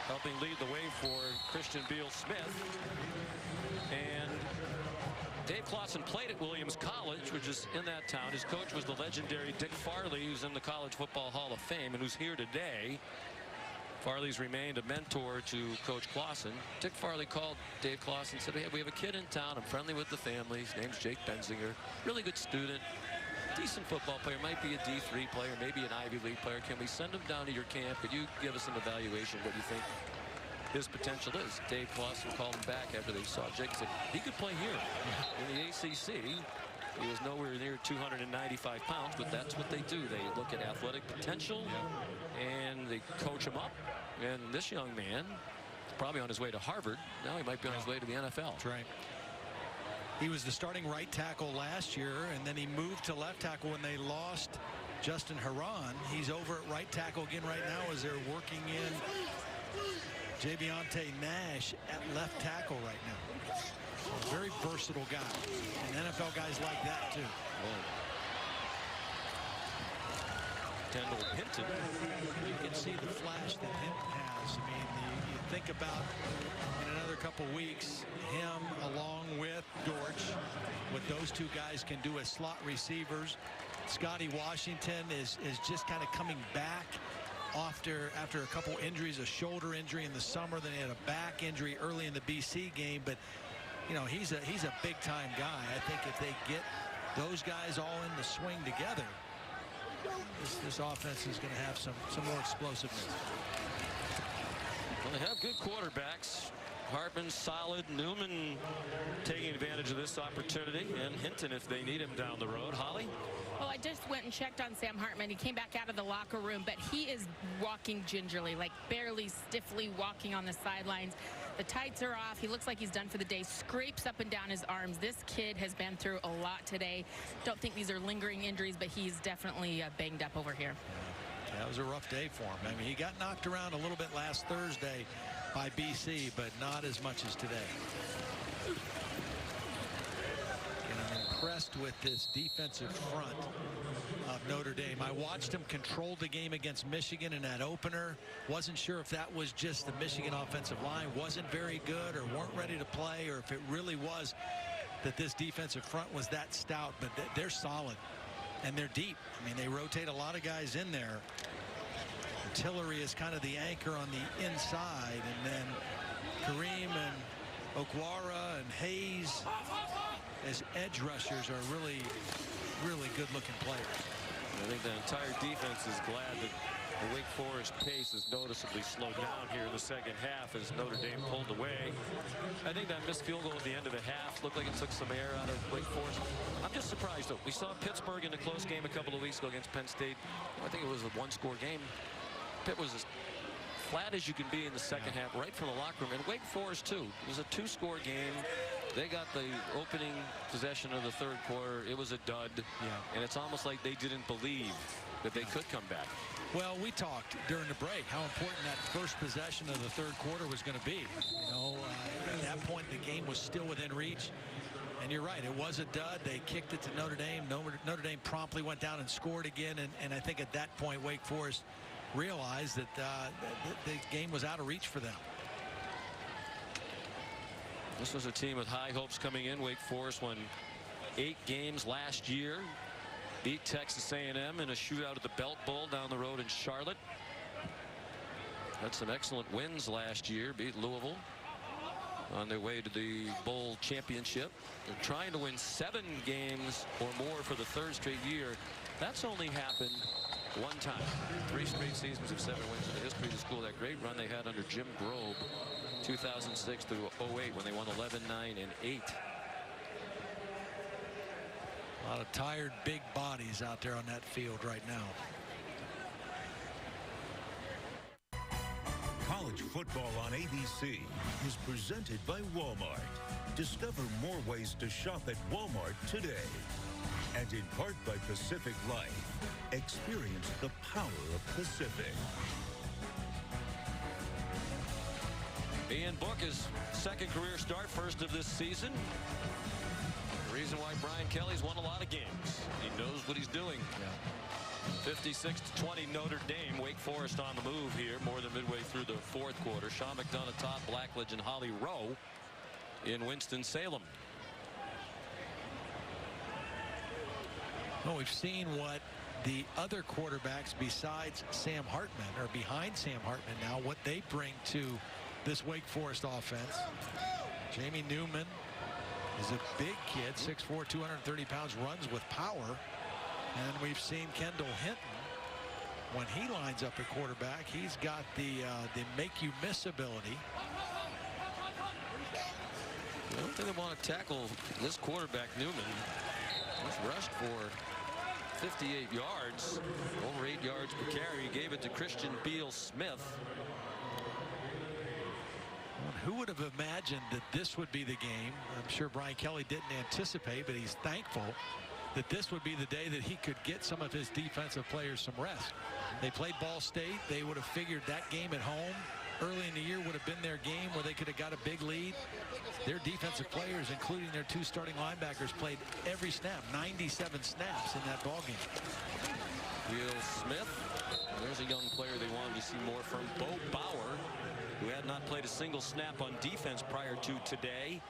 Speaker 4: helping lead the way for Christian Beal Smith. And Dave Clawson played at Williams College, which is in that town. His coach was the legendary Dick Farley, who's in the College Football Hall of Fame and who's here today. Farley's remained a mentor to Coach Clawson. Dick Farley called Dave Clawson and said, hey, we have a kid in town. I'm friendly with the family. His name's Jake Benzinger. Really good student. Decent football player. Might be a D3 player, maybe an Ivy League player. Can we send him down to your camp? Could you give us an evaluation what you think his potential is? Dave Clawson called him back after they saw Jake. Said he could play here in the ACC. He was nowhere near 295 pounds, but that's what they do. They look at athletic potential and they coach him up. And this young man is probably on his way to Harvard. Now he might be on his way to the NFL.
Speaker 2: That's right. He was the starting right tackle last year, and then he moved to left tackle when they lost Justin Herron. He's over at right tackle again right now as they're working in Javionte Nash at left tackle right now. A very versatile guy, and NFL guys like that too.
Speaker 4: Kendall Hinton.
Speaker 2: You can see the flash that Hinton has. I mean, you think about in another couple weeks him along with Dortch, what those two guys can do as slot receivers. Scotty Washington is just kind of coming back after a couple injuries, a shoulder injury in the summer, then he had a back injury early in the BC game. But you know, he's a big time guy. I think if they get those guys all in the swing together, this offense is going to have some more explosiveness.
Speaker 4: Well, they have good quarterbacks. Hartman solid. Newman taking advantage of this opportunity, and Hinton if they need him down the road. Holly?
Speaker 3: Well, I just went and checked on Sam Hartman. He came back out of the locker room, but he is walking gingerly, like barely stiffly walking on the sidelines. The tights are off. He looks like he's done for the day. Scrapes up and down his arms. This kid has been through a lot today. Don't think these are lingering injuries, but he's definitely banged up over here.
Speaker 2: That was a rough day for him. I mean, he got knocked around a little bit last Thursday by BC, but not as much as today. And I'm impressed with this defensive front of Notre Dame. I watched him control the game against Michigan in that opener. Wasn't sure if that was just the Michigan offensive line wasn't very good or weren't ready to play, or if it really was that this defensive front was that stout. But they're solid and they're deep. I mean, they rotate a lot of guys in there. Tillery is kind of the anchor on the inside, and then Kareem and Okwara and Hayes as edge rushers are really good looking players.
Speaker 4: I think the entire defense is glad that The Wake Forest pace is noticeably slowed down here in the second half as Notre Dame pulled away. I think that missed field goal at the end of the half looked like it took some air out of Wake Forest. I'm just surprised, though. We saw Pittsburgh in a close game a couple of weeks ago against Penn State. I think it was a one-score game. Pitt was as flat as you can be in the second half, right from the locker room. And Wake Forest, too. It was a two-score game. They got the opening possession of the third quarter. It was a dud. And it's almost like they didn't believe that they could come back.
Speaker 2: Well, we talked during the break how important that first possession of the third quarter was going to be. You know, at that point, the game was still within reach. And you're right, it was a dud. They kicked it to Notre Dame. Notre Dame promptly went down and scored again. And I think at that point, Wake Forest realized that the game was out of reach for them.
Speaker 4: This was a team with high hopes coming in. Wake Forest won 8 games last year. Beat Texas A&M in a shootout at the Belt Bowl down the road in Charlotte. Had some excellent wins last year. Beat Louisville on their way to the bowl championship. They're trying to win 7 games or more for the 3rd straight year. That's only happened one time. 3 straight seasons of 7 wins in the history of the school. That great run they had under Jim Grobe, 2006 through 08, when they won 11, 9, and 8.
Speaker 2: A lot of tired big bodies out there on that field right now.
Speaker 7: College football on ABC is presented by Walmart. Discover more ways to shop at Walmart today. And in part by Pacific Life. Experience the power of Pacific.
Speaker 4: Ian Book, his 2nd career start, 1st of this season. The reason why Brian Kelly's won a lot of games. He knows what he's doing. 56-20 Notre Dame. Wake Forest on the move here more than midway through the 4th quarter. Sean McDonough atop Blackledge and Holly Rowe in Winston-Salem.
Speaker 2: Well, we've seen what the other quarterbacks besides Sam Hartman, or behind Sam Hartman now, what they bring to this Wake Forest offense. Jamie Newman is a big kid, 6'4", 230 pounds, runs with power. And we've seen Kendall Hinton, when he lines up at quarterback, he's got the make you miss ability.
Speaker 4: I don't think they want to tackle this quarterback, Newman. He's rushed for 58 yards, over 8 yards per carry. He gave it to Christian Beal-Smith.
Speaker 2: Who would have imagined that this would be the game? I'm sure Brian Kelly didn't anticipate, but he's thankful that this would be the day that he could get some of his defensive players some rest. They played Ball State. They would have figured that game at home early in the year would have been their game where they could have got a big lead. Their defensive players, including their 2 starting linebackers, played every snap, 97 snaps in that ball game.
Speaker 4: Beal-Smith. There's a young player they wanted to see more from. Bo Bauer, who had not played a single snap on defense prior to today.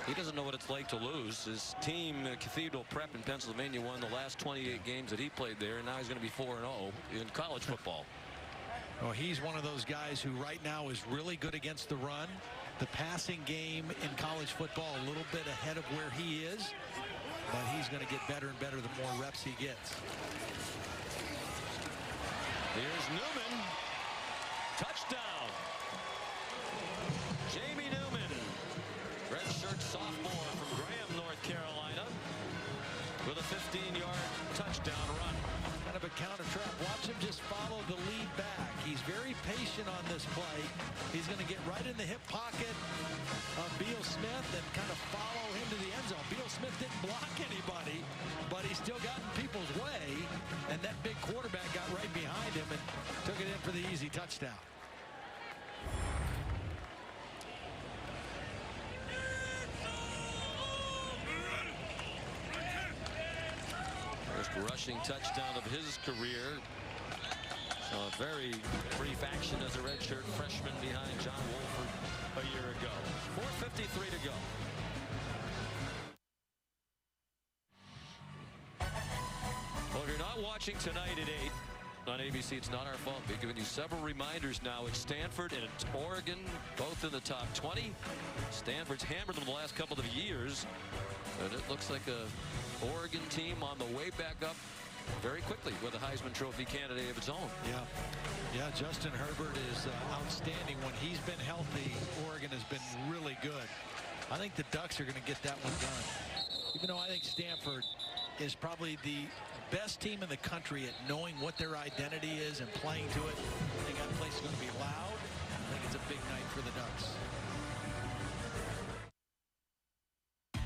Speaker 4: He doesn't know what it's like to lose. His team, Cathedral Prep in Pennsylvania, won the last 28 games that he played there, and now he's going to be 4-0 in college football.
Speaker 2: Well, he's one of those guys who right now is really good against the run. The passing game in college football a little bit ahead of where he is, but he's going to get better and better the more reps he gets.
Speaker 4: Here's Newman. Touchdown. Jamie Newman, redshirt sophomore from Graham, North Carolina, with a 15-yard touchdown run.
Speaker 2: Kind of a counter trap. Watch him just follow the lead back. He's very patient on this play. He's going to get right in the hip pocket of Beal-Smith and kind of follow him to the end zone. Beal-Smith didn't block anybody, but he still got in people's way, and that big quarterback got right behind him and took it in for the easy touchdown.
Speaker 4: First rushing touchdown of his career. So a very brief action as a redshirt freshman behind John Wolford a year ago. 4:53 to go. Well, if you're not watching tonight at 8 on ABC, it's not our fault. We've given you several reminders now. It's Stanford and it's Oregon, both in the top 20. Stanford's hammered them the last couple of years, and it looks like a Oregon team on the way back up very quickly with a Heisman Trophy candidate of its own.
Speaker 2: Yeah, Justin Herbert is outstanding. When he's been healthy, Oregon has been really good. I think the Ducks are going to get that one done. Even though I think Stanford is probably the best team in the country at knowing what their identity is and playing to it. I think that place is going to be loud. I think it's a big night for the Ducks.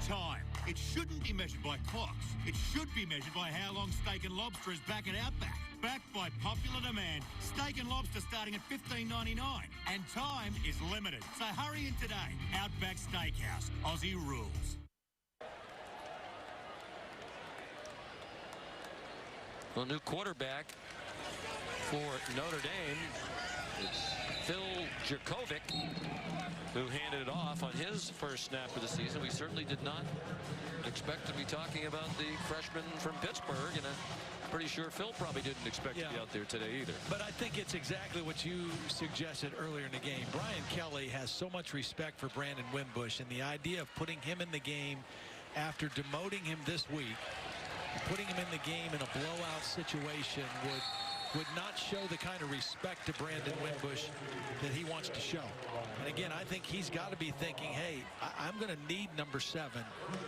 Speaker 11: Time. It shouldn't be measured by clocks. It should be measured by how long Steak and Lobster is back at Outback. Backed by popular demand, Steak and Lobster starting at $15.99. And time is limited. So hurry in today. Outback Steakhouse. Aussie rules.
Speaker 4: A new quarterback for Notre Dame. It's Phil Jurkovec, who handed it off on his first snap of the season. We certainly did not expect to be talking about the freshman from Pittsburgh, and I'm pretty sure Phil probably didn't expect to be out there today either.
Speaker 2: But I think it's exactly what you suggested earlier in the game. Brian Kelly has so much respect for Brandon Wimbush, and the idea of putting him in the game after demoting him this week, putting him in the game in a blowout situation would not show the kind of respect to Brandon Wimbush that he wants to show. And again, I think he's got to be thinking, hey, I'm going to need number 7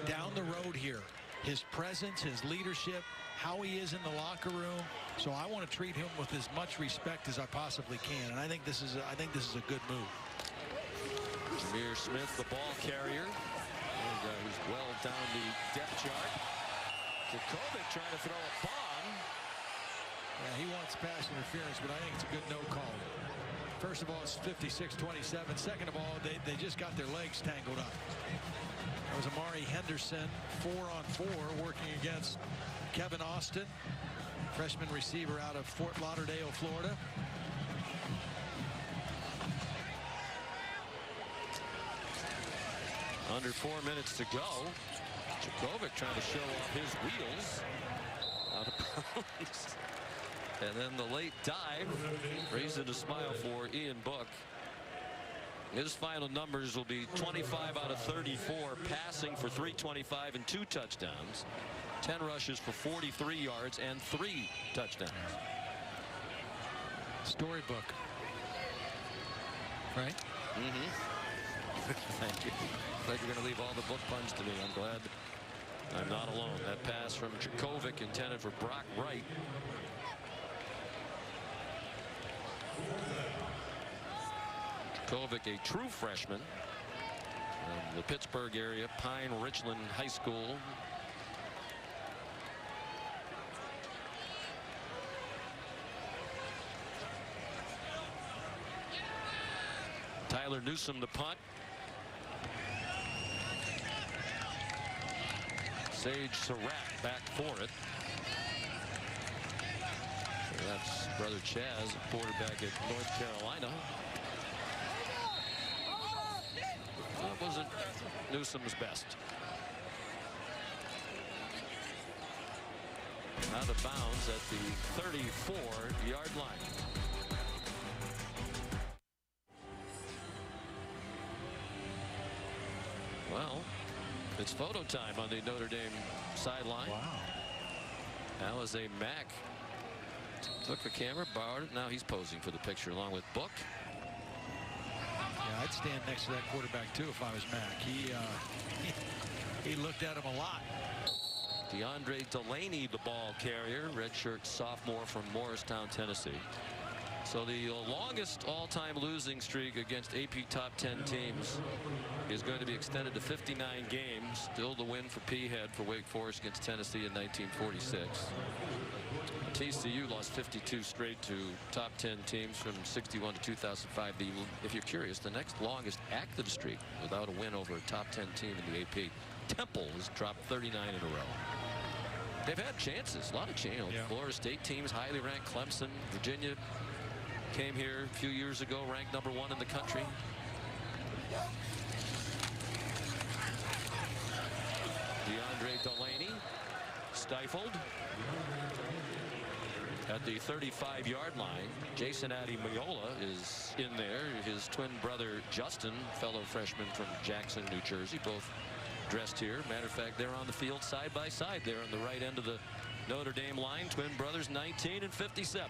Speaker 2: down the road here. His presence, his leadership, how he is in the locker room. So I want to treat him with as much respect as I possibly can. And I think this is a good move.
Speaker 4: Jameer Smith, the ball carrier, who's well down the depth chart. Jurkovec trying to throw a bomb.
Speaker 2: Yeah, he wants pass interference, but I think it's a good no call. First of all, it's 56-27. Second of all, they just got their legs tangled up. That was Amari Henderson, 4-on-4, working against Kevin Austin, freshman receiver out of Fort Lauderdale, Florida.
Speaker 4: Under 4 minutes to go. Jurkovec trying to show off his wheels. Out of bounds. And then the late dive raising a smile for Ian Book. His final numbers will be 25 out of 34 passing for 325 and 2 touchdowns. 10 rushes for 43 yards and 3 touchdowns.
Speaker 2: Storybook. Right?
Speaker 4: Thank you. Glad you're going to leave all the book puns to me. I'm glad I'm not alone. That pass from Jurkovec intended for Brock Wright. Jurkovec, a true freshman from the Pittsburgh area, Pine Richland High School. Tyler Newsome the punt. Sage Surratt back for it. So that's brother Chaz, quarterback at North Carolina. That wasn't Newsome's best. Out of bounds at the 34-yard line. Well, it's photo time on the Notre Dame sideline.
Speaker 2: Wow.
Speaker 4: That was a Mac. Took the camera, borrowed it. Now he's posing for the picture along with Book.
Speaker 2: Yeah, I'd stand next to that quarterback too if I was Mac. He looked at him a lot.
Speaker 4: DeAndre Delaney, the ball carrier, redshirt sophomore from Morristown, Tennessee. So the longest all-time losing streak against AP top 10 teams is going to be extended to 59 games. Still the win for P-Head for Wake Forest against Tennessee in 1946. TCU lost 52 straight to top 10 teams from 61 to 2005. If you're curious, the next longest active streak without a win over a top 10 team in the AP, Temple, has dropped 39 in a row. They've had chances, a lot of chances. Yeah. Florida State teams, highly ranked. Clemson, Virginia came here a few years ago, ranked #1 in the country. DeAndre Delaney stifled at the 35-yard line. Jason Ademiola is in there. His twin brother Justin, fellow freshman from Jackson, New Jersey, both dressed here. Matter of fact, they're on the field side by side there on the right end of the Notre Dame line. Twin brothers 19 and 57.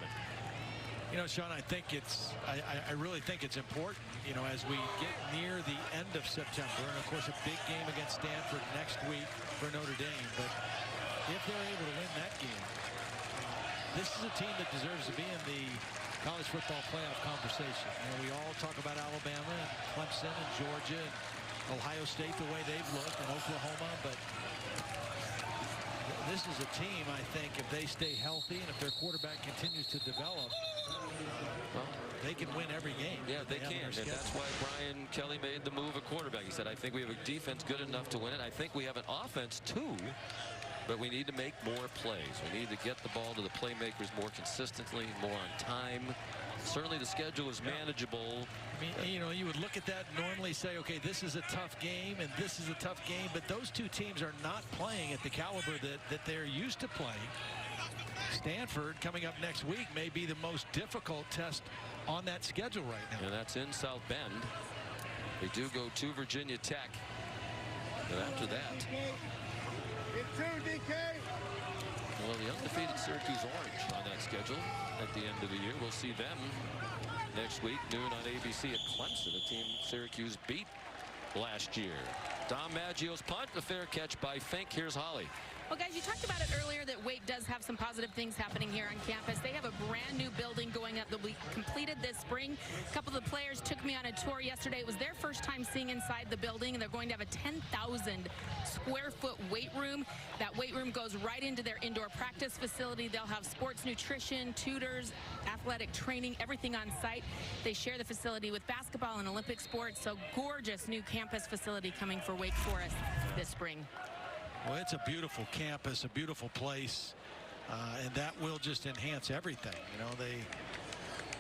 Speaker 2: You know, Sean, I think I really think it's important, you know, as we get near the end of September, and of course a big game against Stanford next week for Notre Dame, but if they're able to win that game, this is a team that deserves to be in the college football playoff conversation. You know, we all talk about Alabama and Clemson and Georgia and Ohio State, the way they've looked, and Oklahoma, but this is a team, I think, if they stay healthy and if their quarterback continues to develop, well, they can win every game.
Speaker 4: Yeah, they can, and that's why Brian Kelly made the move at quarterback. He said, I think we have a defense good enough to win it. I think we have an offense, too, but we need to make more plays. We need to get the ball to the playmakers more consistently, more on time. Certainly the schedule is manageable.
Speaker 2: I mean, you know, you would look at that and normally say, okay, this is a tough game and this is a tough game, but those two teams are not playing at the caliber that they're used to playing. Stanford coming up next week may be the most difficult test on that schedule right now.
Speaker 4: And that's in South Bend. They do go to Virginia Tech. And after that, well, the undefeated Syracuse Orange on that schedule at the end of the year. We'll see them next week, noon on ABC at Clemson, a team Syracuse beat last year. Dom Maggio's punt, a fair catch by Fink. Here's Holly.
Speaker 3: Well, guys, you talked about it earlier that Wake does have some positive things happening here on campus. They have a brand new building going up that will be completed this spring. A couple of the players took me on a tour yesterday. It was their first time seeing inside the building, and they're going to have a 10,000 square foot weight room. That weight room goes right into their indoor practice facility. They'll have sports nutrition, tutors, athletic training, everything on site. They share the facility with basketball and Olympic sports. So gorgeous new campus facility coming for Wake Forest this spring.
Speaker 2: Well, it's a beautiful campus, a beautiful place, and that will just enhance everything. You know,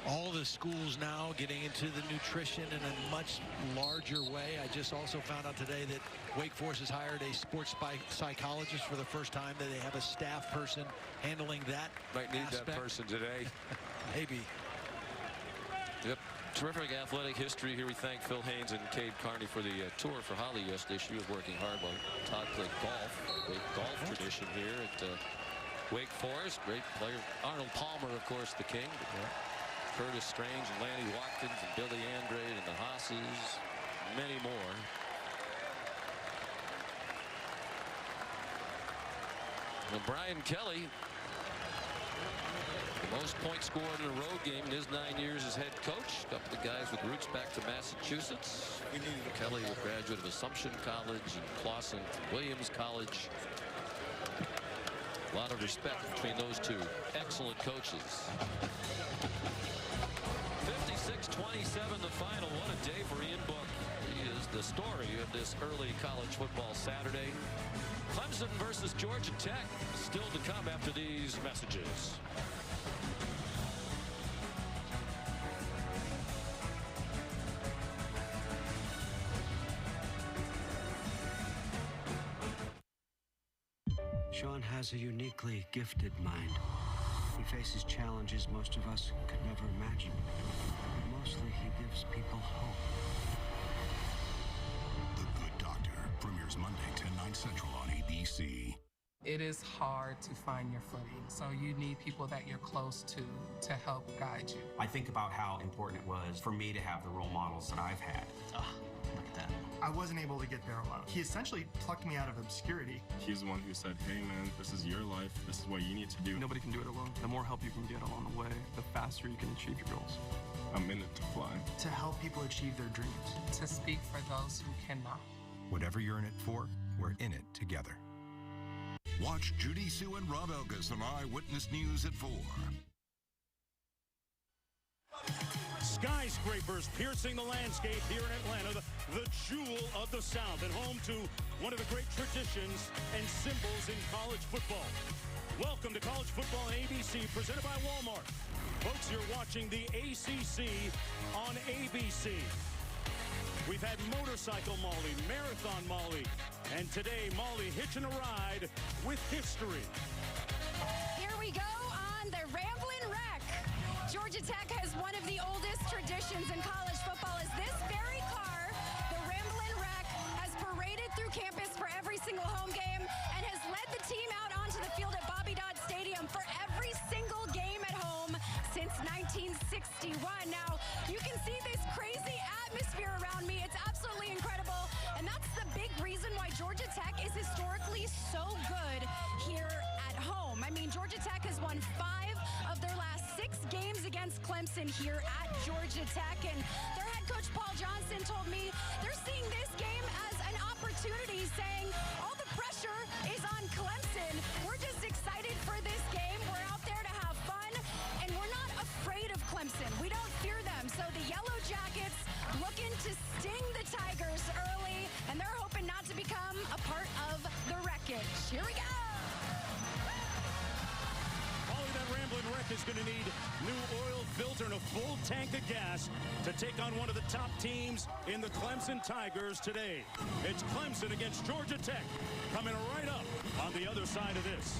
Speaker 2: all the schools now getting into the nutrition in a much larger way. I just also found out today that Wake Forest has hired a sports psychologist for the first time. That they have a staff person handling that
Speaker 4: Might need
Speaker 2: aspect.
Speaker 4: that person today.
Speaker 2: Maybe.
Speaker 4: Yep. Terrific athletic history here. We thank Phil Haynes and Cade Carney for the tour for Holly yesterday. She was working hard while Todd played golf. Great golf tradition here at Wake Forest. Great player. Arnold Palmer, of course, the king. Curtis Strange and Lanny Watkins and Billy Andrade and the Hosses. Many more. And Brian Kelly, the most points scored in a road game in his 9 years as head coach. A couple of guys with roots back to Massachusetts. Kelly, a graduate of Assumption College, and Clausen from Williams College. A lot of respect between those two excellent coaches. 56-27 the final. What a day for Ian Book. He is the story of this early college football Saturday. Clemson versus Georgia Tech still to come after these messages.
Speaker 12: Sean has a uniquely gifted mind. He faces challenges most of us could never imagine. But mostly he gives people hope.
Speaker 13: The Good Doctor premieres Monday, 10/9 Central on ABC.
Speaker 14: It is hard to find your footing, so you need people that you're close to help guide you.
Speaker 15: I think about how important it was for me to have the role models that I've had.
Speaker 16: Look at that. I wasn't able to get there alone. He essentially plucked me out of obscurity.
Speaker 17: He's the one who said, hey man, this is your life. This is what you need to do.
Speaker 18: Nobody can do it alone. The more help you can get along the way, the faster you can achieve your goals.
Speaker 17: I'm in it to fly.
Speaker 16: To help people achieve their dreams.
Speaker 14: To speak for those who cannot.
Speaker 13: Whatever you're in it for, we're in it together. Watch Judy Sue and Rob Elgas on Eyewitness News at 4.
Speaker 19: Skyscrapers piercing the landscape here in Atlanta, the jewel of the South, and home to one of the great traditions and symbols in college football. Welcome to College Football on ABC, presented by Walmart. Folks, you're watching the ACC on ABC. We've had Motorcycle Molly, Marathon Molly, and today Molly hitching a ride with history.
Speaker 20: Here we go on the Ramblin' Wreck. Georgia Tech has one of the oldest traditions in college football. Is this very car, the Ramblin' Wreck, has paraded through campus for every single home game and has led the team out onto the field at Bobby Dodd Stadium. Georgia Tech has won 5 of their last 6 games against Clemson here at Georgia Tech. And their head coach, Paul Johnson, told me they're seeing this game as an opportunity, saying all the pressure is on Clemson. We're just excited for this game. We're out there to have fun, and we're not afraid of Clemson. We don't fear them. So the Yellow Jackets looking to sting the Tigers early, and they're hoping not to become a part of the wreckage. Here we go.
Speaker 19: That Ramblin' Wreck is going to need new oil filter and a full tank of gas to take on one of the top teams in the Clemson Tigers today. It's Clemson against Georgia Tech coming right up on the other side of this.